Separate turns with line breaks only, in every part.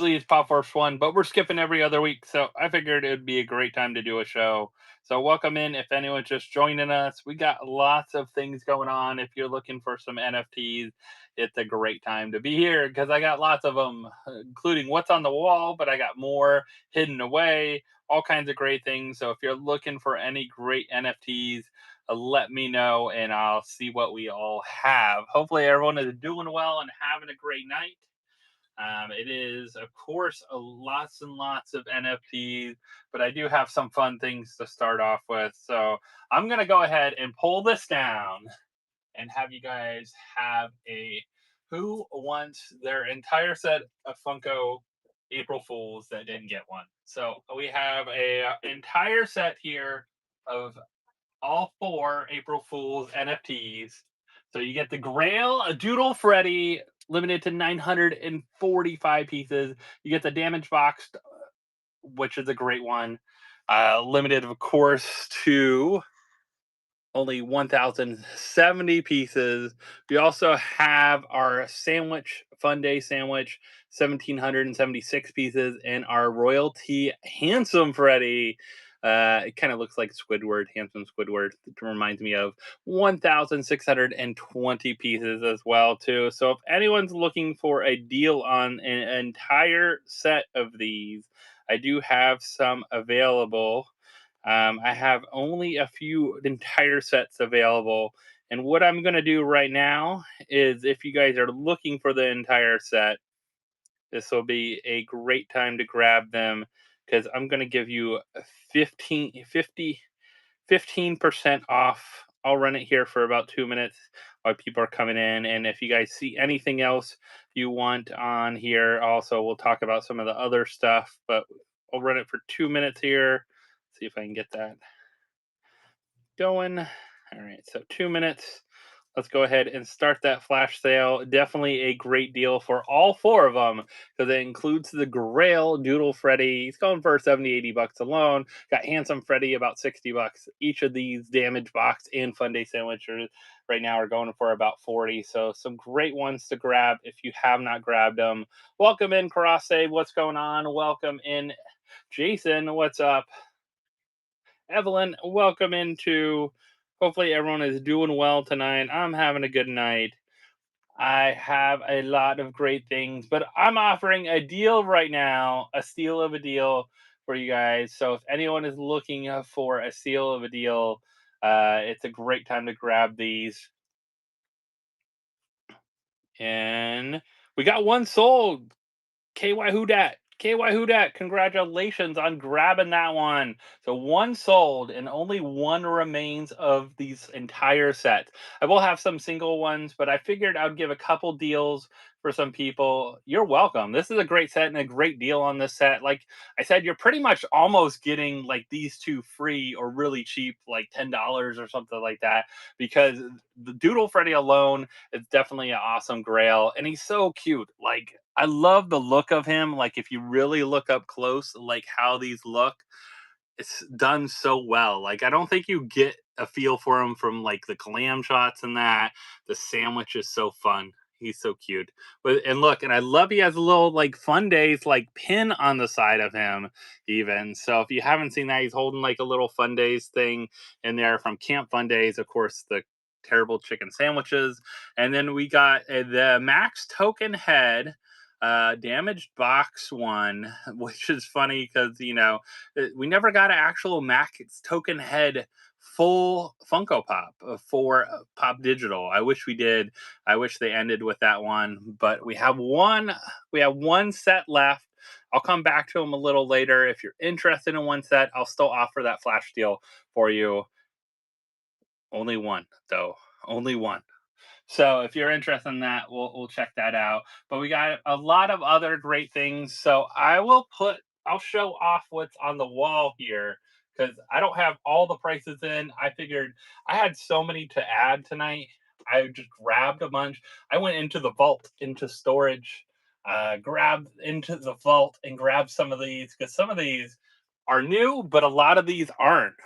Usually it's Pop Force 1, but we're skipping every other week, so I figured it would be a great time to do a show. So welcome in if anyone's just joining us. We got lots of things going on. If you're looking for some NFTs, it's a great time to be here because I got lots of them, including what's on the wall, but I got more hidden away, all kinds of great things. So if you're looking for any great NFTs, let me know and I'll see what we all have. Hopefully everyone is doing well and having a great night. It is, of course, lots and lots of NFTs, but I do have some fun things to start off with. So I'm going to go ahead and pull this down and have you guys have a who wants their entire set of Funko April Fools that didn't get one. So we have a entire set here of all four April Fools NFTs. So you get the Grail, a Doodle Freddy, limited to 945 pieces. You get the Damage Box, which is a great one. Limited, of course, to only 1,070 pieces. We also have our sandwich, Fun Day sandwich, 1,776 pieces, and our royalty handsome Freddy. It kind of looks like Squidward, handsome Squidward. It reminds me of 1,620 pieces as well, too. So if anyone's looking for a deal on an entire set of these, I do have some available. I have only a few entire sets available. And what I'm going to do right now is if you guys are looking for the entire set, this will be a great time to grab them because I'm going to give you 15% off. I'll run it here for about 2 minutes while people are coming in. And if you guys see anything else you want on here, also we'll talk about some of the other stuff, but I'll run it for 2 minutes here. See if I can get that going. All right, so 2 minutes. Let's go ahead and start that flash sale. Definitely a great deal for all four of them because it includes the Grail Doodle Freddy. He's going for 70, 80 bucks alone. Got Handsome Freddy about 60 bucks. Each of these Damage Box and Fun Day Sandwiches right now are going for about 40. So some great ones to grab if you have not grabbed them. Welcome in, Karase. What's going on? Welcome in, Jason. What's up? Evelyn, welcome into. Hopefully, everyone is doing well tonight. I'm having a good night. I have a lot of great things, but I'm offering a deal right now, a steal of a deal for you guys. So, if anyone is looking for a steal of a deal, it's a great time to grab these. And we got one sold. KY Who Dat? KY Who Dat? Congratulations on grabbing that one. So one sold and only one remains of these entire sets. I will have some single ones, but I figured I'd give a couple deals for some people. You're welcome. This is a great set and a great deal on this set. Like I said, you're pretty much almost getting like these two free or really cheap, like $10 or something like that, because the Doodle Freddy alone is definitely an awesome grail. And he's so cute. Like I love the look of him. Like if you really look up close, like how these look, it's done so well. Like I don't think you get a feel for him from like the clam shots and that. The sandwich is so fun. He's so cute. But and look, and I love he has a little like Fun Days like pin on the side of him, even. So if you haven't seen that, he's holding like a little Fun Days thing in there from Camp Fun Days. Of course, the terrible chicken sandwiches. And then we got the Max Token Head damaged box one, which is funny because we never got an actual Max Token Head full Funko Pop for Pop Digital. I wish we did. I wish they ended with that one, but we have one. We have one set left. I'll come back to them a little later. If you're interested in one set, I'll still offer that flash deal for you. Only one, though. Only one. So if you're interested in that, we'll check that out. But we got a lot of other great things. So I'll show off what's on the wall here because I don't have all the prices in. I figured I had so many to add tonight. I just grabbed a bunch. I went into the vault, into storage, grabbed into the vault and grabbed some of these because some of these are new, but a lot of these aren't.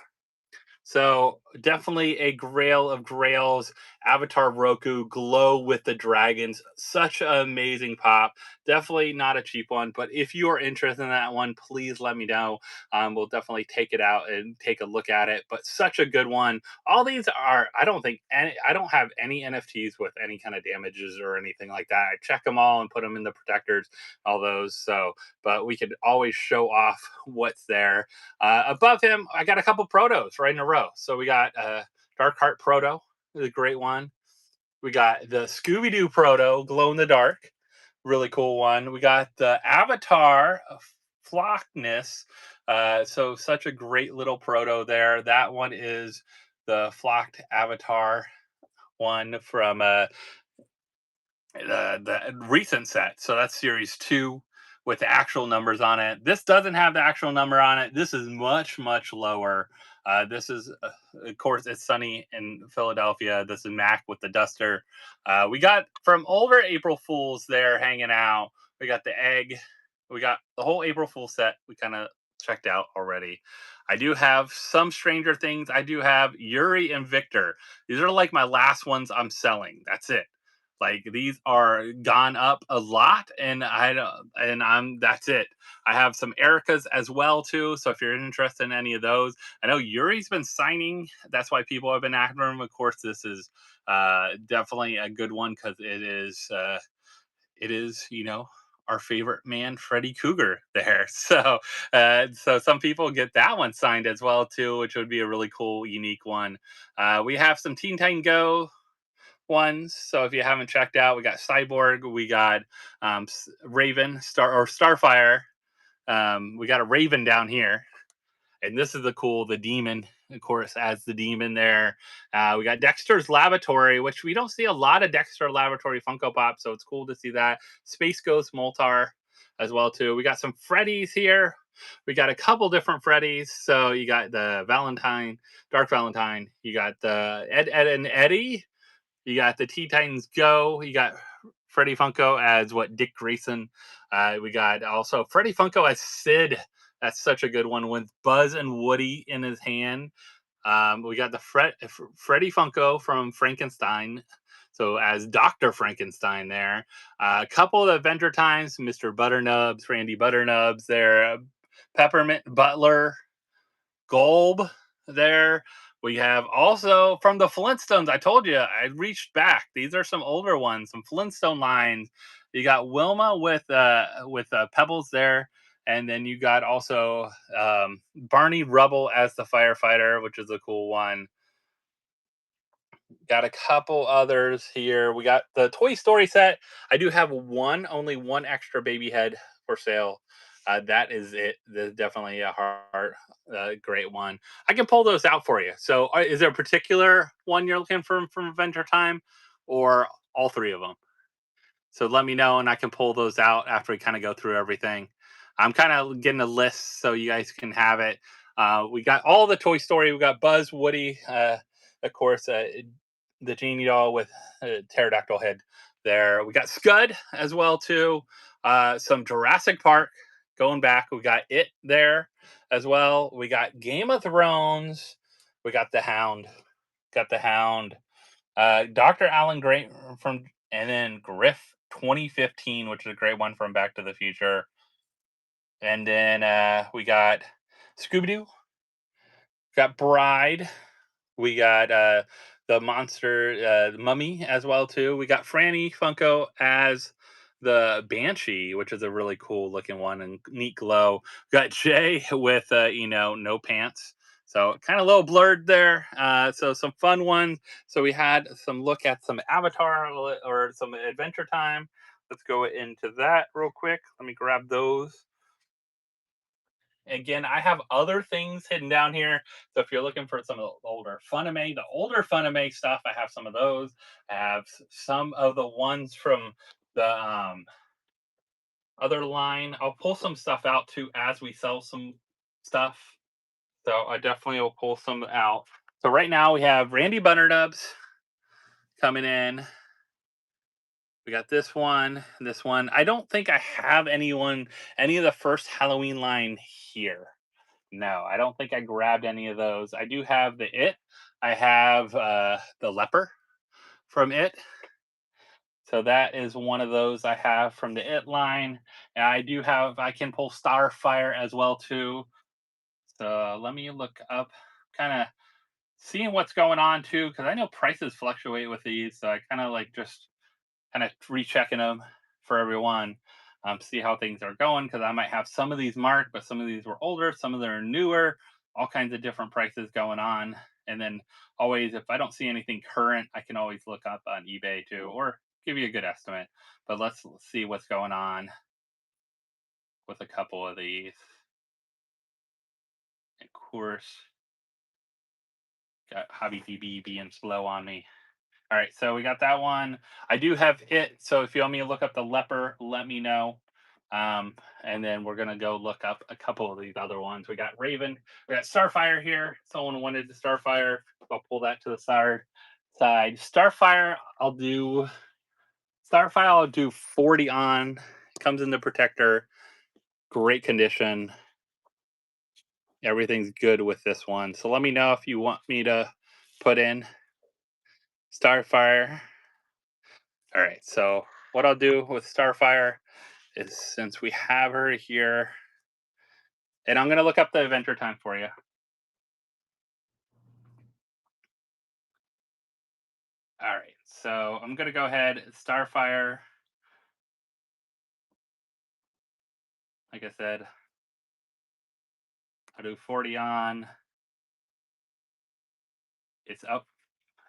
So definitely a grail of grails. Avatar Roku glow with the dragons. Such an amazing pop. Definitely not a cheap one, but if you are interested in that one, please let me know. We'll definitely take it out and take a look at it. But such a good one. All these are. I don't think any. I don't have any NFTs with any kind of damages or anything like that. I check them all and put them in the protectors. All those. So, but we could always show off what's there. Above him, I got a couple protos right in a row. So we got Dark Heart Proto, is a great one. We got the Scooby Doo Proto, Glow in the Dark, really cool one. We got the Avatar Flockness. So such a great little proto there. That one is the Flocked Avatar one from the recent set. So that's series two with the actual numbers on it. This doesn't have the actual number on it. This is much lower. This is, of course, it's sunny in Philadelphia. This is Mac with the duster. We got from older April Fools there hanging out. We got the egg. We got the whole April Fool set. We kind of checked out already. I do have some Stranger Things. I do have Yuri and Victor. These are like my last ones I'm selling. That's it. Like these are gone up a lot, and I don't, and I'm that's it. I have some Ericas as well too. So if you're interested in any of those, I know Yuri's been signing. That's why people have been after him. Of course, this is definitely a good one because it is our favorite man, Freddy Cougar there. So some people get that one signed as well too, which would be a really cool, unique one. We have some Teen Titan Go ones. So if you haven't checked out, we got Cyborg, we got Raven, Starfire. We got a Raven down here, and this is the demon, of course, as the demon there. We got Dexter's Laboratory, which we don't see a lot of Dexter Laboratory Funko Pop, so it's cool to see that. Space Ghost Moltar as well too. We got some Freddies here. We got a couple different Freddies. So you got the Valentine, Dark Valentine. You got the Ed and Eddie. You got the Teen Titans Go. You got Freddie Funko as Dick Grayson. We got also Freddie Funko as Sid. That's such a good one with Buzz and Woody in his hand. We got the Freddie Funko from Frankenstein. So as Dr. Frankenstein there. A couple of Adventure Times, Mr. Butternubs, Randy Butternubs there. Peppermint Butler, Golb there. We have also from the Flintstones. I told you I reached back. These are some older ones, some Flintstone lines. You got Wilma with Pebbles there, and then you got also Barney Rubble as the firefighter, which is a cool one. Got a couple others here. We got the Toy Story set. I do have only one extra baby head for sale. That is it. There's definitely a great one. I can pull those out for you. So, is there a particular one you're looking for from Adventure Time, or all three of them? So let me know, and I can pull those out after we kind of go through everything. I'm kind of getting a list so you guys can have it. We got all the Toy Story. We got Buzz, Woody, of course, the genie doll with a pterodactyl head. There, we got Scud as well too. Some Jurassic Park going back. We got it there as well. We got Game of Thrones. We got the Hound. Got the Hound. Dr. Alan Gray from and then Griff 2015, which is a great one from Back to the Future. And then we got Scooby Doo, got Bride, we got the monster Mummy as well too. We got Franny Funko as the Banshee, which is a really cool looking one and neat glow. Got Jay with no pants. So kind of a little blurred there. So some fun ones. So we had some look at some Avatar or some Adventure Time. Let's go into that real quick. Let me grab those. Again, I have other things hidden down here. So if you're looking for some of the older Funime stuff, I have some of those. I have some of the ones from the other line. I'll pull some stuff out too as we sell some stuff. So I definitely will pull some out. So right now we have Randy Butternubs coming in. We got this one, this one. I don't think I have any of the first Halloween line here. No, I don't think I grabbed any of those. I do have the It. I have the Leper from It. So that is one of those I have from the It line. And I do have, I can pull Starfire as well too. So let me look up, kind of seeing what's going on too, because I know prices fluctuate with these. So I kind of like just kind of rechecking them for everyone, see how things are going, because I might have some of these marked, but some of these were older, some of them are newer, all kinds of different prices going on. And then always, if I don't see anything current, I can always look up on eBay too, or give you a good estimate. But let's see what's going on with a couple of these. Of course, got Hobby DB being slow on me. All right, so we got that one. I do have It. So if you want me to look up the Leper, let me know. And then we're gonna go look up a couple of these other ones. We got Raven, we got Starfire here. Someone wanted the Starfire. I'll pull that to the side. Starfire. I'll do 40 on. Comes in the protector. Great condition. Everything's good with this one. So let me know if you want me to put in Starfire. All right. So what I'll do with Starfire is, since we have her here, and I'm gonna look up the adventure time for you. All right, so I'm gonna go ahead, Starfire. Like I said, I'll do 40 on. It's up.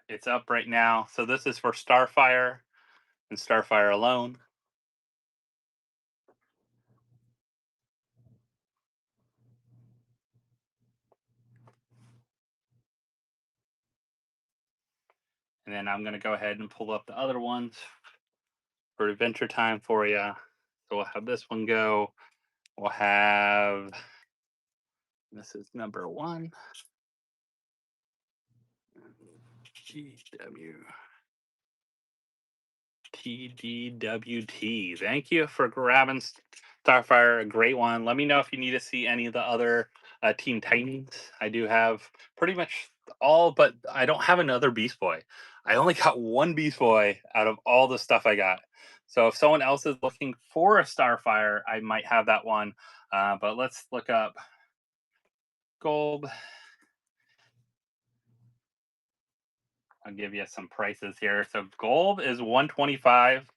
It's up right now. So this is for Starfire and Starfire alone. And then I'm gonna go ahead and pull up the other ones for adventure time for you. So we'll have this one go. We'll have, this is number one. GW. TDWT. Thank you for grabbing Starfire, a great one. Let me know if you need to see any of the other Team Titans. I do have pretty much all, but I don't have another Beast Boy. I only got one Beast Boy out of all the stuff I got. So if someone else is looking for a Starfire, I might have that one. But let's look up gold. I'll give you some prices here. So gold is 125.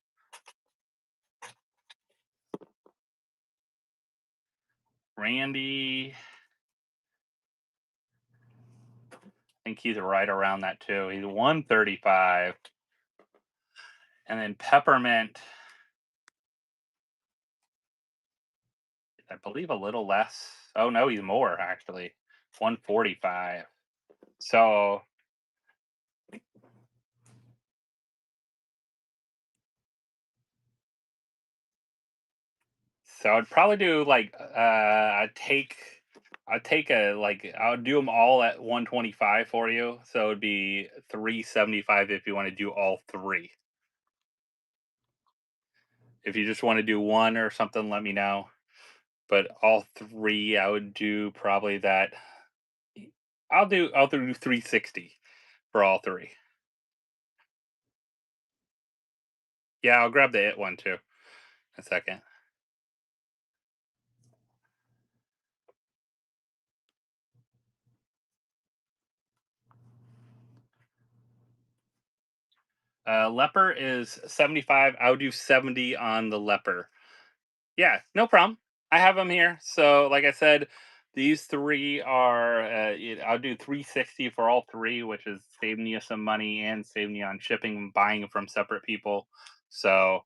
Randy, I think he's right around that too. He's 135. And then Peppermint, I believe a little less. Oh no, he's more actually. 145. So I'd probably do like I'd take a, like, I'll do them all at 125 for you. So it'd be 375 if you want to do all three. If you just want to do one or something, let me know. But all three, I would do probably that. I'll do 360 for all three. Yeah, I'll grab the It one too. A second. Leper is 75. I'll do 70 on the Leper. Yeah, no problem. I have them here. So, like I said, these three are, I'll do 360 for all three, which is saving you some money and saving you on shipping and buying from separate people. So,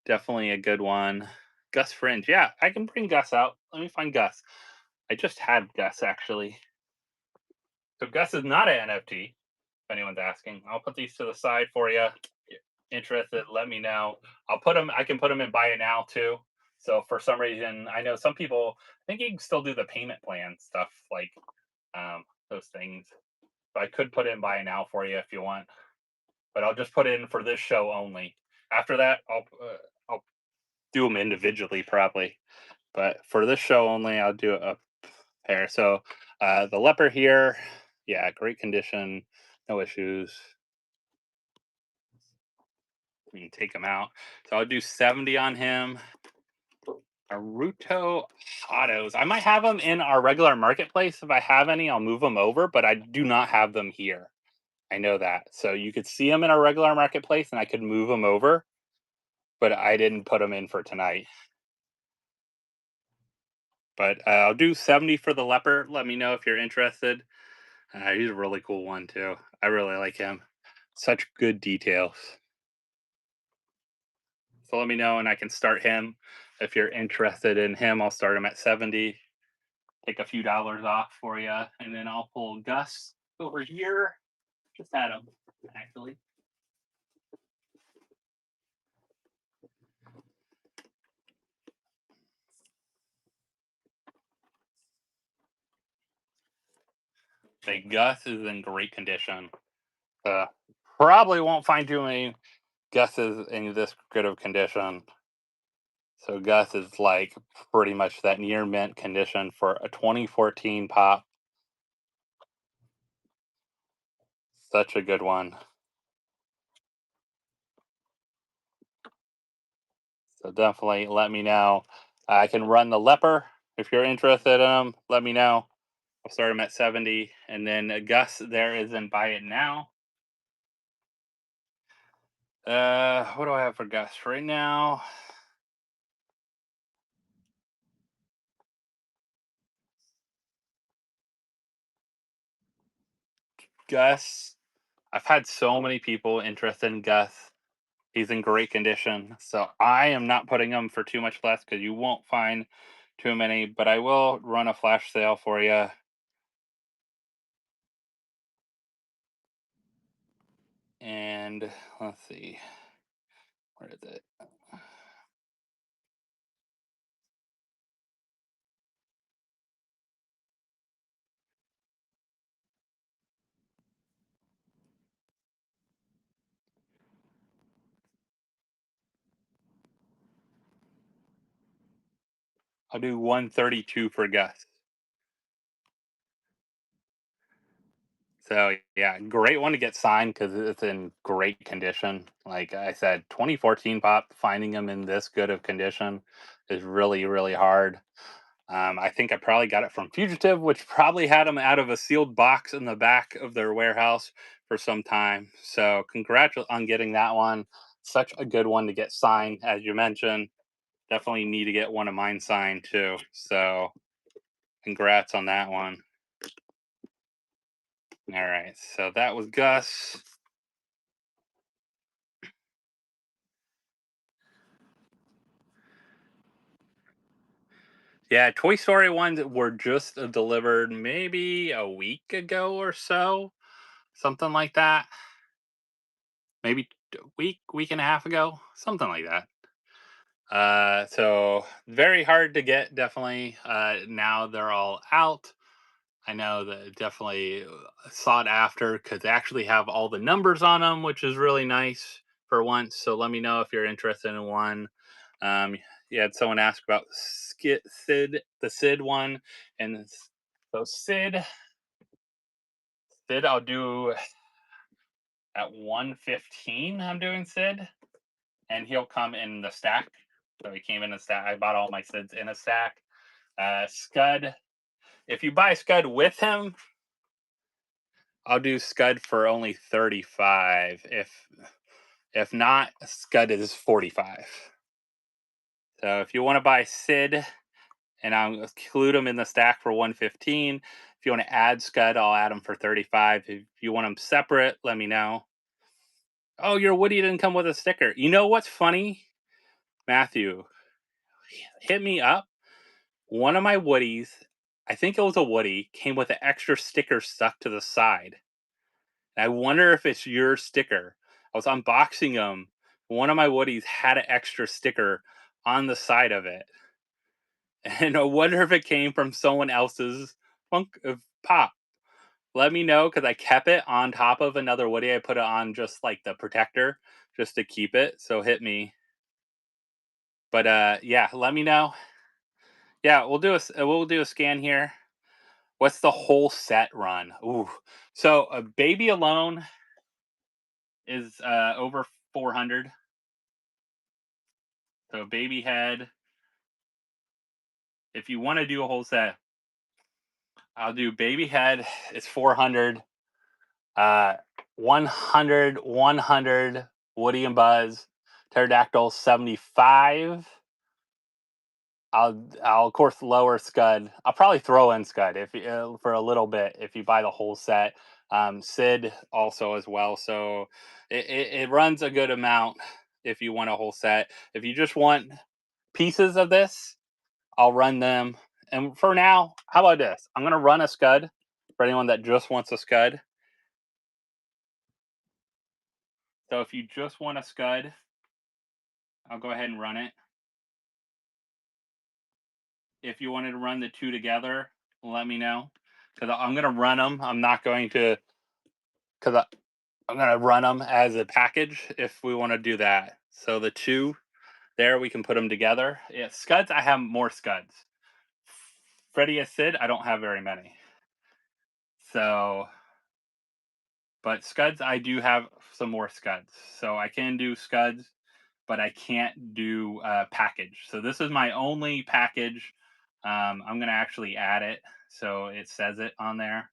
definitely a good one. Gus Fringe. Yeah, I can bring Gus out. Let me find Gus. I just had Gus actually. So, Gus is not an NFT, if anyone's asking. I'll put these to the side for you. Interested, let me know. I can put them in buy it now too. So for some reason, I know some people, I think you can still do the payment plan stuff, like those things. But I could put in buy it now for you if you want. But I'll just put in for this show only. After that, I'll do them individually probably. But for this show only, I'll do a pair. So the leopard here, yeah, great condition, no issues. We can take him out. So I'll do 70 on him. Naruto autos. I might have them in our regular marketplace. If I have any, I'll move them over, but I do not have them here. I know that. So you could see them in our regular marketplace and I could move them over, but I didn't put them in for tonight. But I'll do 70 for the leopard. Let me know if you're interested. He's a really cool one, too. I really like him. Such good details. So let me know and I can start him. If you're interested in him, I'll start him at 70. Take a few dollars off for you. And then I'll pull Gus over here. Just had him, actually. Say Gus is in great condition. Uh, Probably won't find too many Gus's in this good of condition. So Gus is like pretty much that near mint condition for a 2014 pop. Such a good one. So definitely let me know. I can run the leper if you're interested in them. Let me know. I'll start him at 70, and then Gus there is in buy it now. What do I have for Gus right now? Gus, I've had so many people interested in Gus. He's in great condition, so I am not putting him for too much less because you won't find too many. But I will run a flash sale for you. And let's see, where is it? I'll do 132 for Gus. So yeah, great one to get signed because it's in great condition. Like I said, 2014 pop. Finding them in this good of condition is really hard. I think I probably got it from Fugitive, which probably had them out of a sealed box in the back of their warehouse for some time. So congrats on getting that one. Such a good one to get signed, as you mentioned. Definitely need to get one of mine signed too. So congrats on that one. All right, so that was Gus. Yeah, Toy Story ones were just delivered maybe a week ago or so, something like that. Maybe a week and a half ago, something like that. So very hard to get, definitely. Now they're all out. I know that definitely sought after because they actually have all the numbers on them, which is really nice for once. So let me know if you're interested in one. You had someone ask about Sid, the Sid one, and so Sid, I'll do at 115. I'm doing Sid, and he'll come in the stack. So he came in a stack. I bought all my Sids in a stack. Scud, if you buy Scud with him, I'll do Scud for only 35. If not, Scud is 45. So if you want to buy Sid, and I'll include them in the stack for 115. If you want to add Scud, I'll add them for 35. If you want them separate, let me know. Oh, your Woody didn't come with a sticker. You know what's funny? Matthew, hit me up. One of my Woodies, I think it was a Woody, came with an extra sticker stuck to the side. I wonder if it's your sticker. I was unboxing them. One of my Woodies had an extra sticker on the side of it. And I wonder if it came from someone else's funk of pop. Let me know because I kept it on top of another Woody. I put it on just like the protector just to keep it. So hit me. But yeah, let me know. Yeah, we'll do a scan here. What's the whole set run? Ooh. So a baby alone is over 400. So baby head, if you want to do a whole set, I'll do baby head. It's 400. Uh, 100, 100. Woody and Buzz. Pterodactyl 75. I'll of course lower Scud. I'll probably throw in Scud if for a little bit if you buy the whole set. Sid also as well. So it runs a good amount if you want a whole set. If you just want pieces of this, I'll run them. And for now, how about this? I'm gonna run a Scud for anyone that just wants a Scud. So if you just want a Scud, I'll go ahead and run it. If you wanted to run the two together, let me know because I'm gonna run them. I'm not going to because I'm gonna run them as a package if we want to do that. So the two there, we can put them together. Yeah, Scuds. I have more Scuds. Freddy as Sid, I don't have very many. So, but Scuds, I do have some more Scuds. So I can do Scuds, but I can't do package. So this is my only package. I'm gonna actually add it so it says it on there.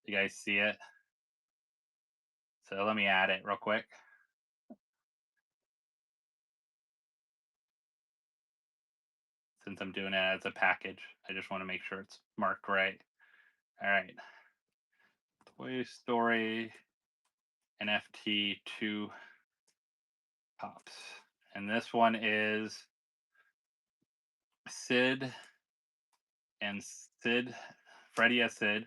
You guys see it? So let me add it real quick. Since I'm doing it as a package, I just want to make sure it's marked right. All right. Toy Story NFT 2 Pops. And this one is Sid and Sid, Freddy as Sid,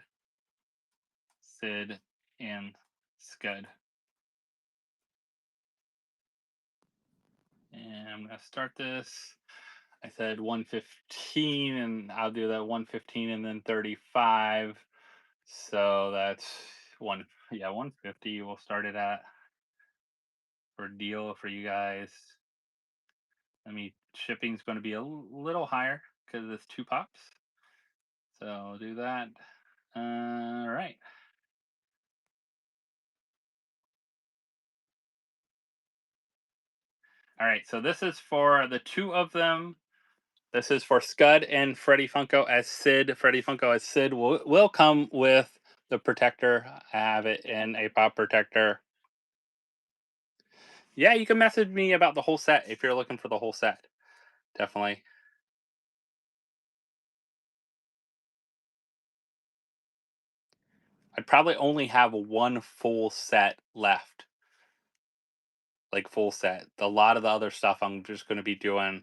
Sid and Scud. And I'm going to start this. I said 115, and I'll do that 115 and then 35. So that's 150. We'll start it at for deal for you guys. Shipping's going to be a little higher because it's two pops. So I'll do that. All right. All right. So this is for the two of them. This is for Scud and Freddy Funko as Sid. Freddy Funko as Sid will come with the protector. I have it in a pop protector. Yeah, you can message me about the whole set if you're looking for the whole set. Definitely. I'd probably only have one full set left. Like full set. A lot of the other stuff I'm just going to be doing.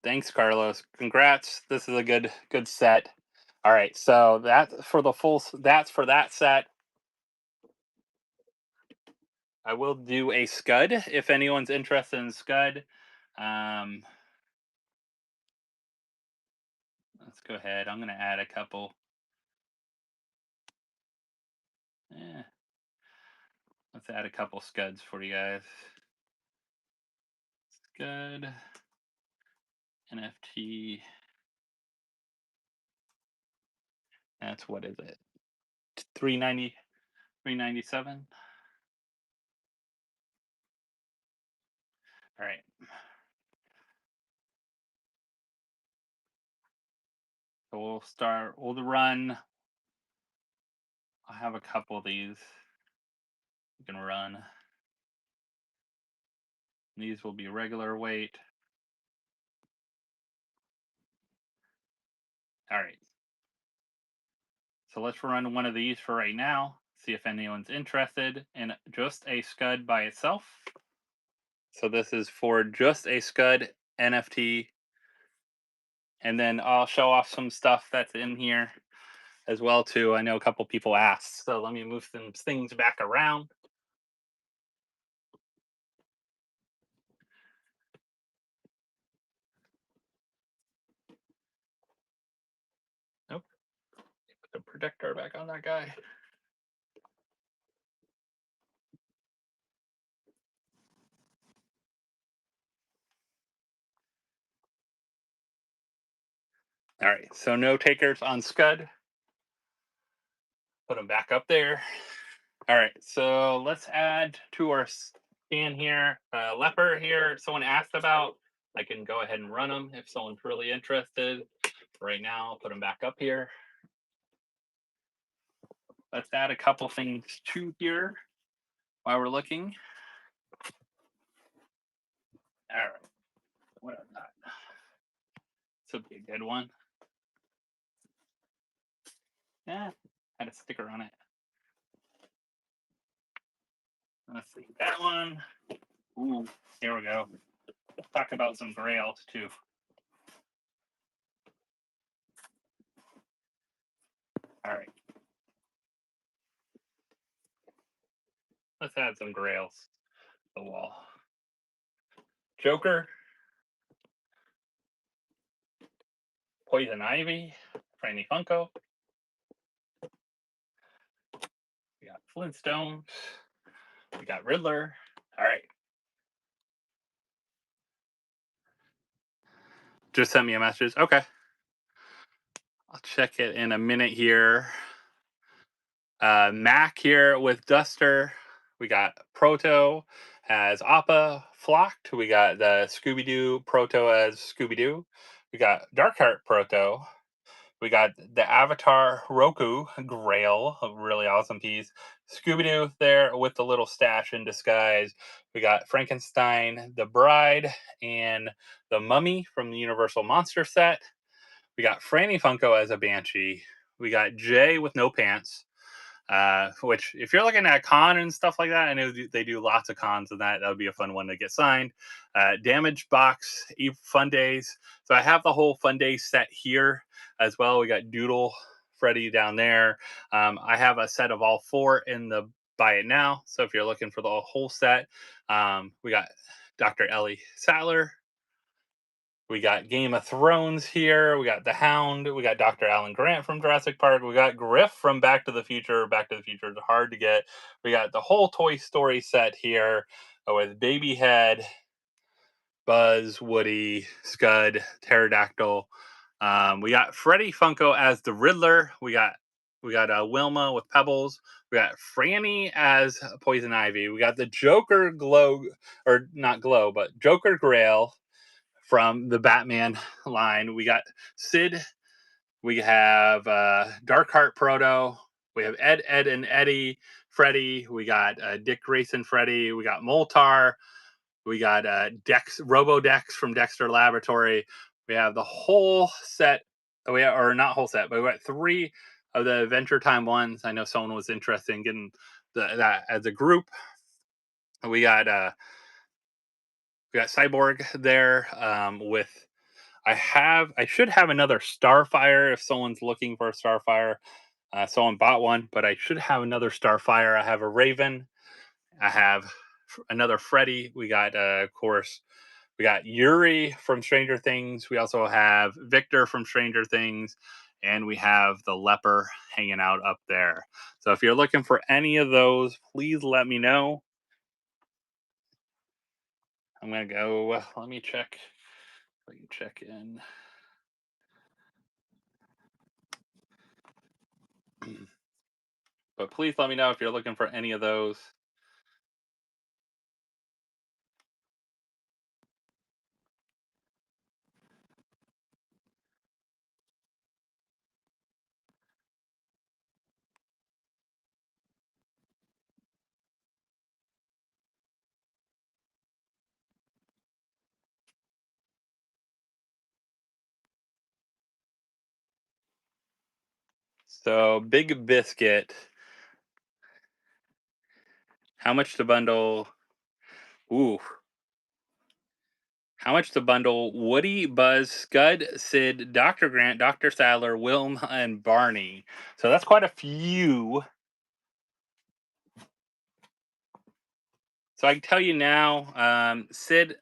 Thanks, Carlos. Congrats. This is a good set. All right, so that's for the full. That's for that set. I will do a Scud if anyone's interested in Scud. Um, let's go ahead. I'm going to add a couple. Eh, let's add a couple Scuds for you guys. Scud NFT. That's what is it? 390, 397. All right. So we'll start. We'll run. I have a couple of these. You can run. These will be regular weight. All right. So let's run one of these for right now. See if anyone's interested in just a Scud by itself. So this is for just a Scud NFT. And then I'll show off some stuff that's in here as well too. I know a couple people asked. So let me move some things back around. Nope. Put the protector back on that guy. All right, so no takers on Scud. Put them back up there. All right, so let's add to our scan here. Leper here, someone asked about. I can go ahead and run them if someone's really interested. Right now, I'll put them back up here. Let's add a couple things to here while we're looking. All right, what I've got. This will be a good one. Yeah, had a sticker on it. Let's see that one. Ooh, here we go. Let's talk about some Grails too. All right, let's add some Grails to the wall. Joker, Poison Ivy, Franny Funko. We got Flintstones. We got Riddler. All right. Just sent me a message. Okay. I'll check it in a minute here. Mac here with Duster. We got Proto as Appa Flocked. We got the Scooby Doo Proto as Scooby Doo. We got Darkheart Proto. We got the Avatar Roku Grail, a really awesome piece. Scooby Doo there with the little stash in disguise. We got Frankenstein, the Bride, and the Mummy from the Universal Monster set. We got Franny Funko as a Banshee. We got Jay with no pants. Which, if you're looking at con and stuff like that, I know they do lots of cons and that would be a fun one to get signed. Damage Box, Fun Days. So I have the whole Fun Days set here as well. We got Doodle Freddy down there. I have a set of all four in the buy it now. So if you're looking for the whole set, we got Dr. Ellie Sattler. We got Game of Thrones here. We got The Hound. We got Dr. Alan Grant from Jurassic Park. We got Griff from Back to the Future. Back to the Future is hard to get. We got the whole Toy Story set here with Baby Head, Buzz, Woody, Scud, Pterodactyl. We got Freddy Funko as the Riddler. We got Wilma with Pebbles. We got Franny as Poison Ivy. We got the Joker Glow, or not Glow, but Joker Grail from the Batman line. We got Sid. We have Darkheart Proto. We have Ed and Eddie Freddy. We got Dick Grayson Freddy. We got Moltar. We got Robo Dex from Dexter Laboratory. We have the whole set. Or not whole set, but we got three of the Adventure Time ones. I know someone was interested in getting that as a group. We got Cyborg there with. I should have another Starfire if someone's looking for a Starfire. Someone bought one, but I should have another Starfire. I have a Raven. I have another Freddy. We got, of course, we got Yuri from Stranger Things. We also have Victor from Stranger Things. And we have the Leper hanging out up there. So if you're looking for any of those, please let me know. I'm going to go, let me check. We can check in. But please let me know if you're looking for any of those. So Big Biscuit. How much to bundle? Ooh. How much to bundle Woody, Buzz, Scud, Sid, Dr. Grant, Dr. Sadler, Wilma, and Barney? So that's quite a few. So I can tell you now, Sid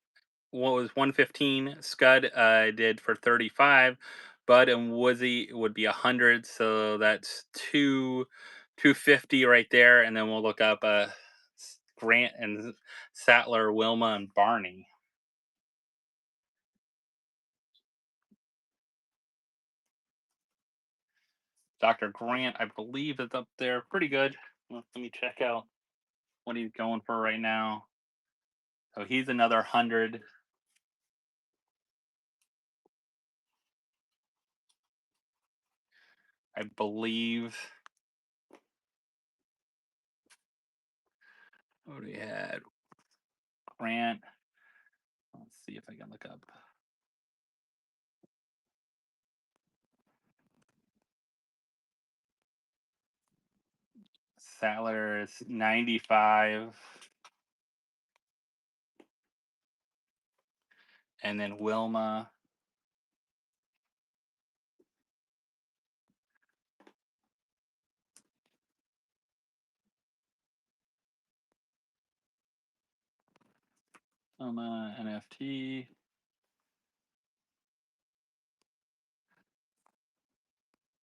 was 115. Scud did for 35. Bud and Woozy would be 100. So that's 250 right there. And then we'll look up Grant and Sattler, Wilma, and Barney. Dr. Grant, I believe, is up there. Pretty good. Let me check out what he's going for right now. So he's another 100. I believe. What do we had? Grant. Let's see if I can look up. Sattler is 95. And then Wilma. Wilma NFT.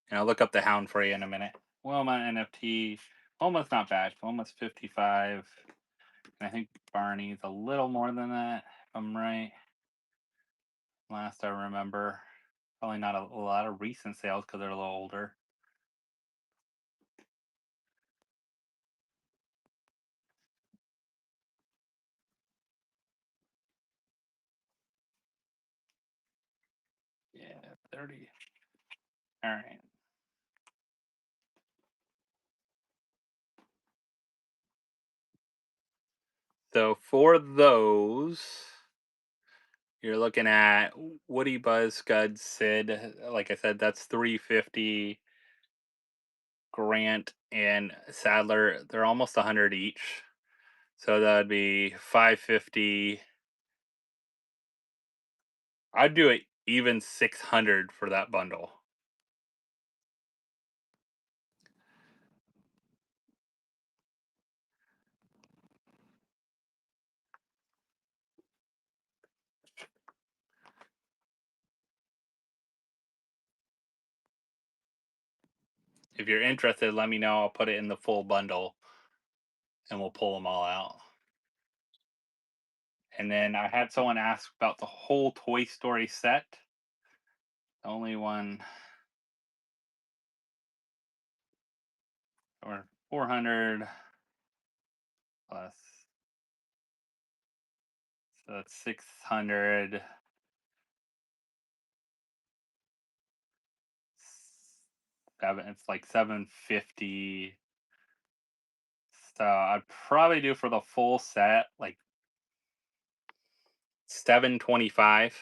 And I'll look up the hound for you in a minute. Wilma NFT. Wilma's not bad. Wilma's 55. And I think Barney's a little more than that, if I'm right. Last I remember. Probably not a lot of recent sales because they're a little older. Yeah, 30. All right. So for those, you're looking at Woody, Buzz, Scud, Sid. Like I said, that's 350. Grant and Sadler, they're almost 100 each. So that'd be 550. I'd do it even 600 for that bundle. If you're interested, let me know. I'll put it in the full bundle and we'll pull them all out. And then I had someone ask about the whole Toy Story set. The only one, or 400 plus. So that's 600. It's like 750. So I'd probably do for the full set like 725.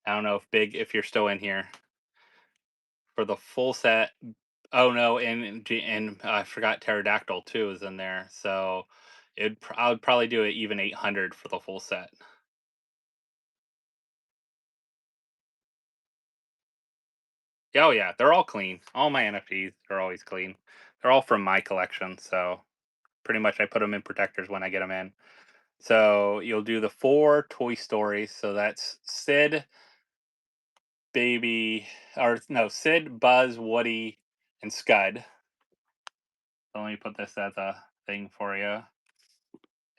I don't know if you're still in here for the full set. Oh no, and I forgot Pterodactyl too is in there. So I would probably do it even 800 for the full set. Oh yeah, they're all clean. All my NFTs are always clean. They're all from my collection, so pretty much I put them in protectors when I get them in. So you'll do the 4 Toy Stories. So that's Sid, Baby, or no, Sid, Buzz, Woody, and Scud. So let me put this as a thing for you.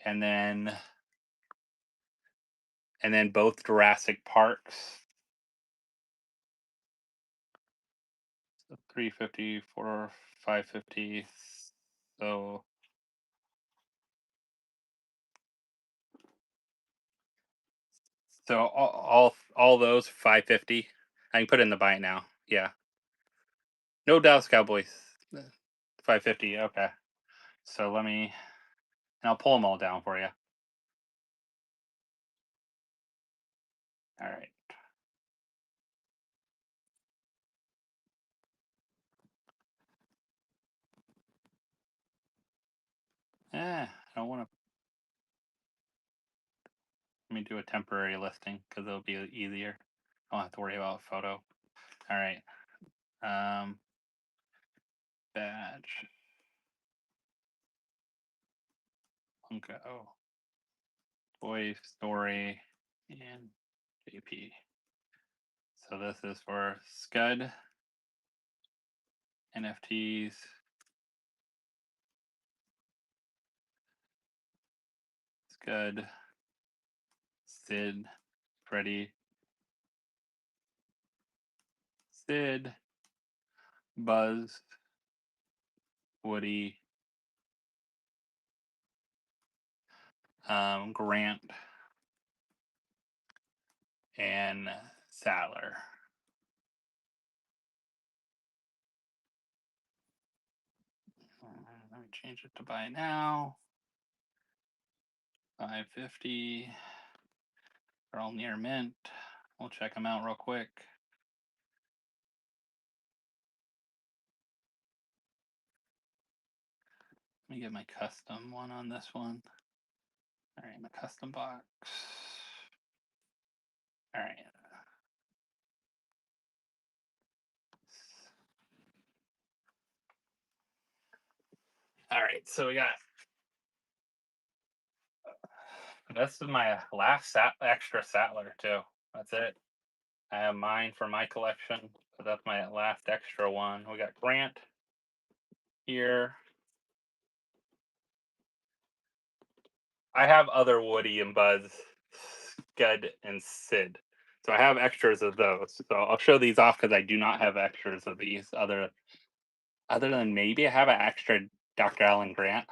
And then both Jurassic Parks. So 350, 550. So all those 550. I can put in the buy it now. Yeah. No Dallas Cowboys. 550. Okay. So and I'll pull them all down for you. All right. I don't want to. Let me do a temporary listing because it'll be easier. I don't have to worry about photo. All right. Badge. Funko. Toy Story and JP. So this is for Scud, NFTs, Scud, Sid, Freddy, Sid, Buzz, Woody, Grant, and Sattler. Let me change it to buy now. 550. They're all near mint. We'll check them out real quick. Let me get my custom one on this one. All right, my custom box. All right. All right, so we got. This is my last extra Sattler too. That's it. I have mine for my collection, but that's my last extra one. We got Grant here. I have other Woody and Buzz, Scud and Sid. So I have extras of those. So I'll show these off because I do not have extras of these other than maybe I have an extra Dr. Alan Grant.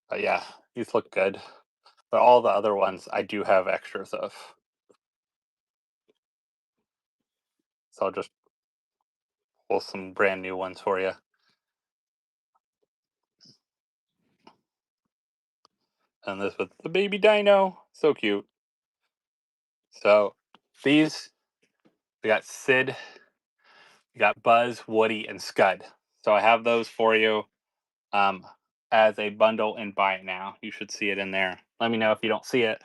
But yeah, these look good. But all the other ones I do have extras of. So I'll just pull some brand new ones for you. And this with the baby dino. So cute. So these, we got Sid, we got Buzz, Woody, and Scud. So I have those for you as a bundle and buy it now. You should see it in there. Let me know if you don't see it.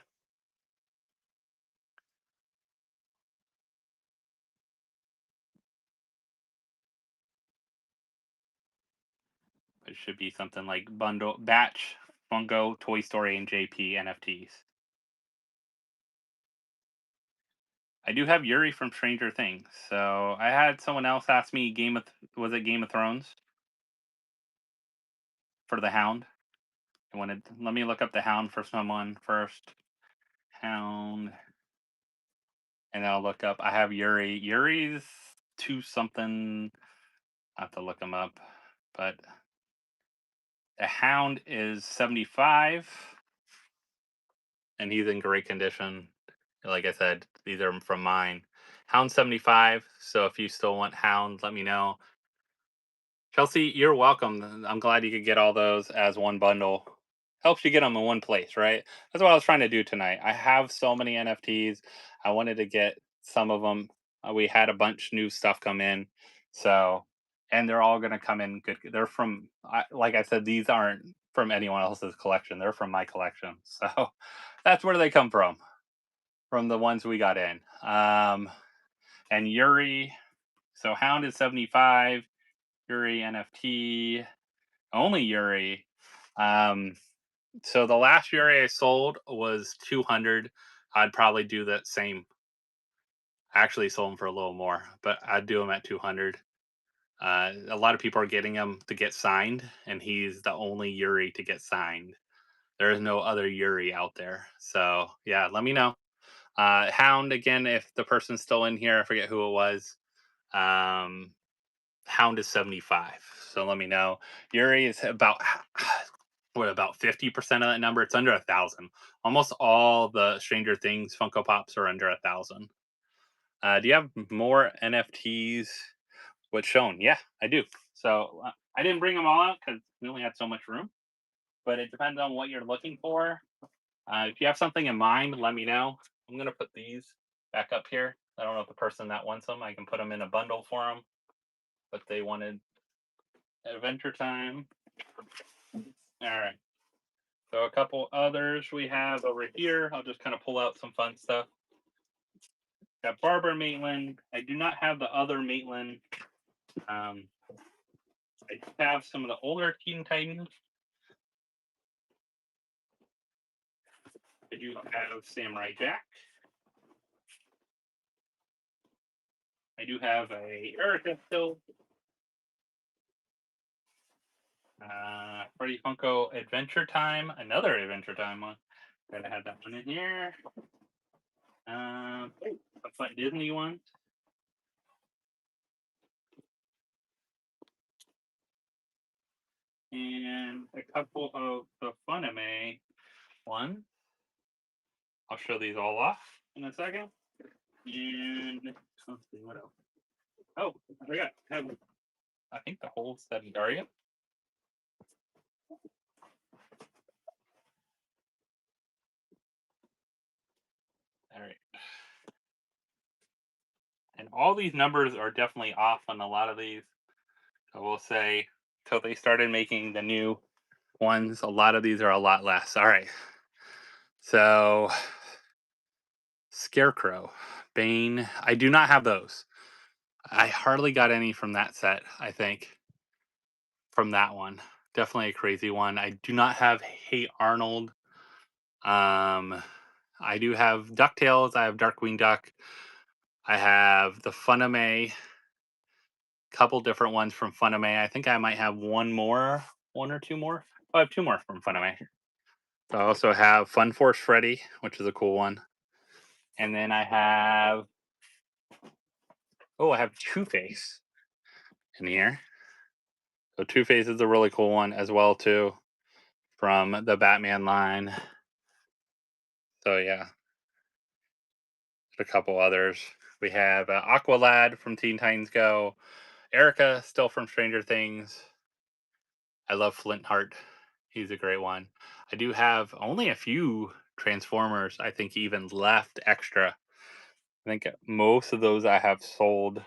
It should be something like bundle, batch, Funko, Toy Story, and JP NFTs. I do have Yuri from Stranger Things. So I had someone else ask me was it Game of Thrones for the Hound? Let me look up the Hound for someone first. Hound, and I'll look up. I have Yuri. Yuri's two something. I have to look him up, but the Hound is 75, and he's in great condition. Like I said, these are from mine. Hound 75. So if you still want Hound, let me know. Chelsea, you're welcome. I'm glad you could get all those as one bundle. Helps you get them in one place, right? That's what I was trying to do tonight. I have so many NFTs. I wanted to get some of them. We had a bunch new stuff come in, so and they're all going to come in good. They're from, like I said, these aren't from anyone else's collection. They're from my collection, so that's where they come from the ones we got in. And Yuri, so Hound is 75. Yuri NFT, only Yuri. So the last Yuri I sold was 200. I'd probably do that same. I actually sold them for a little more, but I'd do them at 200. A lot of people are getting them to get signed, and he's the only Yuri to get signed. There is no other Yuri out there. So yeah, let me know. Hound again, if the person's still in here, I forget who it was. Hound is 75. So let me know. Yuri is about 50% of that number. It's under 1,000. Almost all the Stranger Things Funko Pops are under 1,000. Do you have more NFTs? What's shown? Yeah, I do. So I didn't bring them all out because we only had so much room. But it depends on what you're looking for. If you have something in mind, let me know. I'm gonna put these back up here. I don't know if the person that wants them, I can put them in a bundle for them. But they wanted Adventure Time. All right. So a couple others we have over here. I'll just kind of pull out some fun stuff. Got Barbara Maitland. I do not have the other Maitland. I have some of the older Teen Titans. I do have Samurai Jack. I do have a Erica still. Freddy Funko Adventure Time. Another Adventure Time one. Gotta have that one in here. A fun Disney one. and a couple of the Funame ones. I'll show these all off in a second. And let's see what else. Oh, I forgot. I think the whole set of Daria. All right. And all these numbers are definitely off on a lot of these. I will say, till they started making the new ones, a lot of these are a lot less. All right. So, Scarecrow, Bane. I do not have those. I hardly got any from that set, I think. From that one. Definitely a crazy one. I do not have Hey Arnold. I do have DuckTales. I have Darkwing Duck. I have the Funame, couple different ones from Funame. I think I might have one or two more. Oh, I have two more from Funame. So I also have Fun Force Freddy, which is a cool one. And then I have I have Two Face in here. So Two Face is a really cool one as well too, from the Batman line. So yeah, a couple others. We have Aqualad from Teen Titans Go, Erica still from Stranger Things. I love Flintheart. He's a great one. I do have only a few Transformers, I think, even left extra. I think most of those I have sold.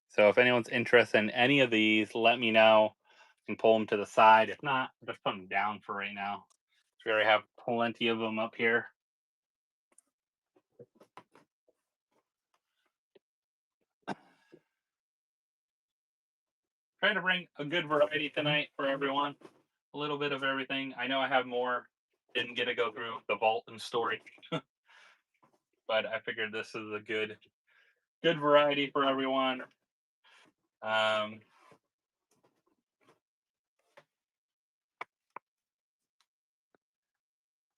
So if anyone's interested in any of these, let me know. I can pull them to the side. If not, just put them down for right now. We already have plenty of them up here. Trying to bring a good variety tonight for everyone. A little bit of everything. I know I have more. Didn't get to go through the vault and storage, but I figured this is a good variety for everyone. Um,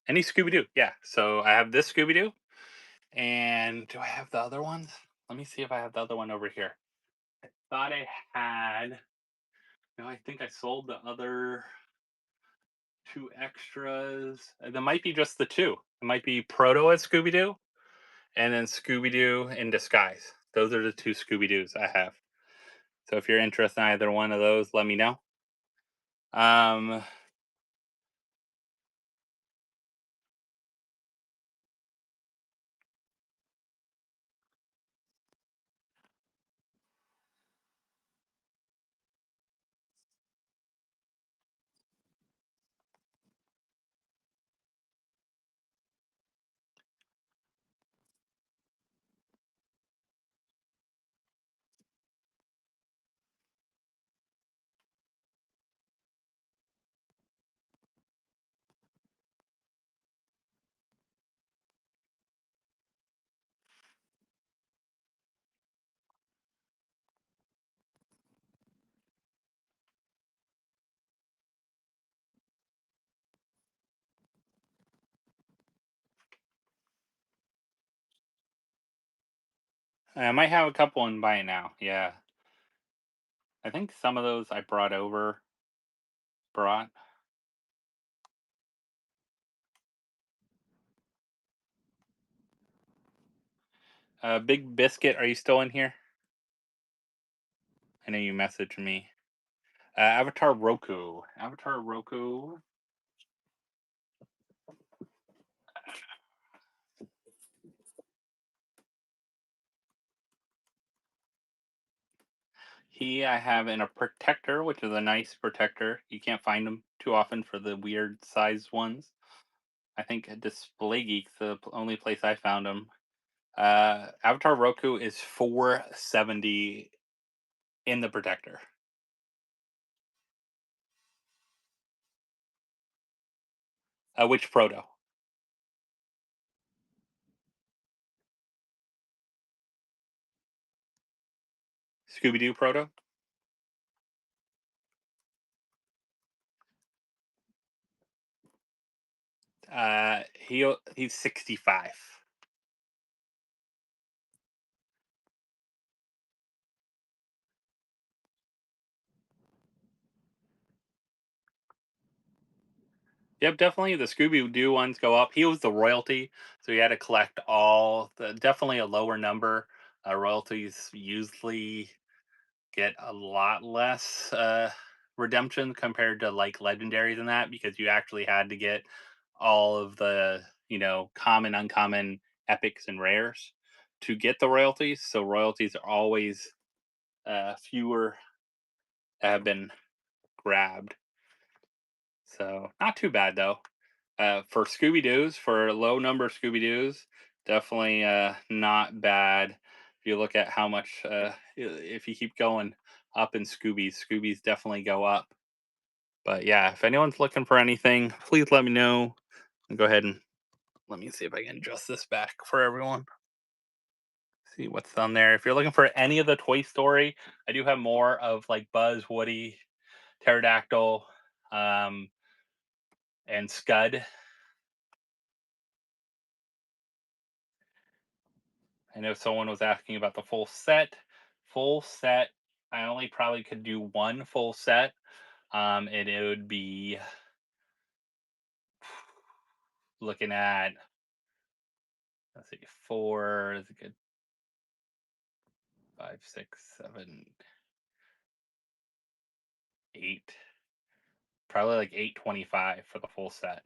any Scooby Doo? Yeah. So I have this Scooby Doo, and do I have the other ones? Let me see if I have the other one over here. Thought I had. No, I think I sold the other two extras. There might be just the two. It might be Proto as Scooby Doo, and then Scooby Doo in Disguise. Those are the two Scooby Doos I have. So if you're interested in either one of those, let me know. Um, I might have a couple in buy it now. Yeah, I think some of those I brought. Big Biscuit, are you still in here? I know you messaged me. Avatar Roku. Avatar Roku. I have in a protector, which is a nice protector. You can't find them too often for the weird size ones. I think Display Geek's the only place I found them. Avatar Roku is $470 in the protector. Which Proto? Scooby Doo Proto? He's 65. Yep, definitely the Scooby Doo ones go up. He was the royalty, so he had to collect all the definitely a lower number. Royalties usually get a lot less redemption compared to like legendaries and that because you actually had to get all of the common, uncommon, epics, and rares to get the royalties. So royalties are always fewer that have been grabbed. So not too bad though. For Scooby Doo's, for low number Scooby Doo's, definitely not bad. If you look at how much, if you keep going up in Scoobies, Scoobies definitely go up. But yeah, if anyone's looking for anything, please let me know. Go ahead and let me see if I can adjust this back for everyone. See what's on there. If you're looking for any of the Toy Story, I do have more of like Buzz, Woody, Pterodactyl, um, and Scud. I know someone was asking about the full set. Full set, I only probably could do one full set. And it would be looking at, let's see, four is a good 5, 6, 7, 8. Probably like 825 for the full set.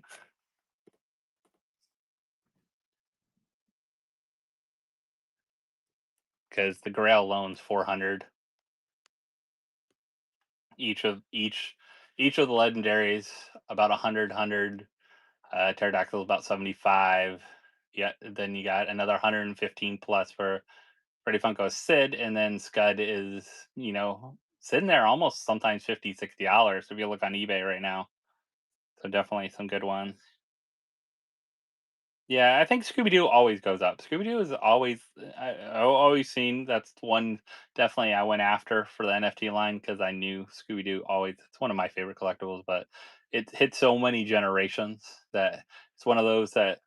Because the Grail loan's 400. Each of the legendaries about 100. Pterodactyl about 75. Yeah, then you got another 115 plus for Freddy Funko Sid, and then Scud is, sitting there almost sometimes $50, $60 if you look on eBay right now. So definitely some good ones. Yeah, I think Scooby Doo always goes up. Scooby Doo is always I've always seen that's one definitely I went after for the NFT line because I knew Scooby Doo always it's one of my favorite collectibles, but it hits so many generations that it's one of those that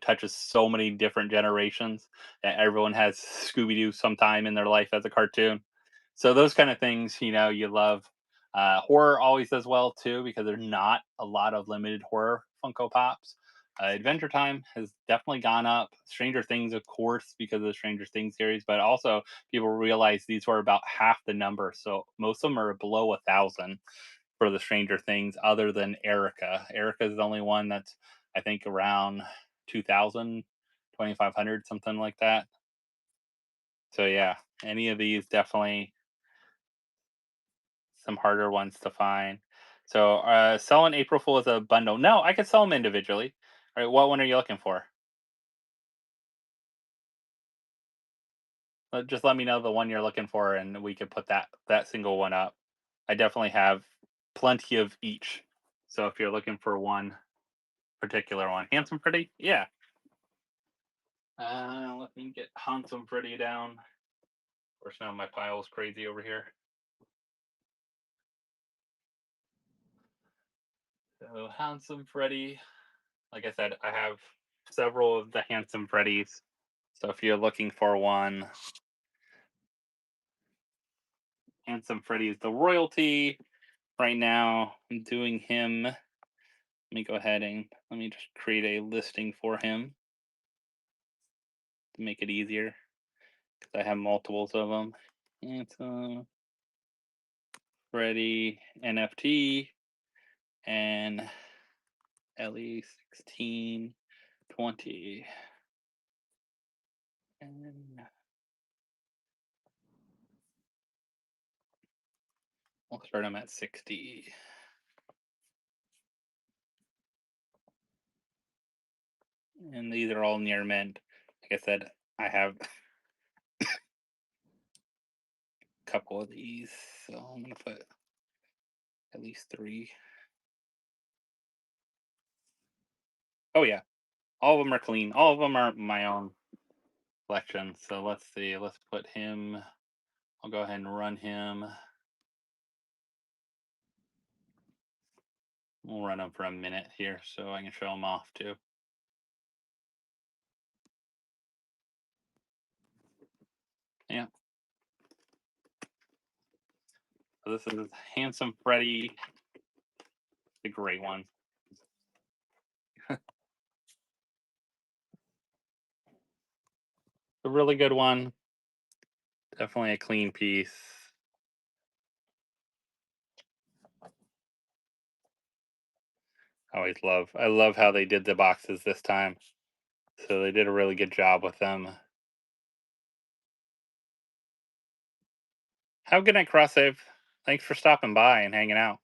touches so many different generations that everyone has Scooby Doo sometime in their life as a cartoon. So those kind of things, you love. Horror always does well too because there's not a lot of limited horror Funko Pops. Adventure Time has definitely gone up. Stranger Things, of course, because of the Stranger Things series, but also people realize these were about half the number. So most of them are below 1,000 for the Stranger Things, other than Erica. Erica is the only one that's, I think, around 2,000, 2,500, something like that. So yeah, any of these definitely some harder ones to find. So selling April Fool as a bundle. No, I could sell them individually. All right, what one are you looking for? Just let me know the one you're looking for, and we could put that single one up. I definitely have plenty of each. So if you're looking for one particular one, Handsome Pretty, yeah. Let me get Handsome Pretty down. Of course, now my pile is crazy over here. So Handsome Freddy, like I said, I have several of the Handsome Freddys. So if you're looking for one, Handsome Freddy is the royalty. Right now, I'm doing him. Let me go ahead and let me just create a listing for him to make it easier because I have multiples of them. Handsome Freddy NFT and LE 1620. And we'll start him at 60. And these are all near mint. Like I said, I have a couple of these, so I'm gonna put at least 3. Oh yeah, all of them are clean. All of them are my own collection. So let's see. Let's put him. I'll go ahead and run him. We'll run him for a minute here so I can show him off too. Yeah. So this is Handsome Freddy, the great one. A really good one. Definitely a clean piece. I love how they did the boxes this time. So they did a really good job with them. Have a good night, Cross Save. Thanks for stopping by and hanging out.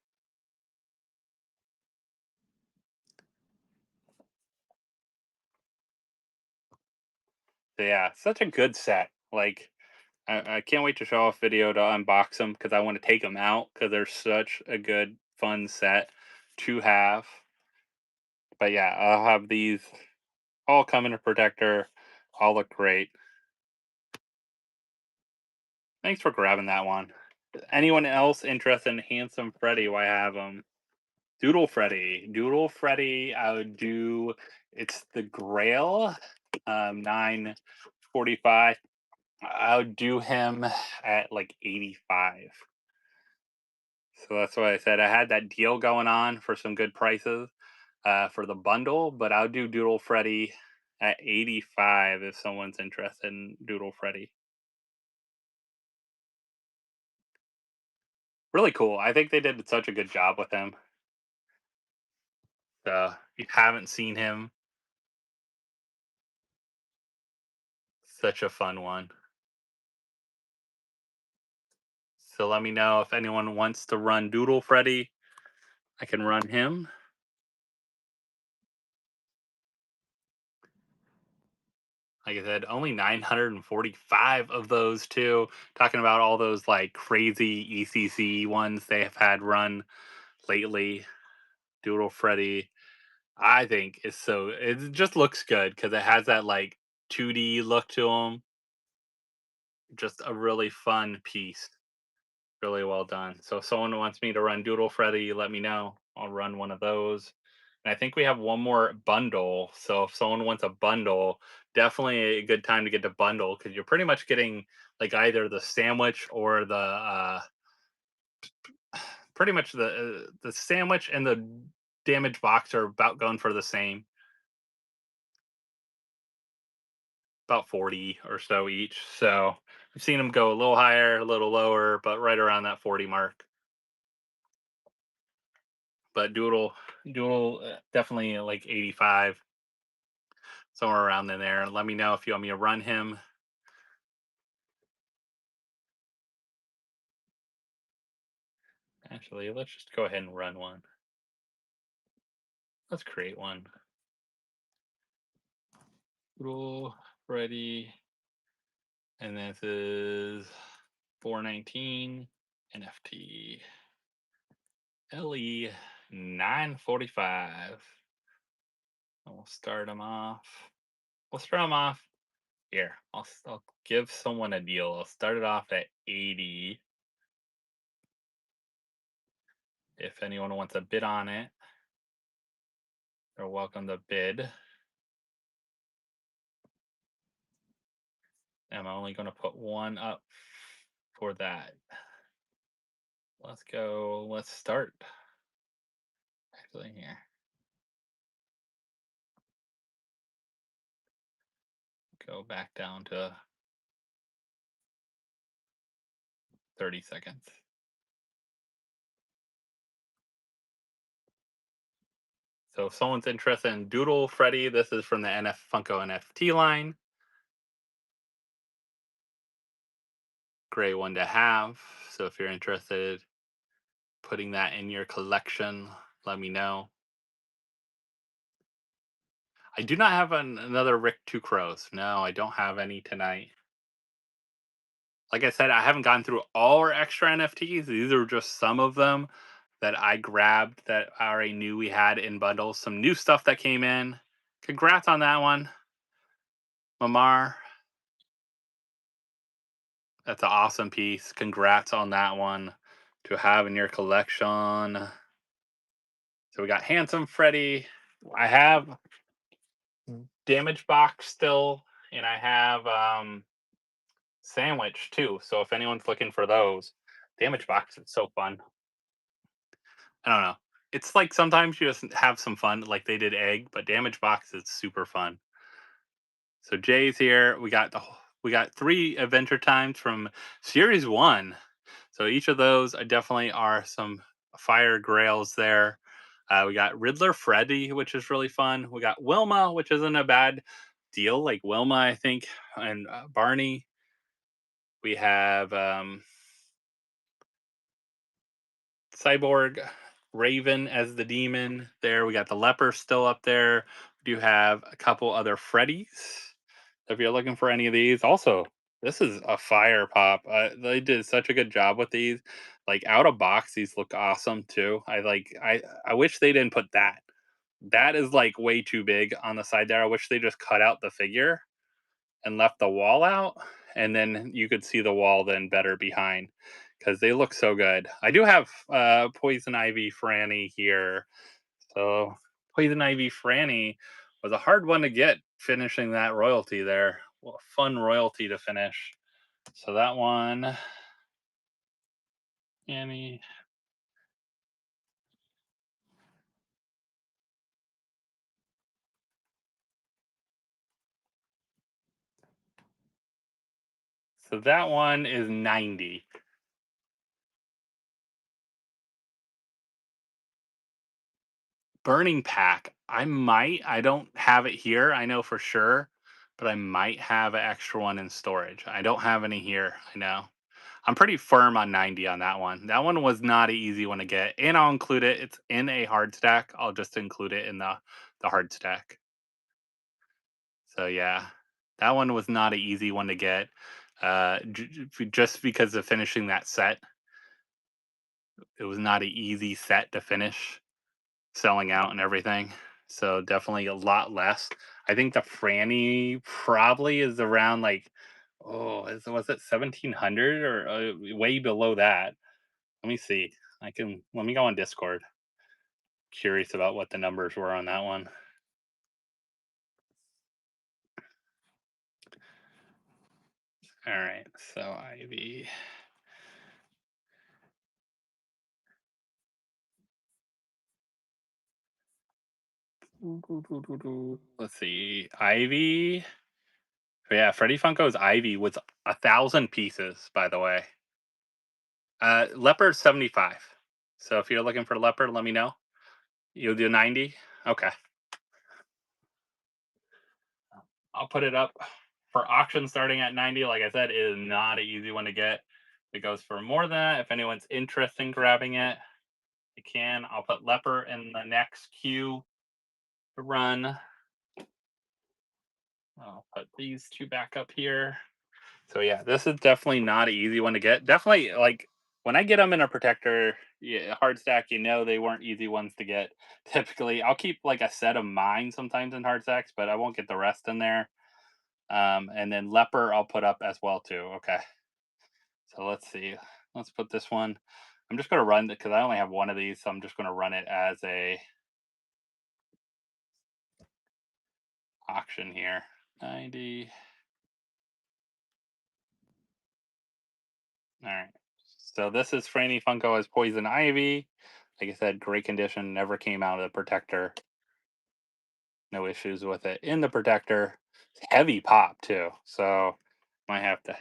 So yeah, such a good set. Like I can't wait to show off video to unbox them because I want to take them out because they're such a good, fun set to have. But yeah, I'll have these all come in a protector. All look great. Thanks for grabbing that one. Anyone else interested in Handsome Freddy? Why have them? Doodle Freddy. Doodle Freddy, I would do. It's the Grail, 945. I would do him at like 85. So that's why I said I had that deal going on for some good prices for the bundle, but I'll do Doodle Freddy at 85 if someone's interested in Doodle Freddy. Really cool. I think they did such a good job with him. If you haven't seen him, such a fun one. So let me know if anyone wants to run Doodle Freddy. I can run him. Like I said, only 945 of those too. Talking about all those like crazy ECC ones they have had run lately. Doodle Freddy, I think is so it just looks good because it has that like 2D look to them. Just a really fun piece. Really well done. So if someone wants me to run Doodle Freddy, let me know. I'll run one of those. And I think we have one more bundle. So if someone wants a bundle, definitely a good time to get the bundle because you're pretty much getting like either the sandwich or the pretty much the sandwich and the damage box are about going for the same, about 40 or so each. So I've seen them go a little higher, a little lower, but right around that 40 mark. But Doodle, definitely like 85, somewhere around in there. Let me know if you want me to run him. Actually, let's just go ahead and run one. Let's create one. Doodle ready, and this is 419 NFT LE 945. And we'll start them off. We'll start them off here. I'll give someone a deal. I'll start it off at 80. If anyone wants a bid on it, they're welcome to bid. I'm only going to put one up for that. Let's go. Let's start. Actually, here. Go back down to 30 seconds. So if someone's interested in Doodle Freddy, this is from the Funko NFT line. Great one to have. So if you're interested putting that in your collection, let me know. I do not have another Rick Two Crows. No, I don't have any tonight. Like I said, I haven't gone through all our extra NFTs. These are just some of them that I grabbed that I already knew we had in bundles. Some new stuff that came in. Congrats on that one, Mamar. That's an awesome piece. Congrats on that one to have in your collection. So we got Handsome Freddy. I have Damage Box still, and I have Sandwich too. So if anyone's looking for those, Damage Box is so fun. I don't know. It's like sometimes you just have some fun, like they did Egg, but Damage Box is super fun. So Jay's here. We got We got 3 Adventure Times from Series 1. So each of those definitely are some fire grails there. We got Riddler Freddy, which is really fun. We got Wilma, which isn't a bad deal. Like Wilma, I think, and Barney. We have Cyborg Raven as the demon there. We got the leper still up there. We do have a couple other Freddys. If you're looking for any of these, also this is a fire pop. They did such a good job with these. Like out of box, these look awesome too. I wish they didn't put that. That is like way too big on the side there. I wish they just cut out the figure and left the wall out, and then you could see the wall then better behind because they look so good. I do have Poison Ivy Franny here. So Poison Ivy Franny was a hard one to get finishing that royalty there. Well, a fun royalty to finish. So that one, Annie. So that one is 90. Burning Pack. I don't have it here, I know for sure, but I might have an extra one in storage. I don't have any here, I know. I'm pretty firm on 90 on that one. That one was not an easy one to get, and I'll include it. It's in a hard stack. I'll just include it in the hard stack. So yeah, that one was not an easy one to get. Just because of finishing that set, it was not an easy set to finish, selling out and everything. So definitely a lot less. I think the Franny probably is around like, was it 1700 or way below that? Let me see. Let me go on Discord. Curious about what the numbers were on that one. All right, so Ivy. Let's see, Ivy. Yeah, Freddy Funko's Ivy was 1,000 pieces, by the way. Leopard 75. So if you're looking for leopard, let me know. You'll do 90. Okay, I'll put it up for auction starting at 90. Like I said, it is not an easy one to get. It goes for more than that. If anyone's interested in grabbing it, you can. I'll put leopard in the next queue to run. I'll put these two back up here. So yeah, this is definitely not an easy one to get. Definitely like when I get them in a protector, yeah, hard stack, they weren't easy ones to get. Typically, I'll keep like a set of mine sometimes in hard stacks, but I won't get the rest in there. And then leper I'll put up as well too. Okay, so let's see. Let's put this one. I'm just gonna run it because I only have one of these, so I'm just gonna run it as a auction here. 90. All right. So this is Franny Funko as Poison Ivy. Like I said, great condition. Never came out of the protector. No issues with it in the protector. Heavy pop too. So might have to.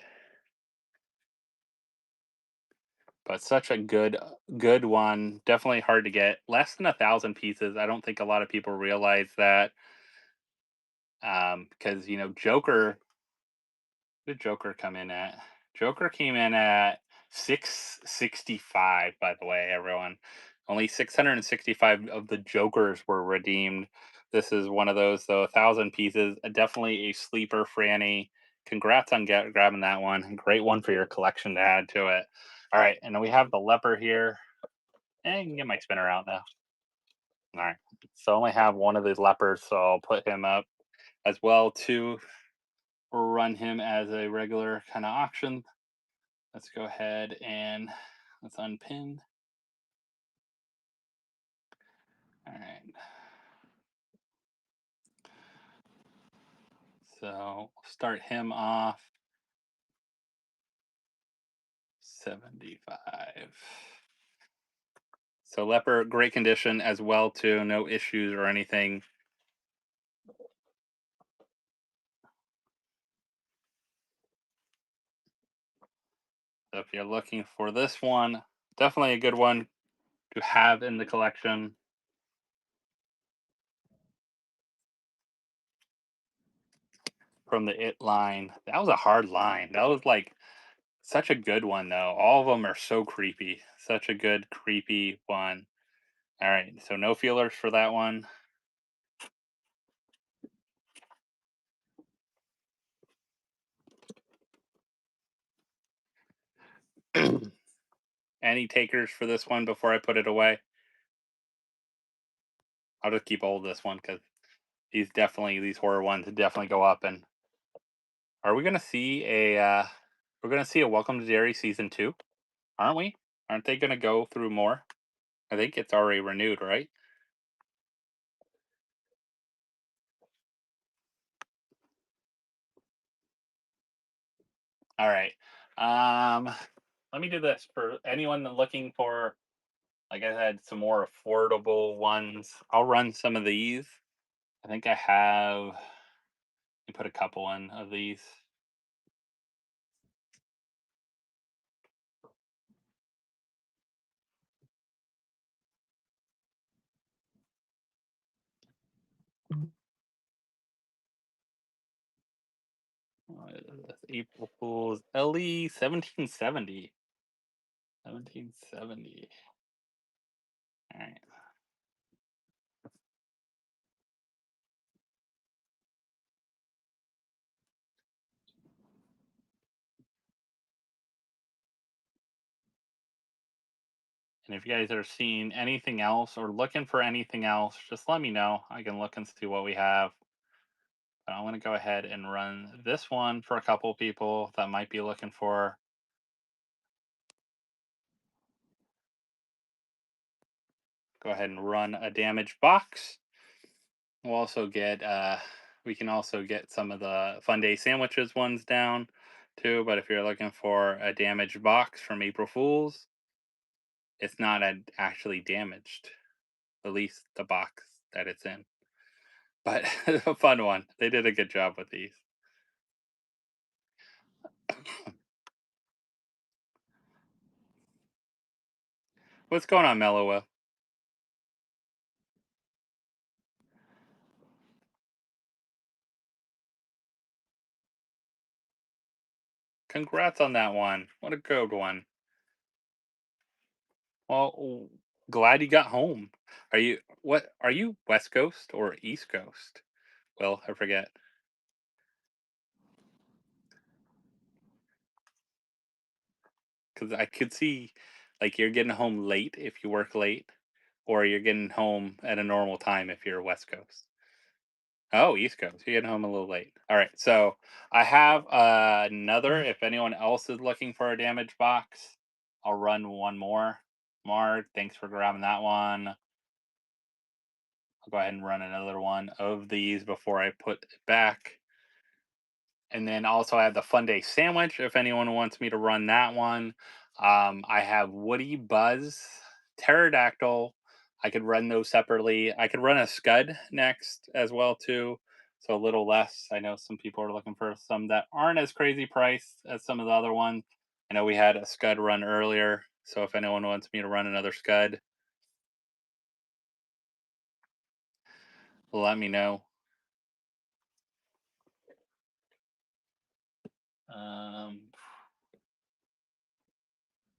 But such a good one. Definitely hard to get. Less than 1,000 pieces. I don't think a lot of people realize that. Because Joker. What did Joker come in at? Joker came in at 665, by the way, everyone. Only 665 of the Jokers were redeemed. This is one of those, though, 1,000 pieces. Definitely a sleeper, Franny. Congrats on grabbing that one. Great one for your collection to add to it. All right, and then we have the leper here. And you can get my spinner out now. All right, so I only have one of these lepers, so I'll put him up as well to run him as a regular kind of auction. Let's go ahead and let's unpin. All right. So start him off 75. So leper, great condition as well too. No issues or anything. So if you're looking for this one, definitely a good one to have in the collection. From the It line. That was a hard line. That was like such a good one though. All of them are so creepy. Such a good creepy one. All right, so no feelers for that one. Any takers for this one before I put it away? I'll just keep hold of this one because these horror ones definitely go up. And are we gonna see a we're gonna see a Welcome to Derry season 2, aren't we? Aren't they gonna go through more? I think it's already renewed, right? All right. Um, let me do this for anyone looking for, like I said, some more affordable ones. I'll run some of these. I think I have. Let me put a couple in of these. What is this? April Fool's LE 1770. 1770. All right. And if you guys are seeing anything else or looking for anything else, just let me know. I can look and see what we have. But I'm going to go ahead and run this one for a couple people that might be looking for. Go ahead and run a damaged box. We'll also get we can also get some of the Fun Day Sandwiches ones down too. But if you're looking for a damaged box from April Fools, it's not actually damaged. At least the box that it's in. But a fun one. They did a good job with these. What's going on, Mellow? Congrats on that one. What a good one. Well, glad you got home. Are you West Coast or East Coast? Well, I forget. Because I could see like you're getting home late if you work late, or you're getting home at a normal time if you're West Coast. Oh, East Coast. You're getting home a little late. All right. So I have another. If anyone else is looking for a damage box, I'll run one more. Mark, thanks for grabbing that one. I'll go ahead and run another one of these before I put it back. And then also I have the Fun Day Sandwich if anyone wants me to run that one. I have Woody Buzz, Pterodactyl. I could run those separately. I could run a Scud next as well too. So a little less. I know some people are looking for some that aren't as crazy priced as some of the other ones. I know we had a Scud run earlier. So if anyone wants me to run another Scud, let me know. Um,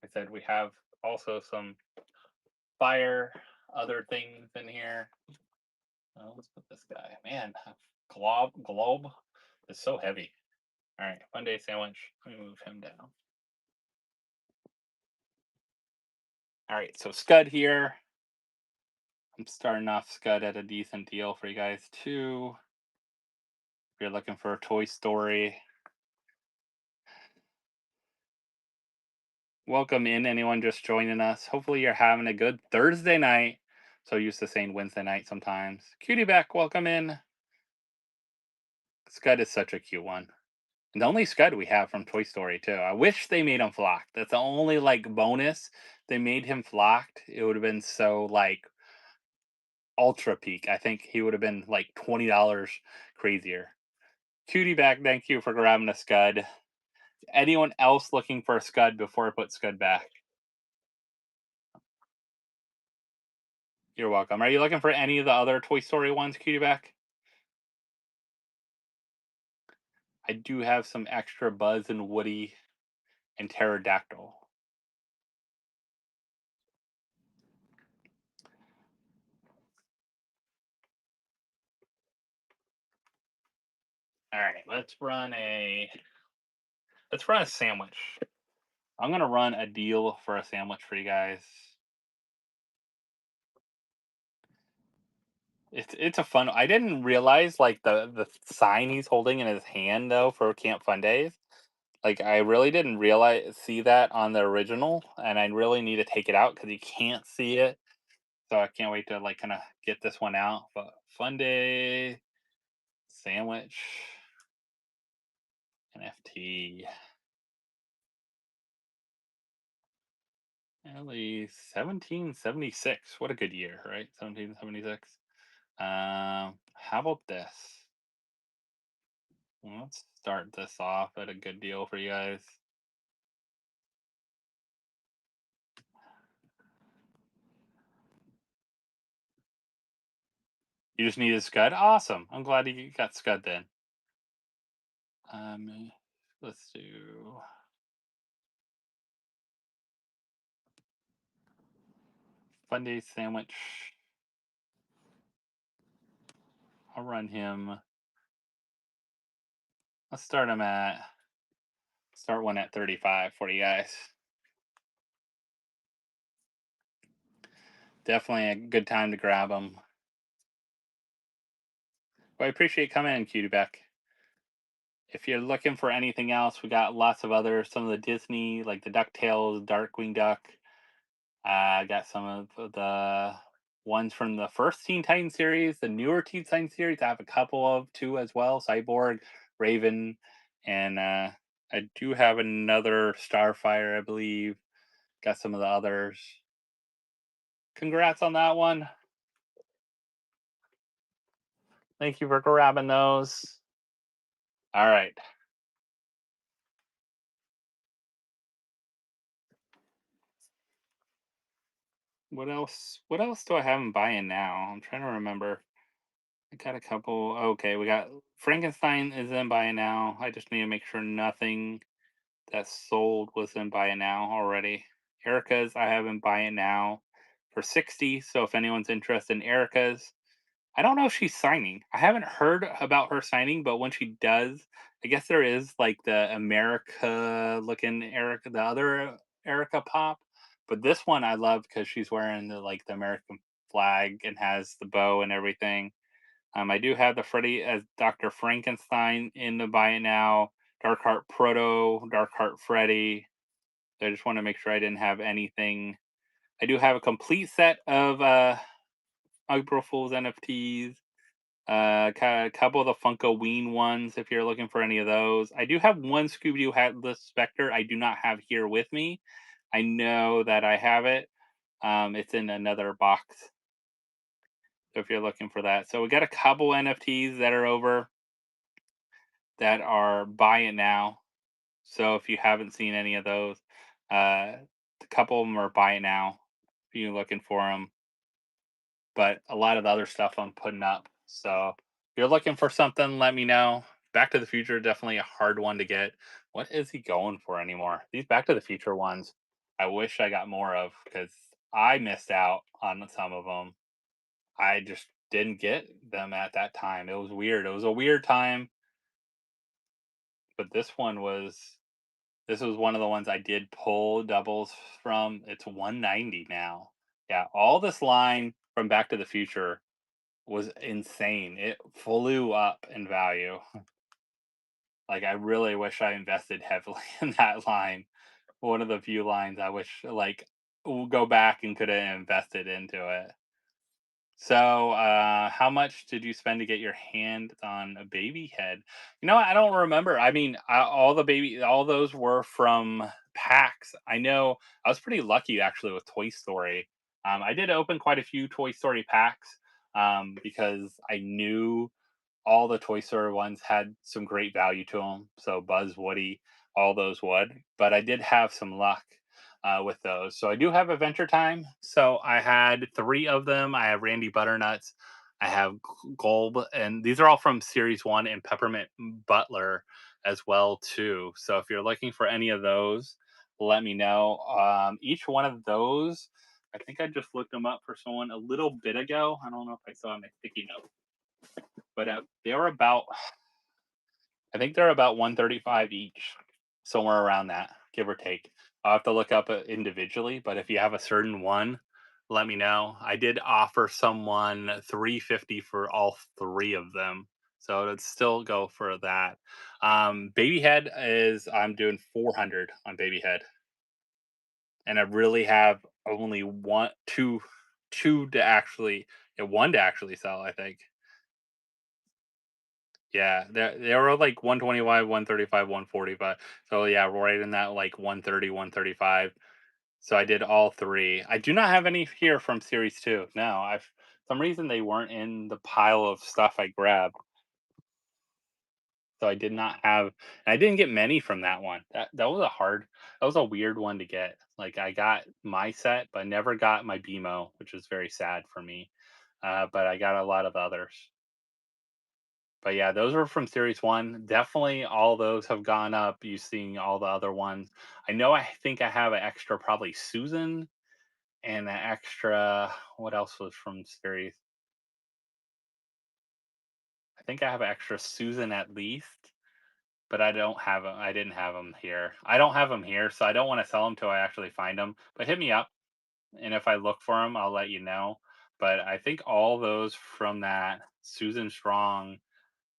I said we have also some fire other things in here. Let's put this guy. Man, globe is so heavy. All right, Fun Day Sandwich. Let me move him down. All right, so Scud here. I'm starting off Scud at a decent deal for you guys too. If you're looking for a Toy Story, welcome in anyone just joining us. Hopefully you're having a good Thursday night. So used to saying Wednesday night sometimes. Cutie back, welcome in. Scud is such a cute one. And the only Scud we have from Toy Story too. I wish they made him flocked. That's the only like bonus. They made him flocked. It would have been so like ultra peak. I think he would have been like $20 crazier. Cutie back, thank you for grabbing a Scud. Anyone else looking for a Scud before I put Scud back? You're welcome. Are you looking for any of the other Toy Story ones, Cutie back? I do have some extra Buzz and Woody and Pterodactyl. All right, let's run a sandwich. I'm gonna run a deal for a sandwich for you guys. It's a fun. I didn't realize like the sign he's holding in his hand though for Camp Fun Days. Like I really didn't realize see that on the original, and I really need to take it out because you can't see it. So I can't wait to like kind of get this one out. But Fun Day sandwich NFT. Early 1776. What a good year, right? 1776. How about this? Let's start this off at a good deal for you guys. You just needed Scud? Awesome. I'm glad you got Scud then. Let's do Fun Day Sandwich. I'll run him. Let's start him at start one at 35 for you guys. Definitely a good time to grab them. Well, I appreciate coming in, Cutie Beck. If you're looking for anything else, we got lots of other some of the Disney, like the DuckTales, Darkwing Duck. I got some of the ones from the first Teen Titans series, the newer Teen Titans series. I have a couple of two as well: Cyborg, Raven, and I do have another Starfire, I believe. Got some of the others. Congrats on that one. Thank you for grabbing those. All right. What else? What else do I have in buying now? I'm trying to remember. I got a couple. Okay, we got Frankenstein is in buying now. I just need to make sure nothing that sold was in buying now already. Erica's I have in buying now for 60. So if anyone's interested in Erica's, I don't know if she's signing. I haven't heard about her signing, but when she does, I guess there is like the America looking Erica, the other Erica pop. But this one I love because she's wearing the American flag and has the bow and everything. I do have the Freddy as Dr. Frankenstein in the buy it now. Darkheart Proto, Darkheart Freddy. So I just want to make sure I didn't have anything. I do have a complete set of April Fool's NFTs. A couple of the Funko Ween ones, if you're looking for any of those. I do have one Scooby Doo Hatless Spectre I do not have here with me. I know that I have it. It's in another box. So if you're looking for that. So we got a couple NFTs that are over that are buy it now. So if you haven't seen any of those, a couple of them are buy it now if you're looking for them. But a lot of the other stuff I'm putting up. So if you're looking for something, let me know. Back to the Future, definitely a hard one to get. What is he going for anymore? These Back to the Future ones, I wish I got more of because I missed out on some of them. I just didn't get them at that time. It was weird. It was a weird time, but this was one of the ones I did pull doubles from. It's 190 now. Yeah, all this line from Back to the Future was insane. It flew up in value. Like I really wish I invested heavily in that line. One of the few lines I wish like we'll go back and could have invested into it. So, how much did you spend to get your hand on a baby head? You know, I don't remember. I mean, all those were from packs. I know I was pretty lucky actually with Toy Story. I did open quite a few Toy Story packs because I knew all the Toy Story ones had some great value to them. So Buzz, Woody, all those would. But I did have some luck with those. So I do have Adventure Time. So I had three of them. I have Randy Butternuts. I have Golb, and these are all from Series One, and Peppermint Butler as well too. So if you're looking for any of those, let me know. Each one of those, I think I just looked them up for someone a little bit ago. I don't know if I saw my sticky note, but they were about, I think they're about 135 each, somewhere around that, give or take. I'll have to look up individually, but if you have a certain one, let me know. I did offer someone 350 for all three of them, so it'd still go for that. Baby head is I'm doing 400 on baby head, and I really have only two to actually, yeah, one to actually sell. I think. Yeah, they were like 125, 135, 145. So yeah, right in that like 130, 135. So I did all three. I do not have any here from series 2. No, I've some reason they weren't in the pile of stuff I grabbed. So I did not have, and I didn't get many from that one. That was a weird one to get. Like I got my set, but never got my BMO, which was very sad for me. But I got a lot of others. But yeah, those are from series 1. Definitely all those have gone up. You seeing all the other ones. I think I have an extra probably Susan and an extra what else was from series? I think I have an extra Susan at least, but I don't have 'em. I didn't have them here. I don't have them here, so I don't want to sell them till I actually find them. But hit me up, and if I look for them, I'll let you know. But I think all those from that Susan Strong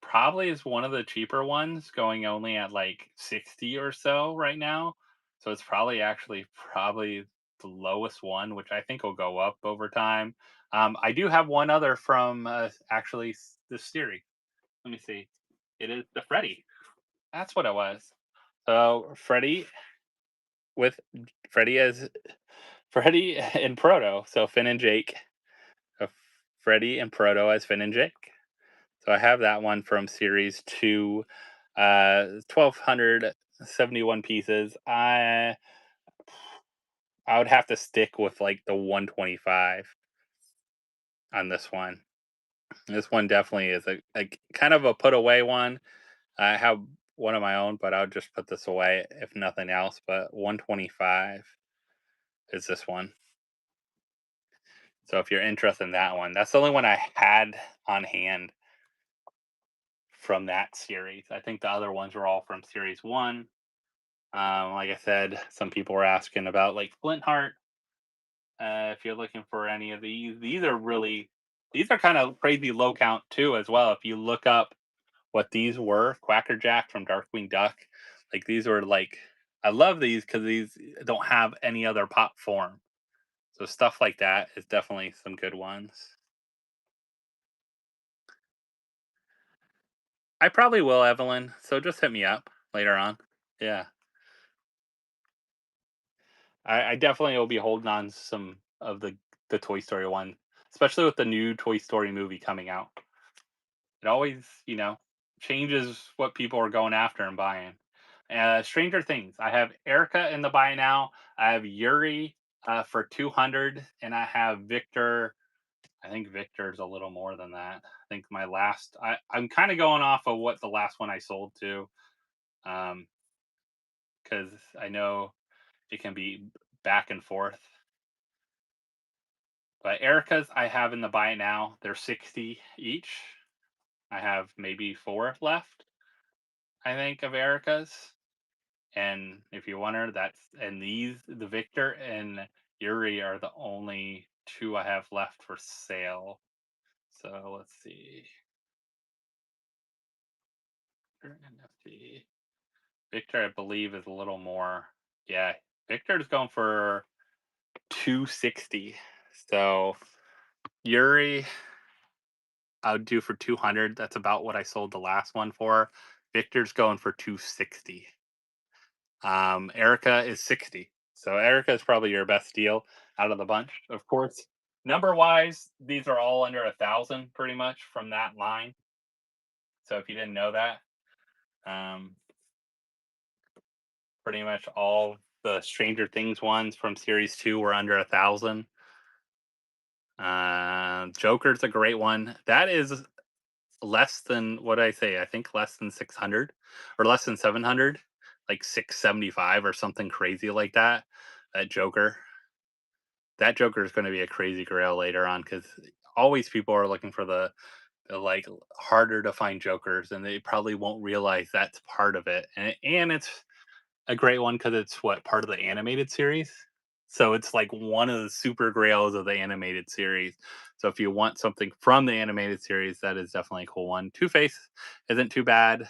probably is one of the cheaper ones, going only at like 60 or so right now. So it's probably the lowest one, which I think will go up over time. I do have one other from this series. Let me see. It is the Freddy. That's what it was. So with Freddy as Freddy and Proto. So Finn and Jake. Uh, Freddy and Proto as Finn and Jake. So I have that one from series 2, 1,271 pieces. I would have to stick with like the 125 on this one. This one definitely is a kind of a put away one. I have one of my own, but I'll just put this away if nothing else. But 125 is this one. So if you're interested in that one, that's the only one I had on hand from that series. I think the other ones were all from series 1. Like I said, some people were asking about like Flintheart. If you're looking for any of these are kind of crazy low count too as well. If you look up what these were, Quackerjack from Darkwing Duck, like these were like I love these because these don't have any other pop form. So stuff like that is definitely some good ones. I probably will, Evelyn. So just hit me up later on. Yeah. I definitely will be holding on some of the Toy Story one, especially with the new Toy Story movie coming out. It always, changes what people are going after and buying. Stranger Things. I have Erica in the buy now. I have Yuri for 200, and I have Victor. I think Victor's a little more than that. I think I'm kind of going off of what the last one I sold to, because I know it can be back and forth. But Erica's I have in the buy now. They're 60 each. I have maybe four left, I think, of Erica's. And if you wonder, the Victor and Yuri are the only two I have left for sale. So let's see. NFT. Victor, I believe, is a little more. Yeah, Victor's going for 260. So Yuri, I would do for 200. That's about what I sold the last one for. Victor's going for 260. Erica is 60. So Erica is probably your best deal out of the bunch. Of course, number wise, these are all under 1,000 pretty much from that line. So if you didn't know that, um, pretty much all the Stranger Things ones from series two were under 1,000. Joker's a great one. That is less than what I say. I think less than 600 or less than 700, like 675 or something crazy like that. That Joker, that Joker is going to be a crazy grail later on because always people are looking for the like harder to find Jokers, and they probably won't realize that's part of it. And it's a great one because it's what part of the animated series. So it's like one of the super grails of the animated series. So if you want something from the animated series, that is definitely a cool one. Two Face isn't too bad.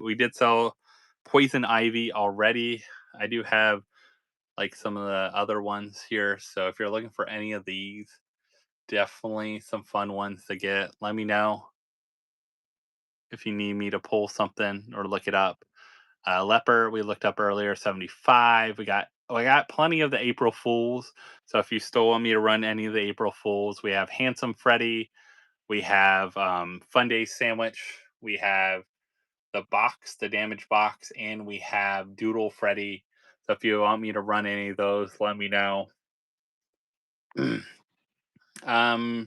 We did sell Poison Ivy already. I do have like some of the other ones here. So if you're looking for any of these, definitely some fun ones to get. Let me know if you need me to pull something or look it up. Leper, we looked up earlier, 75. We got plenty of the April Fools. So if you still want me to run any of the April Fools, we have Handsome Freddy, we have Fun Day Sandwich, we have the box, the damage box, and we have Doodle Freddy. So if you want me to run any of those, let me know. No,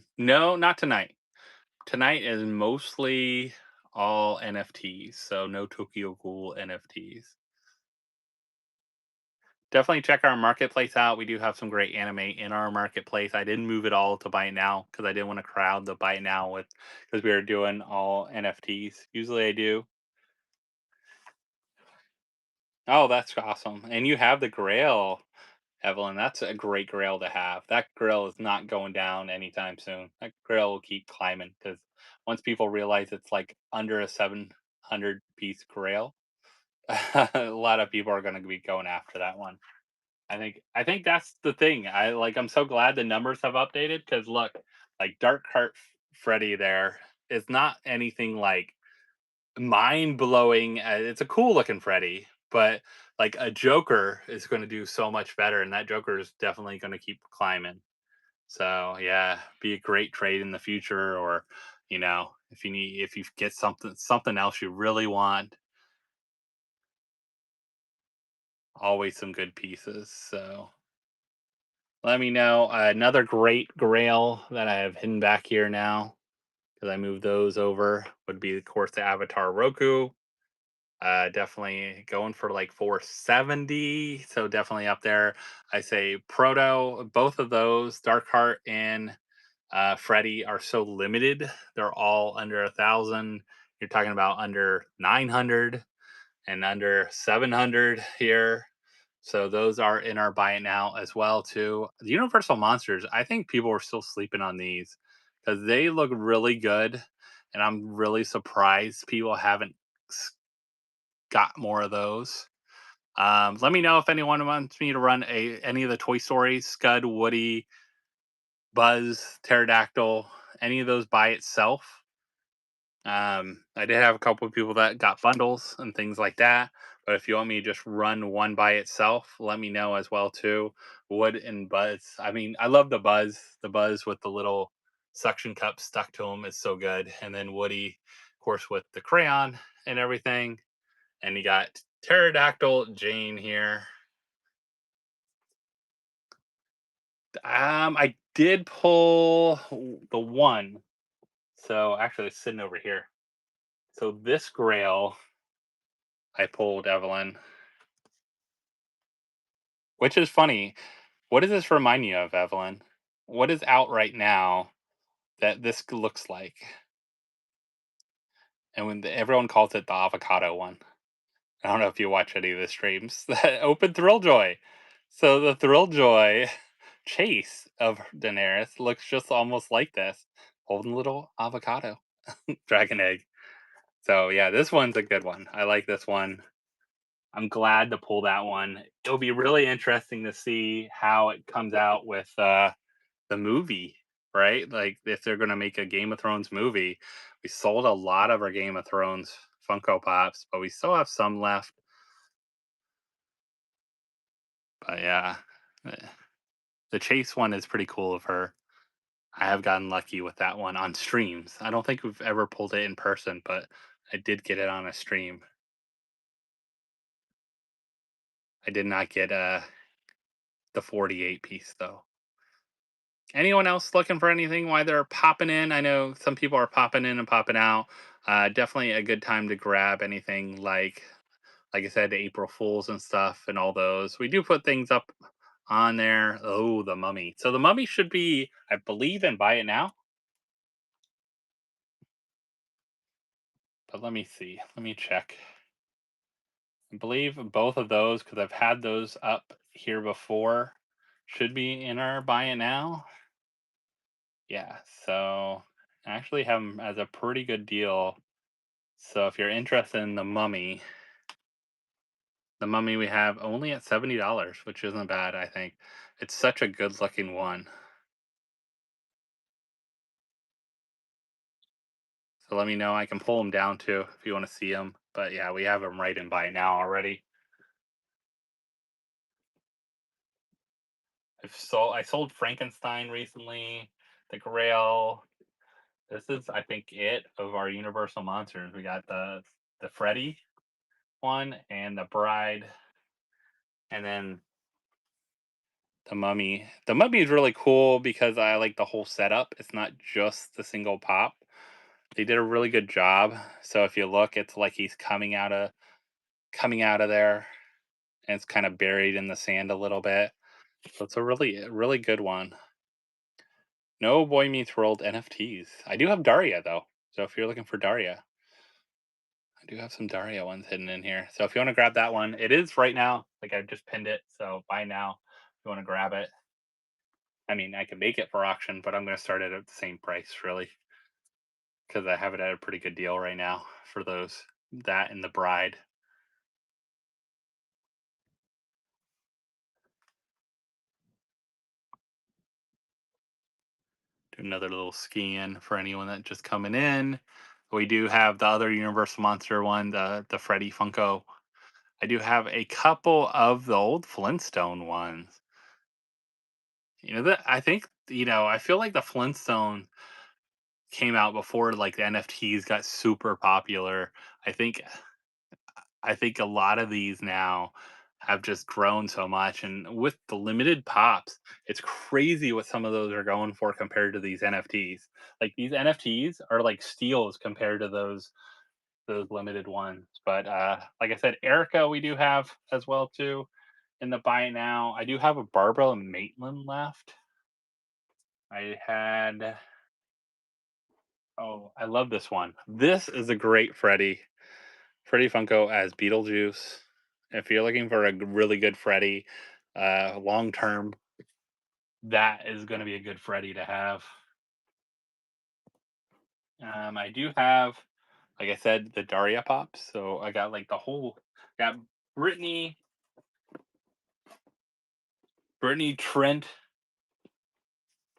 not tonight. Tonight is mostly all NFTs, so no Tokyo Ghoul NFTs. Definitely check our marketplace out. We do have some great anime in our marketplace. I didn't move it all to buy it now because I didn't want to crowd the buy it now with because we were doing all NFTs. Usually I do. Oh, that's awesome. And you have the Grail, Evelyn. That's a great Grail to have. That Grail is not going down anytime soon. That Grail will keep climbing because once people realize it's like under a 700 piece Grail, a lot of people are going to be going after that one. I think that's the thing. I'm so glad the numbers have updated because look, like Dark Heart Freddy there is not anything like mind blowing. It's a cool looking Freddy, but like a Joker is going to do so much better, and that Joker is definitely going to keep climbing. So yeah, be a great trade in the future, or if you get something else you really want, always some good pieces. So. Let me know. Another great grail that I have hidden back here now because I moved those over would be, of course, the Avatar Roku. Definitely going for like 470. So definitely up there. I say Proto, both of those, Dark Heart and Freddy, are so limited. They're all under 1,000. You're talking about under 900 and under 700 here. So those are in our buy it now as well too. The Universal Monsters, I think people are still sleeping on these because they look really good, and I'm really surprised people haven't got more of those. Let me know if anyone wants me to run any of the Toy Stories, Scud, Woody, Buzz, Pterodactyl, any of those by itself. I did have a couple of people that got bundles and things like that. But if you want me to just run one by itself, let me know as well too. Wood and Buzz. I mean, I love the Buzz. The Buzz with the little suction cup stuck to him is so good. And then Woody, of course, with the crayon and everything. And you got Pterodactyl Jane here. I did pull the one. So actually, it's sitting over here. So this Grail I pulled, Evelyn, which is funny. What does this remind you of, Evelyn? What is out right now that this looks like? And everyone calls it the avocado one. I don't know if you watch any of the streams. That open Thrill Joy. So the Thrill Joy chase of Daenerys looks just almost like this, holding a little avocado, dragon egg. So yeah, this one's a good one. I like this one. I'm glad to pull that one. It'll be really interesting to see how it comes out with the movie, right? Like if they're going to make a Game of Thrones movie. We sold a lot of our Game of Thrones Funko Pops, but we still have some left. But yeah, eh, the Chase one is pretty cool of her. I have gotten lucky with that one on streams. I don't think we've ever pulled it in person, but I did get it on a stream. I did not get the 48 piece though. Anyone else looking for anything while they're popping in? I know some people are popping in and popping out. Definitely a good time to grab anything like I said, the April Fools and stuff and all those. We do put things up on there. Oh, the Mummy. So the Mummy should be, I believe, in buy it now. But let me see. Let me check. I believe both of those, because I've had those up here before, should be in our buy it now. Yeah, so I actually have them as a pretty good deal. So if you're interested in the mummy we have only at $70, which isn't bad, I think. It's such a good looking one. So let me know. I can pull them down too if you want to see them. But yeah, we have them right in buy now already. I sold Frankenstein recently, the Grail. This is, I think, it of our Universal monsters. We got the Freddy one and the Bride, and then the Mummy. The Mummy is really cool because I like the whole setup. It's not just the single pop. They did a really good job. So if you look, it's like he's coming out of there, and it's kind of buried in the sand a little bit. So it's a really good one. No Boy Meets World NFTs. I do have Daria though. So if you're looking for Daria, I do have some Daria ones hidden in here. So if you want to grab that one, it is right now. Like I just pinned it. So buy now if you want to grab it. I mean, I can make it for auction, but I'm going to start it at the same price really because I have it at a pretty good deal right now for those, that and the Bride. Do another little scan for anyone that just coming in. We do have the other Universal Monster one, the Freddy Funko. I do have a couple of the old Flintstone ones. You know that I think I feel like the Flintstone came out before like the NFTs got super popular. I think I think a lot of these now have just grown so much, and with the limited pops, it's crazy what some of those are going for compared to these NFTs. Like these NFTs are like steals compared to those limited ones. But like I said, Erica we do have as well too in the buy now. I do have a Barbara Maitland left. I had Oh, I love this one. This is a great Freddy Funko as Beetlejuice. If you're looking for a really good Freddy, long term, that is going to be a good Freddy to have. I do have, like I said, the Daria pops. So I got like got Brittany, Trent,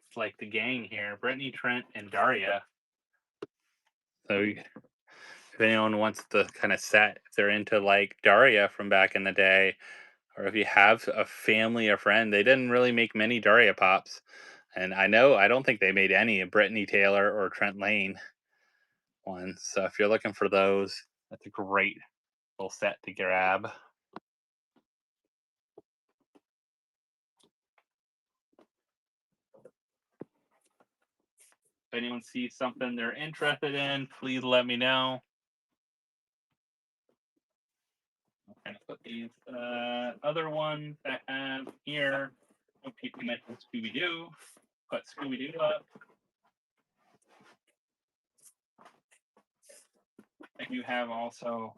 it's like the gang here. Brittany, Trent, and Daria. So if anyone wants the kind of set, if they're into like Daria from back in the day, or if you have a family or friend, they didn't really make many Daria pops. And I don't think they made any of Brittany Taylor or Trent Lane ones. So if you're looking for those, that's a great little set to grab. If anyone sees something they're interested in, please let me know. I'll kind of put these other ones I have here. When people mention Scooby Doo, put Scooby Doo up. I do have also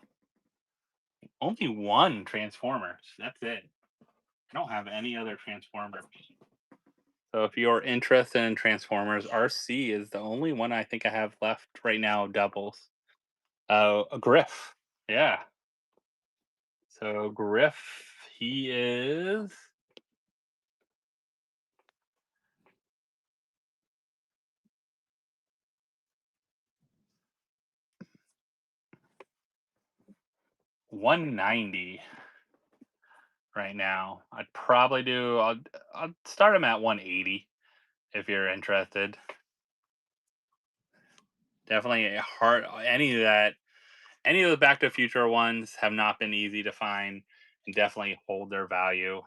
only one Transformers. That's it. I don't have any other Transformers. So if you're interested in Transformers, RC is the only one I think I have left right now. Doubles. A Griff. Yeah. So Griff, he is 190 right now. I'd probably do. I'll start him at 180 if you're interested. Definitely a hard any of that Any of the Back to the Future ones have not been easy to find and definitely hold their value.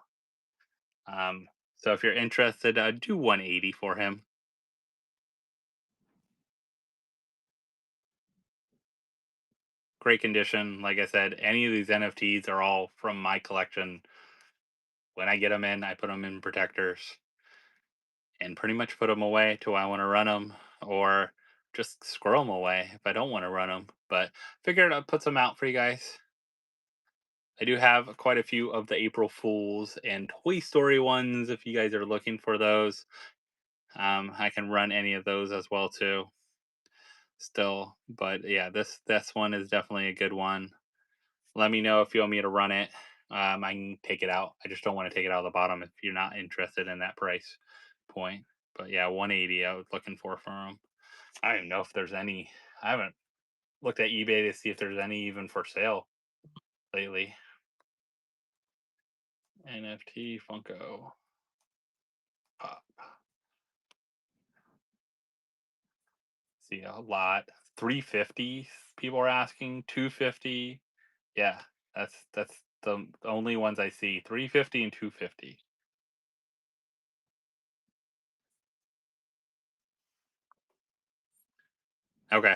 Um, so if you're interested, do 180 for him. Great condition. Like I said, any of these NFTs are all from my collection. When I get them in, I put them in protectors and pretty much put them away till I want to run them, or just squirrel them away if I don't want to run them. But figured I'd put some out for you guys. I do have quite a few of the April Fools and Toy Story ones if you guys are looking for those. I can run any of those as well too. Still, but yeah, this one is definitely a good one. Let me know if you want me to run it. I can take it out. I just don't want to take it out of the bottom if you're not interested in that price point. But yeah, 180 I was looking for them. I don't know if there's any. I haven't looked at eBay to see if there's any even for sale lately. NFT Funko Pop. See a lot. 350 people are asking, 250. Yeah, that's the only ones I see. 350 and 250. Okay.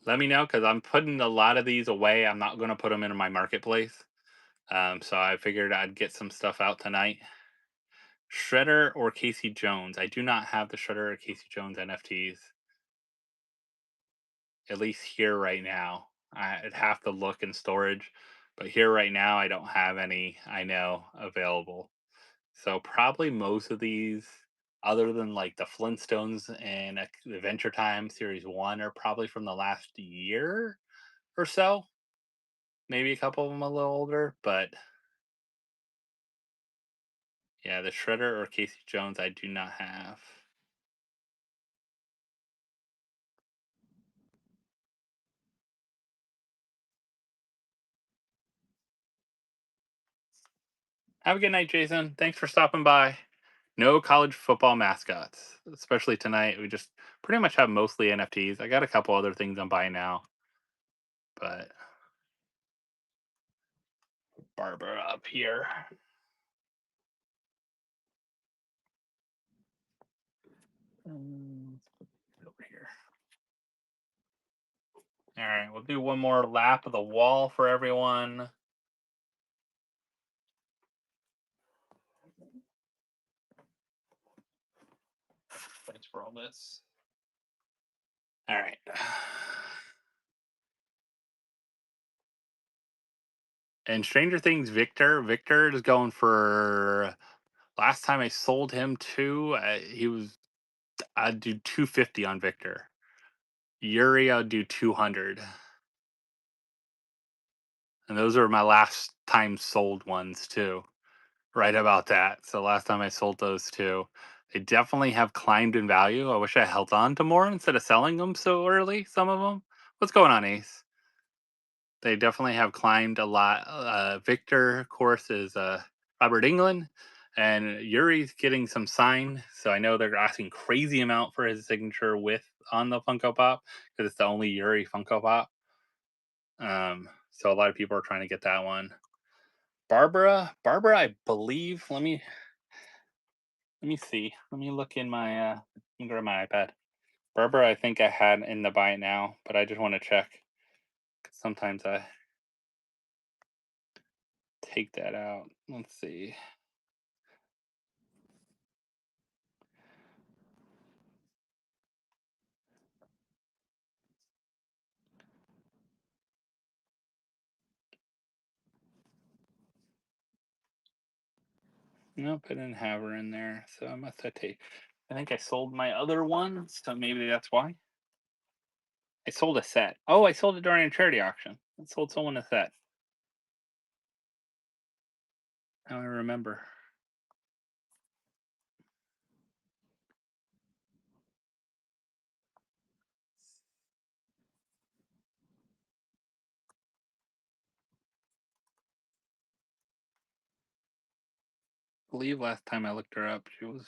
Let me know because I'm putting a lot of these away. I'm not going to put them in my marketplace. So I figured I'd get some stuff out tonight. Shredder or Casey Jones? I do not have the Shredder or Casey Jones NFTs, at least here right now. I'd have to look in storage, but here right now, I don't have any I know available. So probably most of these, other than like the Flintstones and Adventure Time Series 1, are probably from the last year or so. Maybe a couple of them a little older, but yeah, the Shredder or Casey Jones, I do not have. Have a good night, Jason. Thanks for stopping by. No college football mascots, especially tonight. We just pretty much have mostly NFTs. I got a couple other things I'm buying now, but Barbara up here. Let's put it over here. All right, we'll do one more lap of the wall for everyone. Thanks for all this. All right. And Stranger Things, Victor is going for. Last time I sold him two, he was. I'd do 250 on Victor. Yuri, I'd do 200. And those are my last time sold ones too. Right about that. So last time I sold those two, they definitely have climbed in value. I wish I held on to more instead of selling them so early. Some of them. What's going on, Ace? They definitely have climbed a lot. Victor, of course, is Robert England, and Yuri's getting some sign. So I know they're asking crazy amount for his signature with on the Funko Pop because it's the only Yuri Funko Pop. So a lot of people are trying to get that one. Barbara, I believe. Let me see. Let me look in my. Let me grab my iPad. Barbara, I think I had in the buy it now, but I just want to check. 'Cause sometimes I take that out. Let's see. Nope, I didn't have her in there, so I must have taken. I think I sold my other one, so maybe that's why. I sold a set. Oh, I sold it during a charity auction. I sold someone a set. Now I remember. I believe last time I looked her up, she was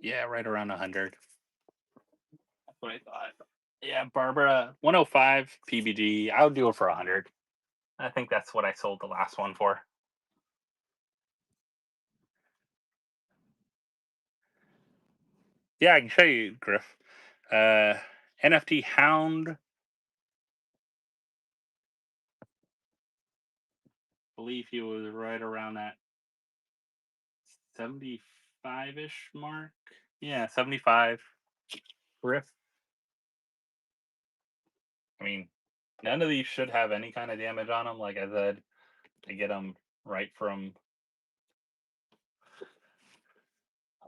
right around 100. That's what I thought. Yeah, Barbara, 105 PBG. I would do it for 100. I think that's what I sold the last one for. Yeah, I can show you, Griff. Uh, NFT Hound. I believe he was right around that 75-ish mark. Yeah, 75. Griff. I mean, none of these should have any kind of damage on them. Like I said, I get them right from.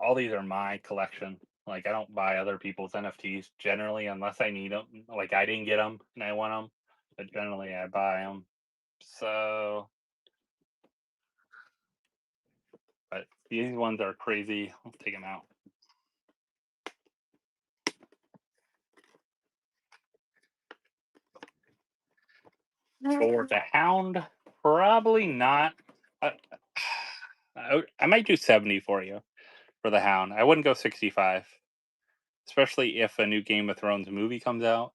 All these are my collection. Like I don't buy other people's NFTs generally unless I need them. Like I didn't get them and I want them, but generally I buy them. So, but these ones are crazy. Let's take them out. For the Hound, probably not. I, I might do 70 for you for the Hound. I wouldn't go 65, especially if a new Game of Thrones movie comes out,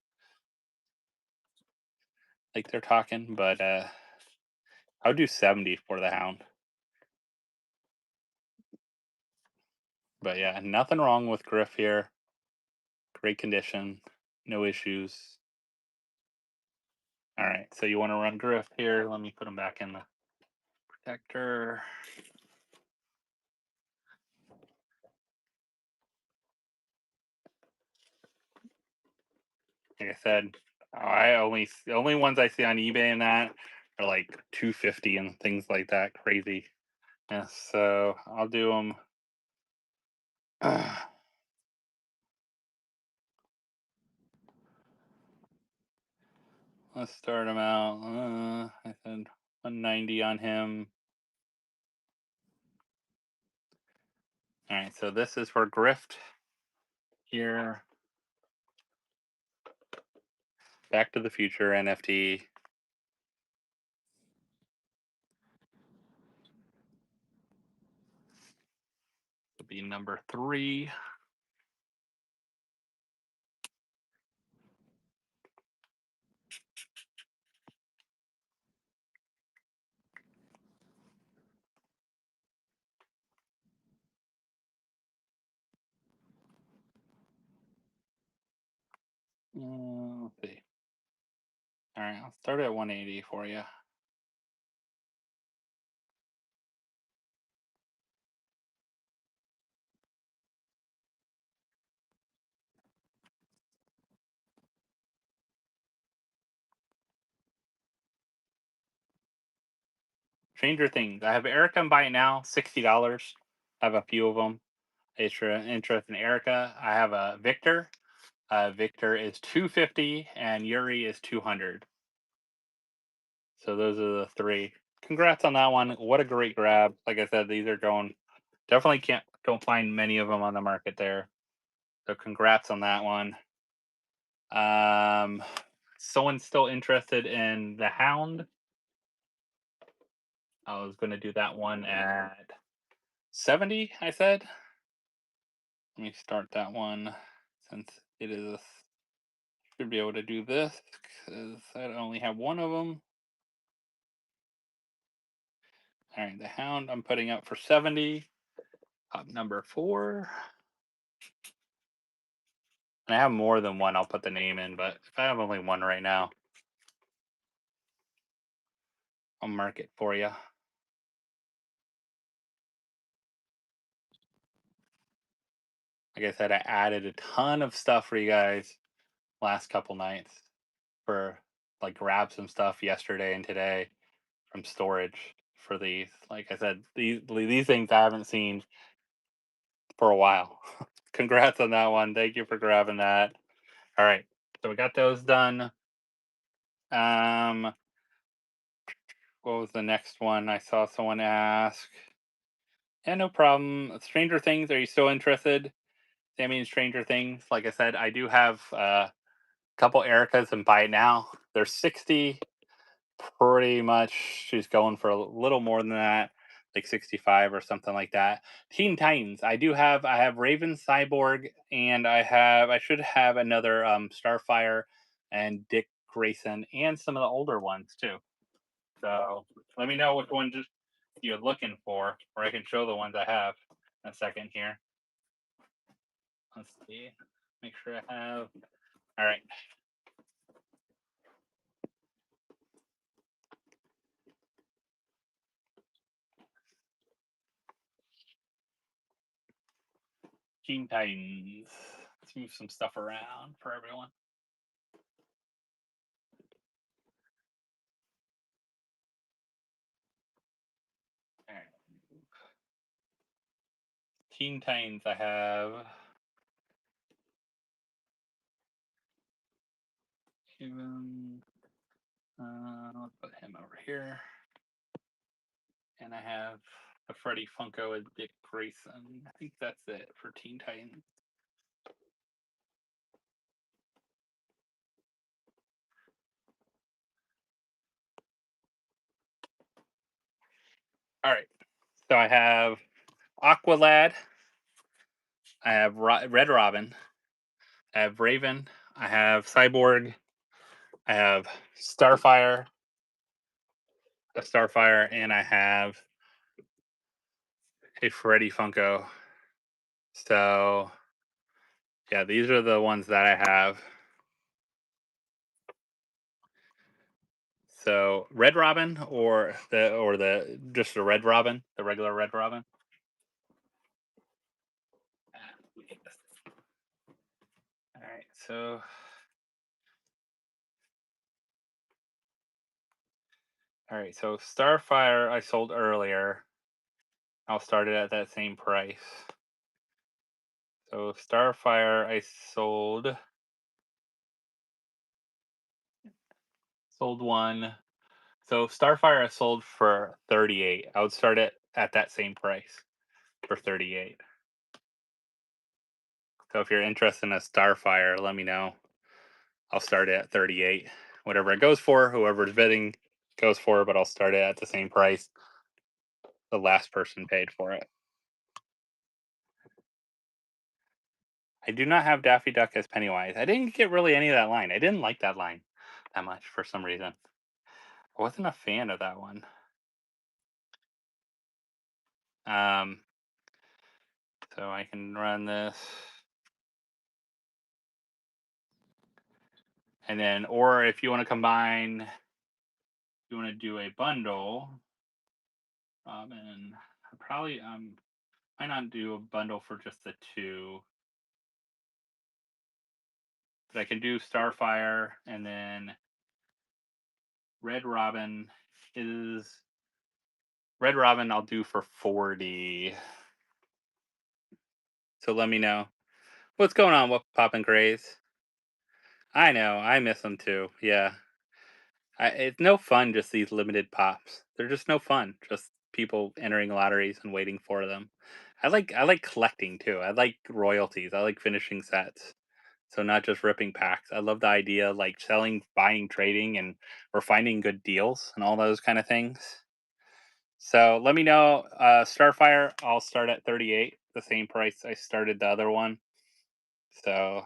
like they're talking. But I would do 70 for the Hound. But yeah, nothing wrong with Griff here. Great condition, no issues. All right, so you want to run Griff here? Let me put him back in the protector. Like I said, the only ones I see on eBay and that are like 250 and things like that. Crazy. Yeah, so I'll do them. Let's start him out. I said 190 on him. All right, so this is for Grift here. Back to the Future NFT. Would be number 3. Let's see. All right, I'll start at 180 for you. Stranger Things. I have Erica and buy it now, $60. I have a few of them. If you're interested in Erica, I have a Victor. Victor is 250 and Yuri is 200. So those are the 3. Congrats on that one. What a great grab. Like I said, these are going definitely don't find many of them on the market there. So congrats on that one. Someone's still interested in the Hound. I was going to do that one at 70, I said. Let me start that one since it is should be able to do this because I only have one of them. All right, the Hound I'm putting up for 70. Up number 4. And I have more than one, I'll put the name in, but if I have only one right now, I'll mark it for you. Like I said, I added a ton of stuff for you guys last couple nights for like grab some stuff yesterday and today from storage for these. Like I said, these things I haven't seen for a while. Congrats on that one. Thank you for grabbing that. All right. So we got those done. Um what was the next one? I saw someone ask. Yeah, no problem. Stranger Things, are you still interested? Sammy and Stranger Things. Like I said, I do have a couple Ericas and buy it now. They're 60. Pretty much she's going for a little more than that. like 65 or something like that. Teen Titans. I have Raven Cyborg, and I should have another Starfire and Dick Grayson and some of the older ones too. So let me know which one just you're looking for, or I can show the ones I have in a second here. Let's see. Make sure I have. All right. Teen Titans. Let's move some stuff around for everyone. All right. Teen Titans. I have. Even. Let's put him over here. And I have a Freddy Funko with Dick Grayson. I think that's it for Teen Titans. All right. So I have Aqualad. I have Red Robin. I have Raven. I have Cyborg. I have Starfire. A Starfire, and I have a Freddy Funko. So yeah, these are the ones that I have. So Red Robin or the just the Red Robin, the regular Red Robin. All right, so Starfire I sold earlier. I'll start it at that same price. So Starfire I sold one. So Starfire I sold for 38. I would start it at that same price for 38. So if you're interested in a Starfire, let me know. I'll start it at 38. Whatever it goes for, whoever's bidding goes for, but I'll start it at the same price the last person paid for it. I do not have Daffy Duck as Pennywise. I didn't get really any of that line. I didn't like that line that much for some reason. I wasn't a fan of that one. Um, so I can run this. And then, or if you want to combine, if you want to do a bundle, Robin, probably might not do a bundle for just the two. But I can do Starfire, and then Red Robin is Red Robin I'll do for 40. So let me know. What's going on? What poppin' Grays? I know, I miss them too. Yeah. It's no fun just these limited pops. They're just no fun. Just people entering lotteries and waiting for them. I like collecting too. I like royalties. I like finishing sets. So not just ripping packs. I love the idea of like selling, buying, trading, and or finding good deals and all those kind of things. So let me know. Starfire, I'll start at 38, the same price I started the other one. So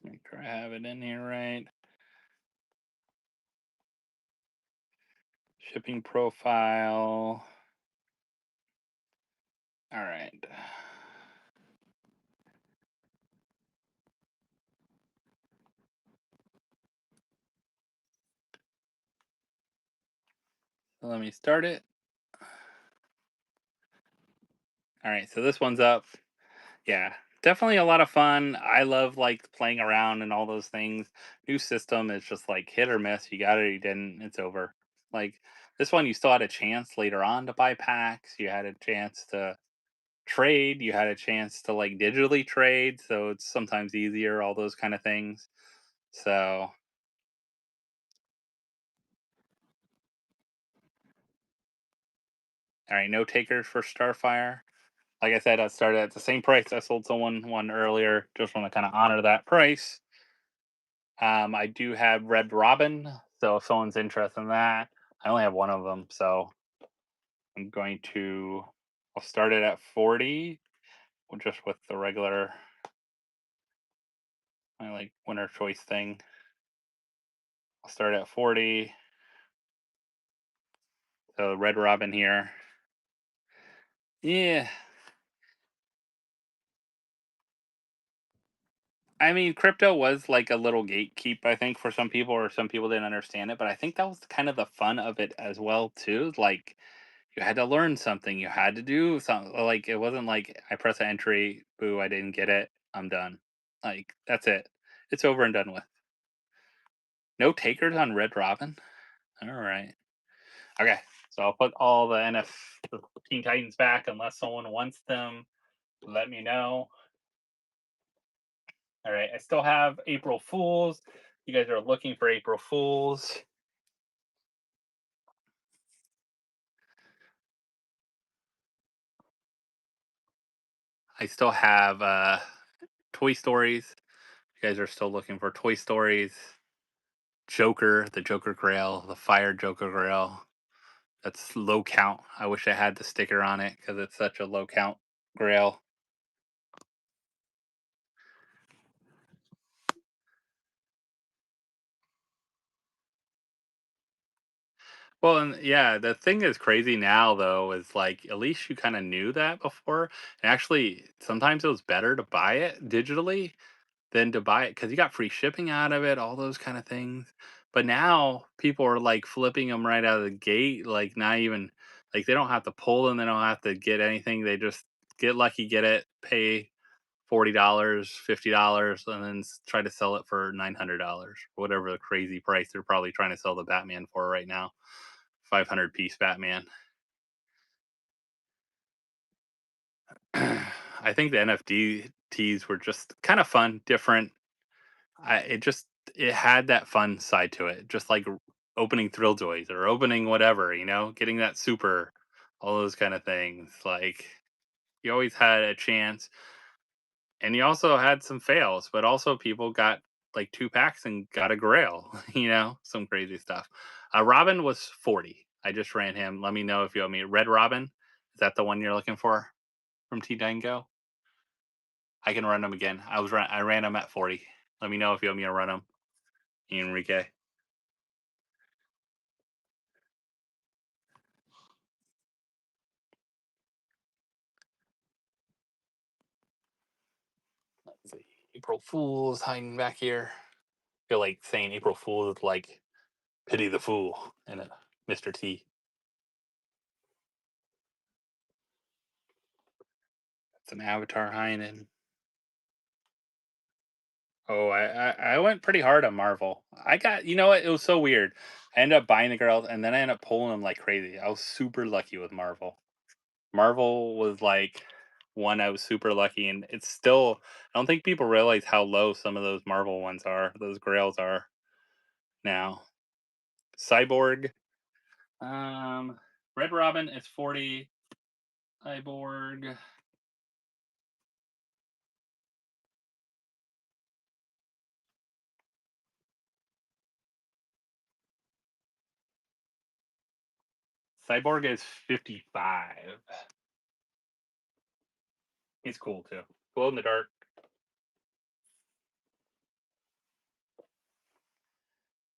let's make sure I have it in here right. Shipping profile. All right. So let me start it. All right, so this one's up. Yeah, definitely a lot of fun. I love like playing around and all those things. New system is just like hit or miss. You got it, or you didn't. It's over. Like this one, you still had a chance later on to buy packs. You had a chance to trade. You had a chance to like digitally trade, so it's sometimes easier. All those kind of things. So All right, no takers for Starfire. Like I said, I started at the same price I sold someone one earlier. Just want to kind of honor that price. I do have Red Robin, so if someone's interested in that, I only have one of them, so I'm going to. I'll start it at 40, just with the regular, my like winner choice thing. I'll start at 40. So Red Robin here. Yeah, I mean, crypto was like a little gatekeep, I think, for some people, or some people didn't understand it. But I think that was kind of the fun of it as well, too. Like you had to learn something, you had to do something. Like it wasn't like I press an entry, boo, I didn't get it, I'm done. Like that's it, it's over and done with. No takers on Red Robin. All right, okay. So I'll put all the the Teen Titans back unless someone wants them. Let me know. All right, I still have April Fools. You guys are looking for April Fools. I still have Toy Stories. You guys are still looking for Toy Stories. Joker, the Joker Grail, the Fire Joker Grail. That's low count. I wish I had the sticker on it because it's such a low count Grail. Well, and yeah, the thing is crazy now though is like at least you kind of knew that before. And actually, sometimes it was better to buy it digitally than to buy it because you got free shipping out of it, all those kind of things. But now people are like flipping them right out of the gate, like not even like they don't have to pull them, they don't have to get anything. They just get lucky, get it, pay $40, $50, and then try to sell it for $900, whatever the crazy price they're probably trying to sell the Batman for right now. 500-piece Batman. I think the NFTs were just kind of fun, different. It had that fun side to it, just like opening Thrill Joys or opening whatever, getting that super, all those kind of things. Like you always had a chance, and you also had some fails, but also people got like two packs and got a Grail, some crazy stuff. Robin was 40. I just ran him. Let me know if you want me. Red Robin, is that the one you're looking for from T Dango? I can run him again. I ran him at 40. Let me know if you want me to run him, Enrique. Let's see. April Fool's hiding back here. I feel like saying April Fool is like pity the fool and a Mr. T. It's an avatar hiding. Oh, I went pretty hard on Marvel. I got, you know what? It was so weird. I ended up buying the girls and then I ended up pulling them like crazy. I was super lucky with Marvel. Marvel was like one I was super lucky, and it's still. I don't think people realize how low some of those Marvel ones are. Those Grails are now. Cyborg, um, Red Robin is 40. Cyborg, Cyborg is 55. He's cool too. Glow in the dark.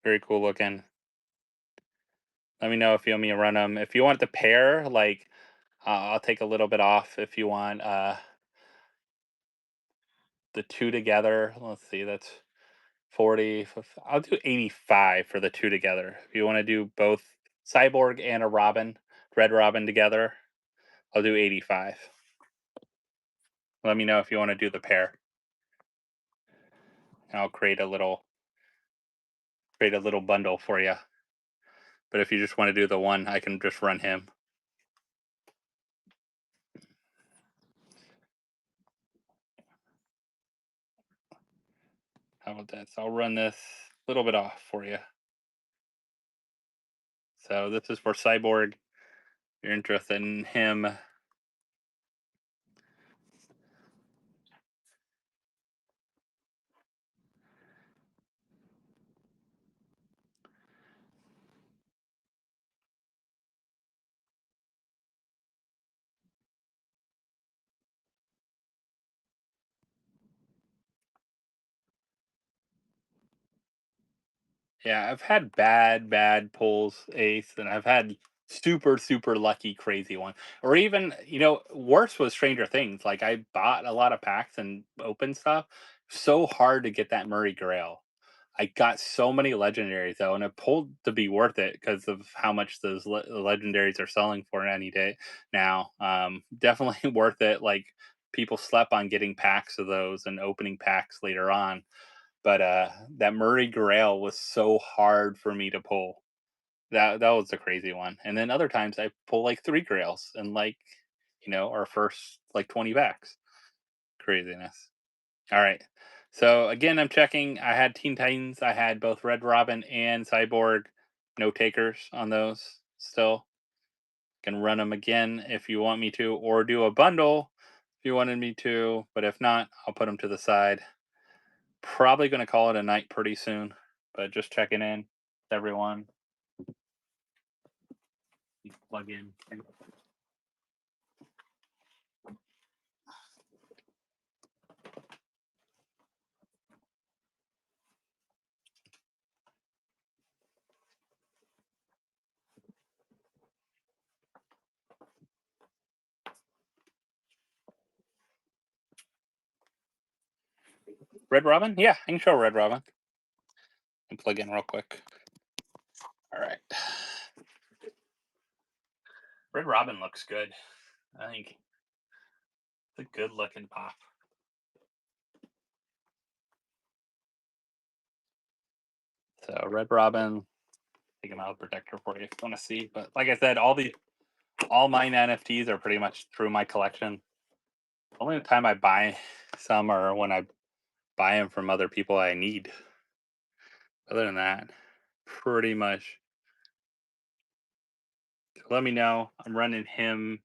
Very cool looking. Let me know if you want me to run them. If you want the pair, like I'll take a little bit off if you want the two together. Let's see, that's 40. I'll do 85 for the two together. If you want to do both Cyborg and a Robin, Red Robin together, I'll do 85. Let me know if you want to do the pair. And I'll create a little bundle for you. But if you just want to do the one, I can just run him. How about that? So I'll run this a little bit off for you. So this is for Cyborg. If you're interested in him. Yeah, I've had bad pulls, Ace, and I've had super lucky, crazy one. Or even, worse was Stranger Things. Like I bought a lot of packs and opened stuff. So hard to get that Murray Grail. I got so many legendaries though, and it pulled to be worth it because of how much those legendaries are selling for any day now. Definitely worth it. Like people slept on getting packs of those and opening packs later on, but that Murray Grail was so hard for me to pull. That was a crazy one. And then other times I pull like 3 Grails and like, our first like 20 backs. Craziness. All right. So again, I'm checking. I had Teen Titans. I had both Red Robin and Cyborg. No takers on those still. Can run them again if you want me to, or do a bundle if you wanted me to. But if not, I'll put them to the side. Probably going to call it a night pretty soon, but just checking in with everyone. Plug in. Red Robin? Yeah, I can show Red Robin. And plug in real quick. All right. Red Robin looks good. I think it's a good looking pop. So Red Robin, take him out of protector for you if you want to see. But like I said, all mine NFTs are pretty much through my collection. Only time I buy some are when I buy them from other people I need. Other than that, pretty much. Let me know. I'm running him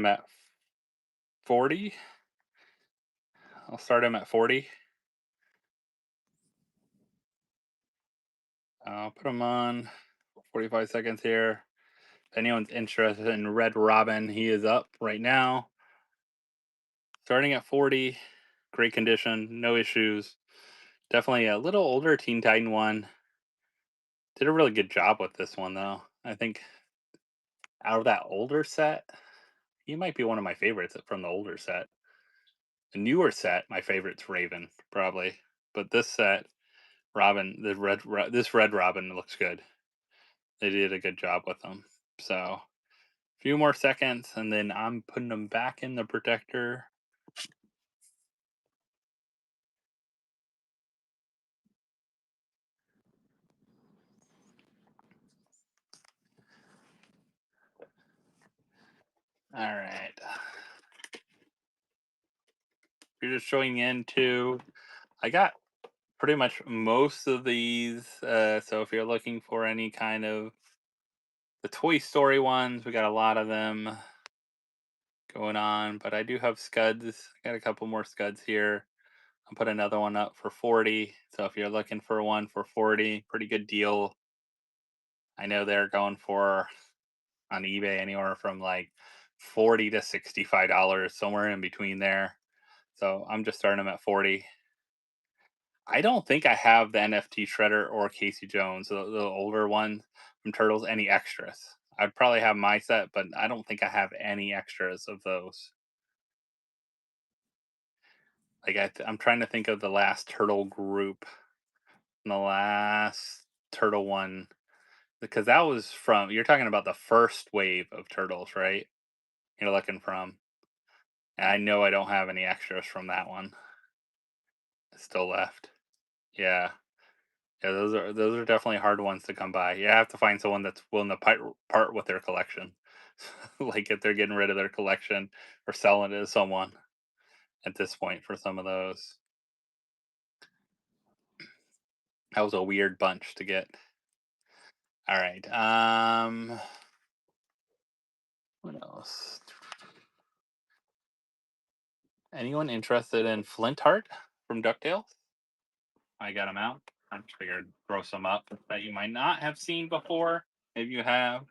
at 40. I'll start him at 40. I'll put him on 45 seconds here. If anyone's interested in Red Robin, he is up right now. Starting at 40. Great condition, no issues. Definitely a little older Teen Titan one. Did a really good job with this one though. I think out of that older set, he might be one of my favorites from the older set. The newer set, my favorite's Raven, probably. But this set, Robin, this Red Robin looks good. They did a good job with them. So, a few more seconds, and then I'm putting them back in the protector. All right. You're just showing into. I got pretty much most of these. So if you're looking for any kind of the Toy Story ones, we got a lot of them going on. But I do have Scuds. I got a couple more Scuds here. I'll put another one up for 40. So if you're looking for one for 40, pretty good deal. I know they're going for on eBay anywhere from like 40 to $65, somewhere in between there. So I'm just starting them at 40. I don't think I have the NFT Shredder or Casey Jones, the older one from Turtles, any extras. I'd probably have my set, but I don't think I have any extras of those. Like I'm trying to think of the last turtle group, the last turtle one, because that was from. You're talking about the first wave of turtles, right? You're looking from. And I know I don't have any extras from that one. Still left. Yeah. Yeah, those are definitely hard ones to come by. You have to find someone that's willing to part with their collection. Like if they're getting rid of their collection or selling it to someone at this point for some of those. That was a weird bunch to get. All right. else? Anyone interested in Flintheart from DuckTales? I got him out. I just figured throw some up that you might not have seen before. Maybe you have.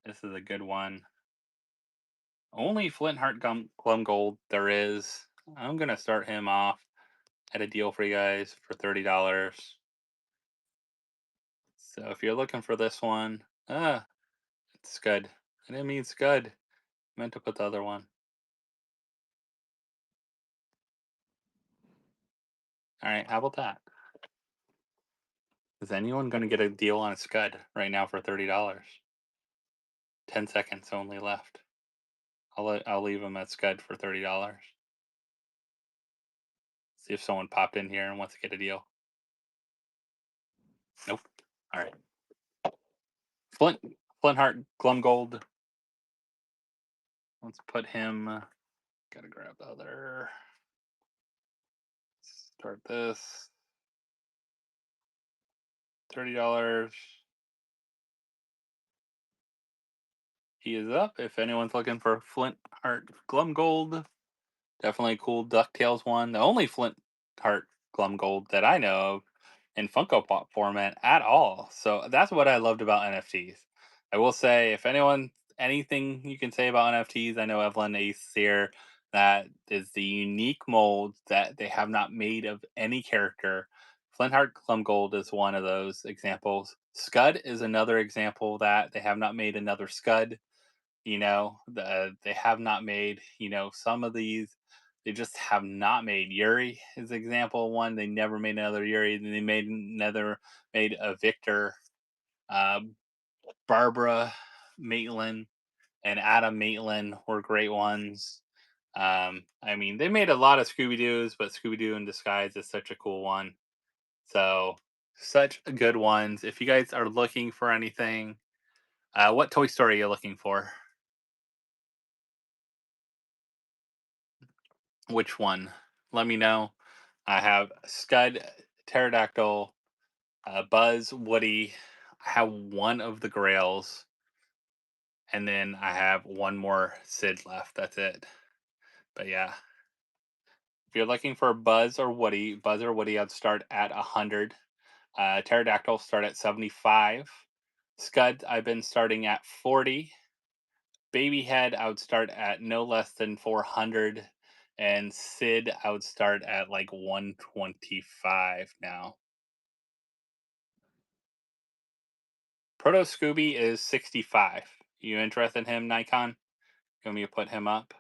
This is a good one. Only Flintheart Glum Gold there is. I'm gonna start him off at a deal for you guys for $30. So if you're looking for this one, it's Scud. I didn't mean Scud. I meant to put the other one. All right, how about that? Is anyone going to get a deal on a Scud right now for $30? 10 seconds only left. I'll leave them at Scud for $30. See if someone popped in here and wants to get a deal. Nope. All right. Flintheart Glum Gold. Let's put him. Gotta grab the other. Start this. $30. He is up. If anyone's looking for Flintheart Glum Gold, definitely a cool DuckTales one. The only Flintheart Glum Gold that I know of in Funko Pop format at all. So that's what I loved about NFTs. I will say, if anything you can say about NFTs, I know Evelyn Ace here, that is the unique molds that they have not made of any character. Flintheart Glum Gold is one of those examples. Scud is another example that they have not made another Scud. They have not made, some of these, they just have not made. Yuri is example one. They never made another Yuri. They made a Victor. uh, Barbara Maitland and Adam Maitland were great ones. I mean, they made a lot of Scooby Doo's, but Scooby Doo in Disguise is such a cool one. So, such good ones. If you guys are looking for anything, what Toy Story are you looking for? Which one? Let me know. I have Scud, Pterodactyl, Buzz, Woody. I have one of the Grails, and then I have one more Sid left. That's it. But yeah, if you're looking for Buzz or Woody, I'd start at 100. Pterodactyl start at 75. Scud, I've been starting at 40. Baby Head, I would start at no less than 400. And Sid, I would start at like 125 now. Proto Scooby is 65. You interested in him, Nikon? You want me to put him up?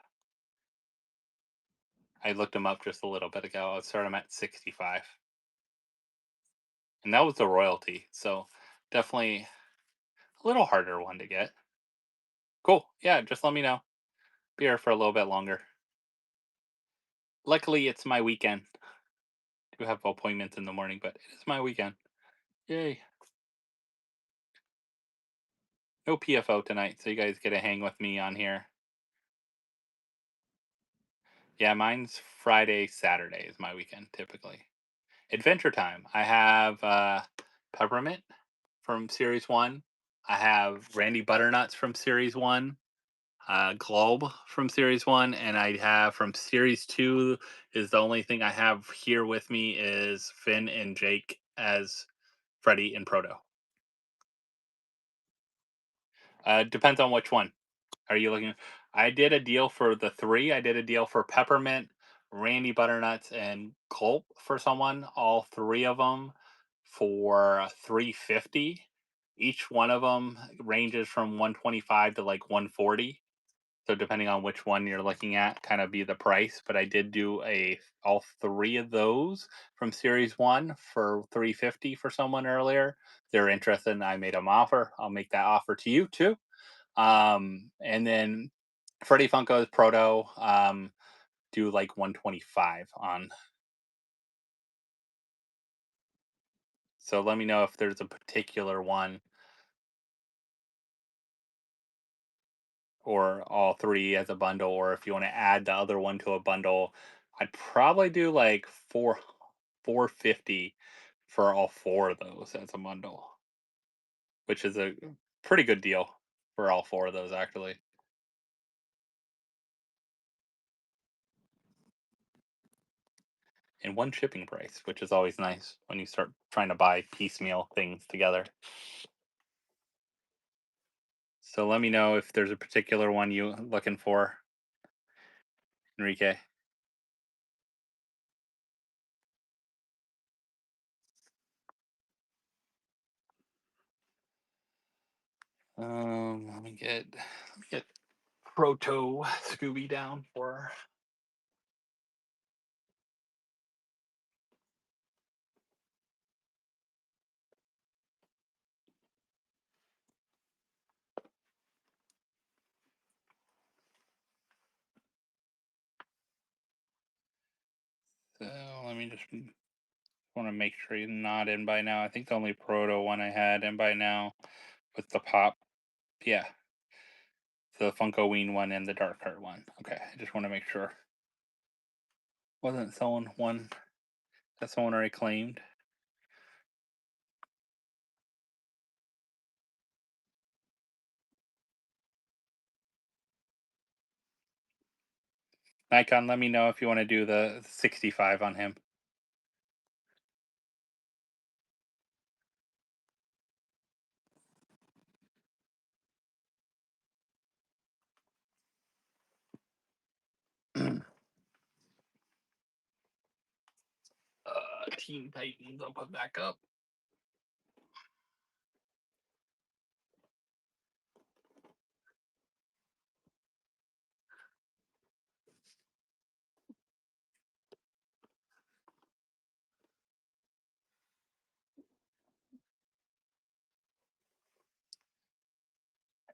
I looked him up just a little bit ago. I would start him at 65. And that was the royalty. So definitely a little harder one to get. Cool. Yeah, just let me know. Be here for a little bit longer. Luckily, it's my weekend. I do have appointments in the morning, but it is my weekend. Yay. No PFO tonight, so you guys get to hang with me on here. Yeah, mine's Friday, Saturday is my weekend typically. Adventure Time. I have Peppermint from Series 1. I have Randy Butternuts from Series 1. Globe from Series 1. And I have from Series 2 is the only thing I have here with me is Finn and Jake as Freddy and Proto. Depends on which one. Are you looking? I did a deal for the three. I did a deal for Peppermint, Randy Butternuts, and Culp for someone. All three of them for 350. Each one of them ranges from 125 to like 140. So depending on which one you're looking at, kind of be the price. But I did do all three of those from Series 1 for 350 for someone earlier. If they're interested, and I made them offer. I'll make that offer to you too. And then Freddy Funko's Proto, do like 125 on. So let me know if there's a particular one or all three as a bundle, or if you want to add the other one to a bundle. I'd probably do like 450 for all four of those as a bundle. which is a pretty good deal for all four of those actually. And one shipping price, which is always nice when you start trying to buy piecemeal things together. So let me know if there's a particular one you looking for, Enrique. Let me get Proto Scooby down for. So let me just want to make sure he's not in by now. I think the only Proto one I had in by now was the pop. Yeah, the Funko Ween one and the Dark Heart one. Okay, I just want to make sure. Wasn't someone one that someone already claimed? Nikon, let me know if you want to do the 65 on him. Teen Titans, I'll put back up.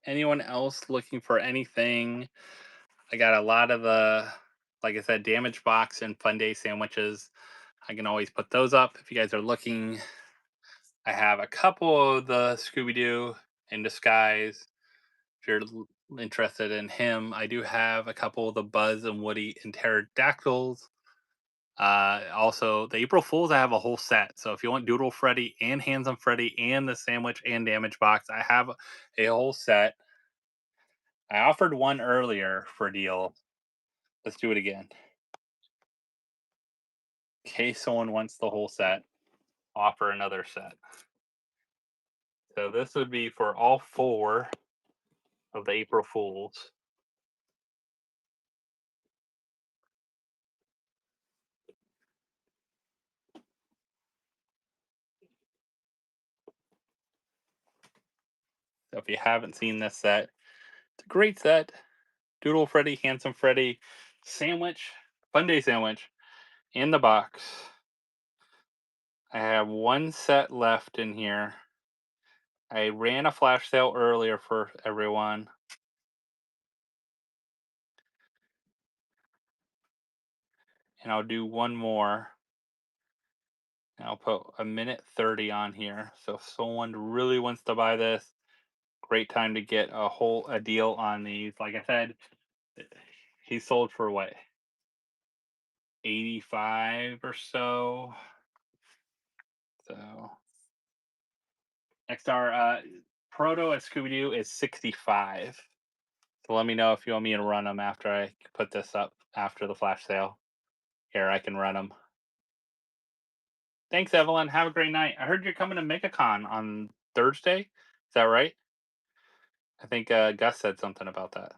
Anyone else looking for anything? I got a lot of the, like I said, Damage Box and Fun Day sandwiches. I can always put those up if you guys are looking. I have a couple of the Scooby Doo in disguise. If you're interested in him, I do have a couple of the Buzz and Woody and pterodactyls. Also, the April Fools, I have a whole set. So if you want Doodle Freddy and Handsome Freddy and the sandwich and Damage Box, I have a whole set. I offered one earlier for a deal. Let's do it again. In case someone wants the whole set, offer another set. So this would be for all four of the April Fools. So if you haven't seen this set, it's a great set. Doodle Freddy, Handsome Freddy, sandwich, Fun Day sandwich in the box. I have one set left in here. I ran a flash sale earlier for everyone. And I'll do one more. And I'll put a minute 30 on here. So if someone really wants to buy this, great time to get a deal on these. Like I said, he sold for what, 85 or so. So XR Proto at Scooby Doo is 65. So let me know if you want me to run them after I put this up after the flash sale. Here, I can run them. Thanks, Evelyn. Have a great night. I heard you're coming to MegaCon on Thursday. Is that right? I think Gus said something about that.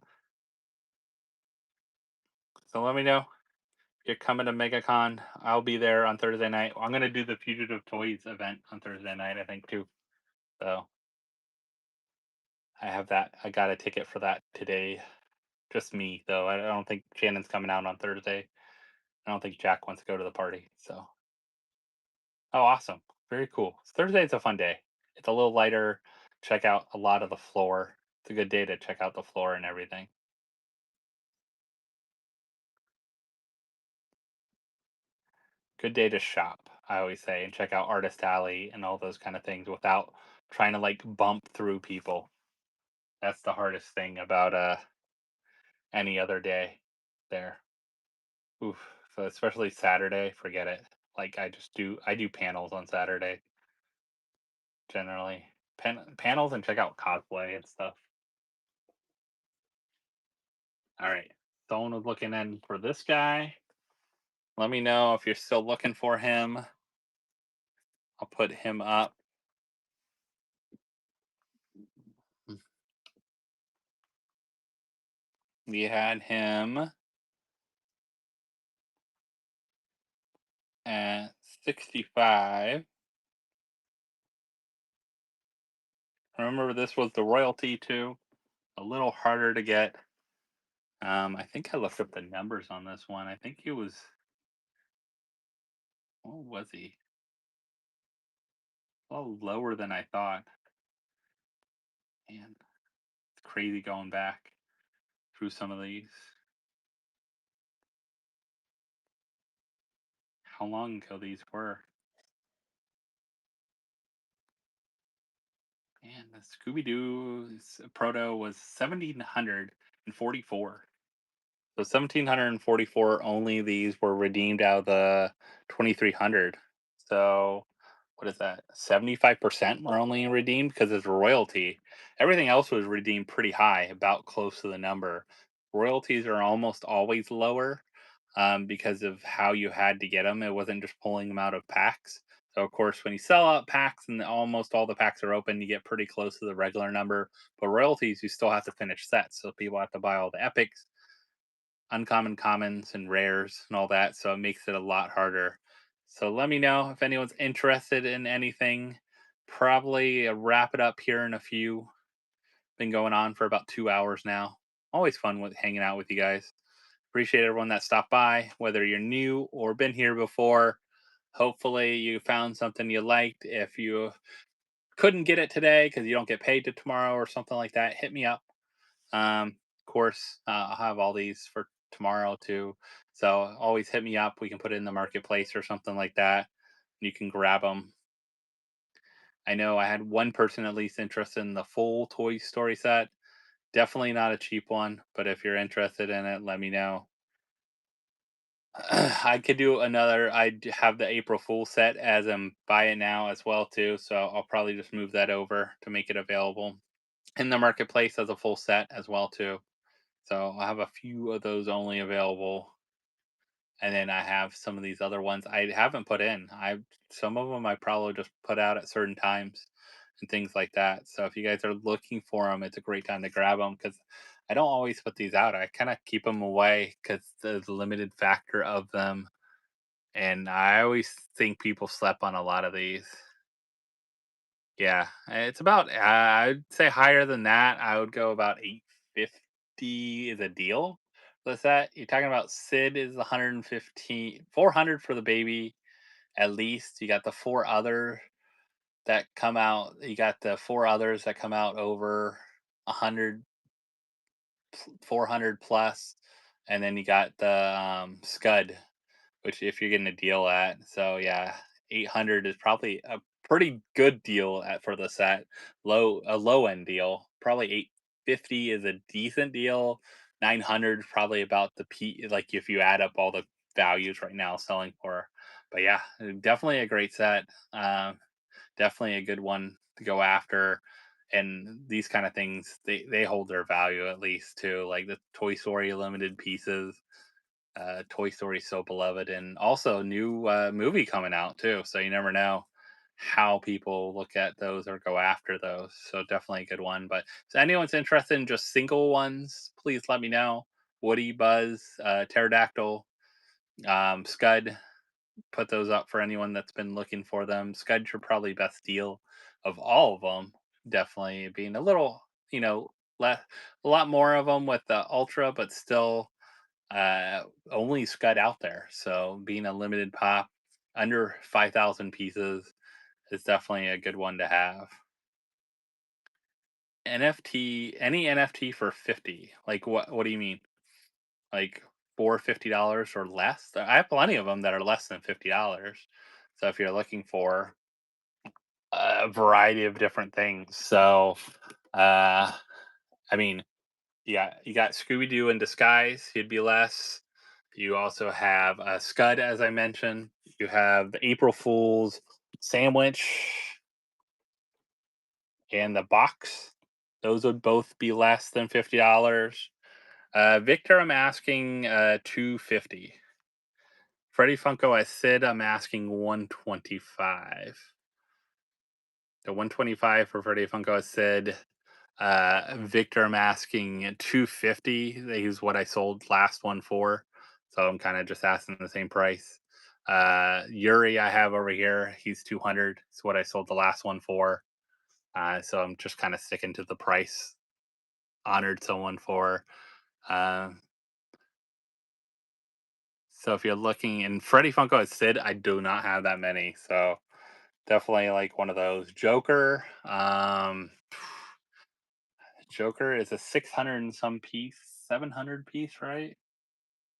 So let me know. You're coming to MegaCon. I'll be there on Thursday night. I'm gonna do the Fugitive Toys event on Thursday night, I think too. So I have that. I got a ticket for that today. Just me though. I don't think Shannon's coming out on Thursday. I don't think Jack wants to go to the party. So oh, awesome. Very cool. Thursday's a fun day. It's a little lighter. Check out a lot of the floor. It's a good day to check out the floor and everything. Good day to shop, I always say, and check out Artist Alley and all those kind of things without trying to like bump through people. That's the hardest thing about any other day there. Oof. So especially Saturday, forget it. Like I do panels on Saturday generally. panels and check out cosplay and stuff. All right. Someone was looking in for this guy. Let me know if you're still looking for him. I'll put him up. We had him at 65. Remember, this was the royalty too. A little harder to get. I think I looked up the numbers on this one. I think he was. What was he? A little lower than I thought. Man, it's crazy going back through some of these. How long ago these were? Man, the Scooby Doo proto was 1744. So 1744, only these were redeemed out of the 2300. So what is that? 75% were only redeemed because it's royalty. Everything else was redeemed pretty high, about close to the number. Royalties are almost always lower because of how you had to get them. It wasn't just pulling them out of packs. So of course, when you sell out packs and almost all the packs are open, you get pretty close to the regular number. But royalties, you still have to finish sets, so people have to buy all the epics, uncommon commons and rares and all that, so it makes it a lot harder. So let me know if anyone's interested in anything. Probably wrap it up here in a few. Been going on for about 2 hours now. Always fun with hanging out with you guys. Appreciate everyone that stopped by, whether you're new or been here before. Hopefully you found something you liked. If you couldn't get it today because you don't get paid to tomorrow or something like that, hit me up. Of course, I'll have all these for tomorrow too. So always hit me up. We can put it in the marketplace or something like that. You can grab them. I know I had one person at least interested in the full Toy Story set. Definitely not a cheap one, but if you're interested in it, let me know. I could do another. Have the April Fool set as I'm buy it now as well too. So I'll probably just move that over to make it available in the marketplace as a full set as well too. So I have a few of those only available, and then I have some of these other ones I haven't put in. I Some of them I probably just put out at certain times and things like that. So if you guys are looking for them, it's a great time to grab them because I don't always put these out. I kind of keep them away because the limited factor of them, and I always think people slept on a lot of these. Yeah, it's about I'd say higher than that. I would go about 850 is a deal. What's that? You're talking about Sid is 115, 400 for the baby at least. You got the four other that come out. You got the four others that come out over 100, 400 plus, and then you got the Scud, which if you're getting a deal at. So yeah, 800 is probably a pretty good deal for the set. A low end deal. Probably 850 is a decent deal. 900 is probably about the P, like if you add up all the values right now selling for. But yeah, definitely a great set. Definitely a good one to go after. And these kind of things, they hold their value at least too. Like the Toy Story limited pieces, Toy Story so beloved, and also new movie coming out too. So you never know how people look at those or go after those. So definitely a good one. But if anyone's interested in just single ones, please let me know. Woody, Buzz, Pterodactyl, Scud. Put those up for anyone that's been looking for them. Scud's your probably best deal of all of them. Definitely being a little, less, a lot more of them with the Ultra, but still only Scud out there. So being a limited pop under 5,000 pieces is definitely a good one to have. NFT, any NFT for 50. Like what do you mean? Like for $50 or less? I have plenty of them that are less than $50. So if you're looking for a variety of different things. So I mean, yeah, you got Scooby Doo in disguise, he'd be less. You also have Scud, as I mentioned. You have the April Fool's sandwich. and the box. Those would both be less than $50. Victor, I'm asking 250. Freddie Funko as Sid, I'm asking 125. The 125 for Freddie Funko as Sid. Victor, I'm asking 250. He's what I sold last one for, so I'm kind of just asking the same price. Yuri, I have over here. He's 200. It's what I sold the last one for. So I'm just kind of sticking to the price. Honored someone for. Uh, so if you're looking in Freddie Funko as Sid, I do not have that many. So definitely like one of those. Joker. Joker is a 600 and some piece, 700 piece, right?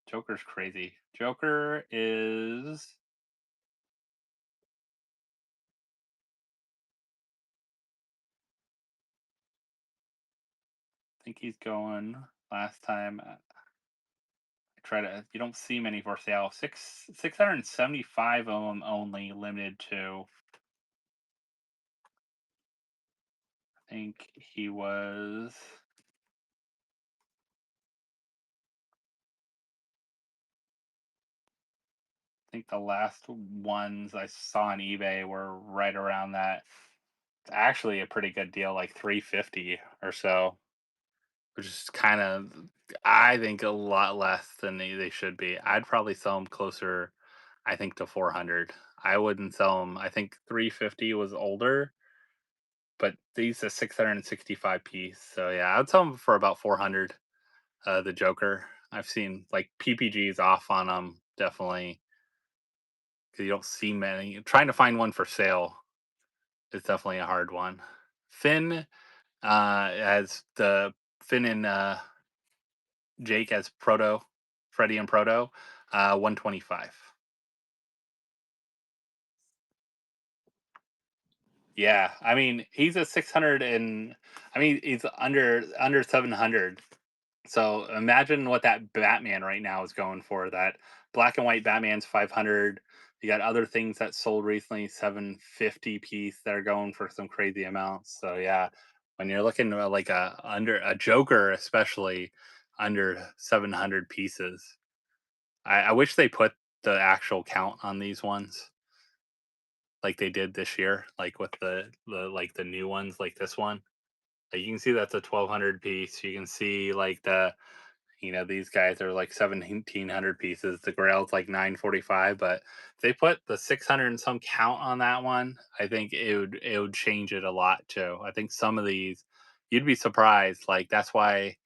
Joker's crazy. Joker is, I think he's going last time. I try to, you don't see many for sale. 675 of them only, limited to, I think he was, I think the last ones I saw on eBay were right around that. It's actually a pretty good deal, like 350 or so, which is kind of, I think, a lot less than they should be. I'd probably sell them closer, I think, to 400. I wouldn't sell them. I think 350 was older, but these are 665 piece. So yeah, I'd sell them for about 400. The Joker, I've seen like PPGs off on them definitely, because you don't see many. Trying to find one for sale is definitely a hard one. Finn, as the Finn and Jake as Proto, Freddy and Proto, 125. Yeah, I mean he's a 600 and I mean he's under 700. So imagine what that Batman right now is going for. That black and white Batman's 500. You got other things that sold recently 750 piece that are going for some crazy amounts. So yeah, when you're looking at like a under a Joker, especially under 700 pieces, I wish they put the actual count on these ones like they did this year, like with the like the new ones, like this one. Like you can see that's a 1200 piece. You can see like these guys are like 1700 pieces. The Grail's like 945, but if they put the 600 and some count on that one, I think it would change it a lot too. I think some of these you'd be surprised. Like that's why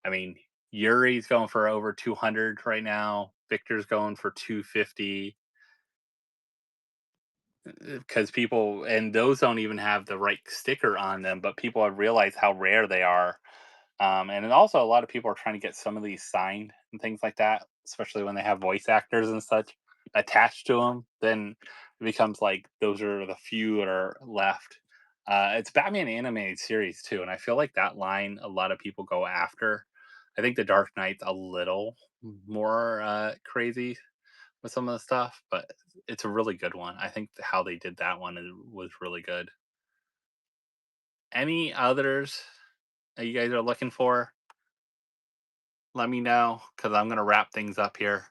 I mean Yuri's going for over 200 right now. Victor's going for 250 because people and those don't even have the right sticker on them, but people have realized how rare they are. And then also a lot of people are trying to get some of these signed and things like that, especially when they have voice actors and such attached to them. Then it becomes like those are the few that are left. It's Batman animated series too, and I feel like that line a lot of people go after. I think the Dark Knight's a little more crazy with some of the stuff, but it's a really good one. I think how they did that one was really good. Any others that you guys are looking for? Let me know because I'm gonna wrap things up here.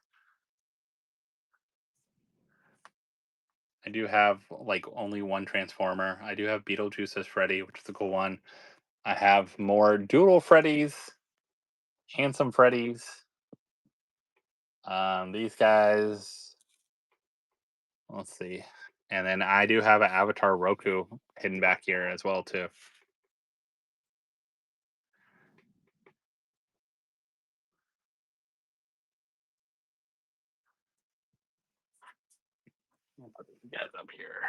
I do have like only one Transformer. I do have Beetlejuice as Freddy, which is a cool one. I have more Doodle Freddys, Handsome Freddys. These guys. Let's see. And then I do have an Avatar Roku hidden back here as well too. I'll put these guys up here.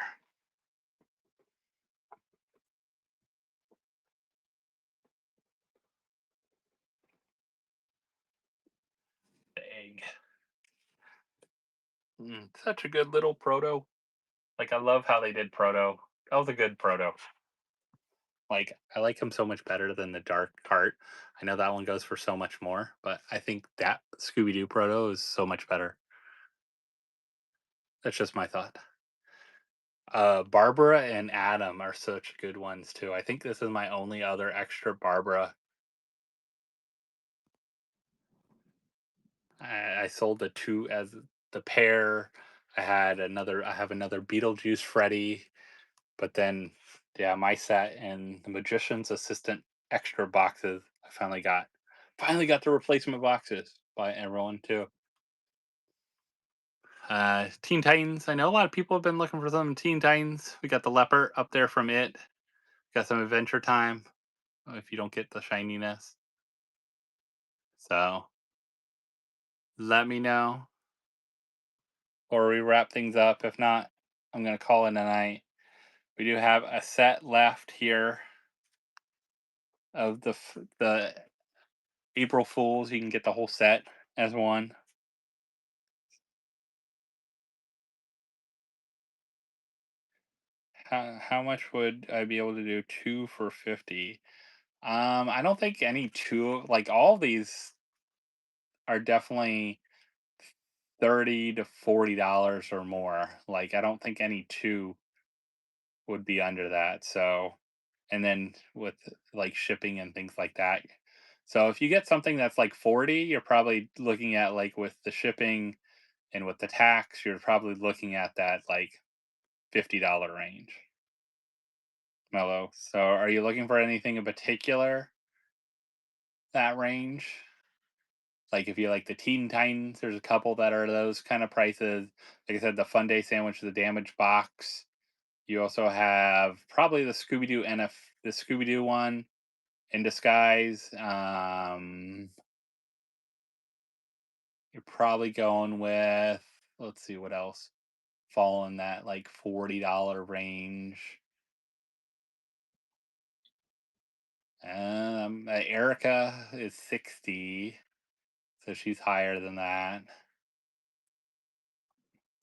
The egg. Such a good little proto. Like I love how they did proto. That was a good proto. Like I like him so much better than the dark cart. I know that one goes for so much more, but I think that Scooby Doo proto is so much better. That's just my thought. Barbara and Adam are such good ones too. I think this is my only other extra Barbara. I sold the two as the pair. I have another Beetlejuice Freddy, but then yeah, my set and the Magician's Assistant extra boxes. I finally got the replacement boxes by everyone too. Teen Titans. I know a lot of people have been looking for some Teen Titans. We got the Leopard up there from it. Got some Adventure Time. If you don't get the shininess, so let me know, or we wrap things up. If not, I'm gonna call it a night. We do have a set left here of the April Fools. You can get the whole set as one. How much would I be able to do two for 50? I don't think any two, like all these are definitely $30 to $40 or more. Like I don't think any two would be under that. So, and then with like shipping and things like that. So if you get something that's like 40, you're probably looking at, like, with the shipping and with the tax, you're probably looking at that like $50 range. Mellow. So are you looking for anything in particular that range? Like if you like the Teen Titans, there's a couple that are those kind of prices. Like I said, the Fun Day Sandwich, the Damage Box. You also have probably the Scooby Doo one in disguise. You're probably going with, let's see what else fall in that like $40 range. Erica is 60, so she's higher than that.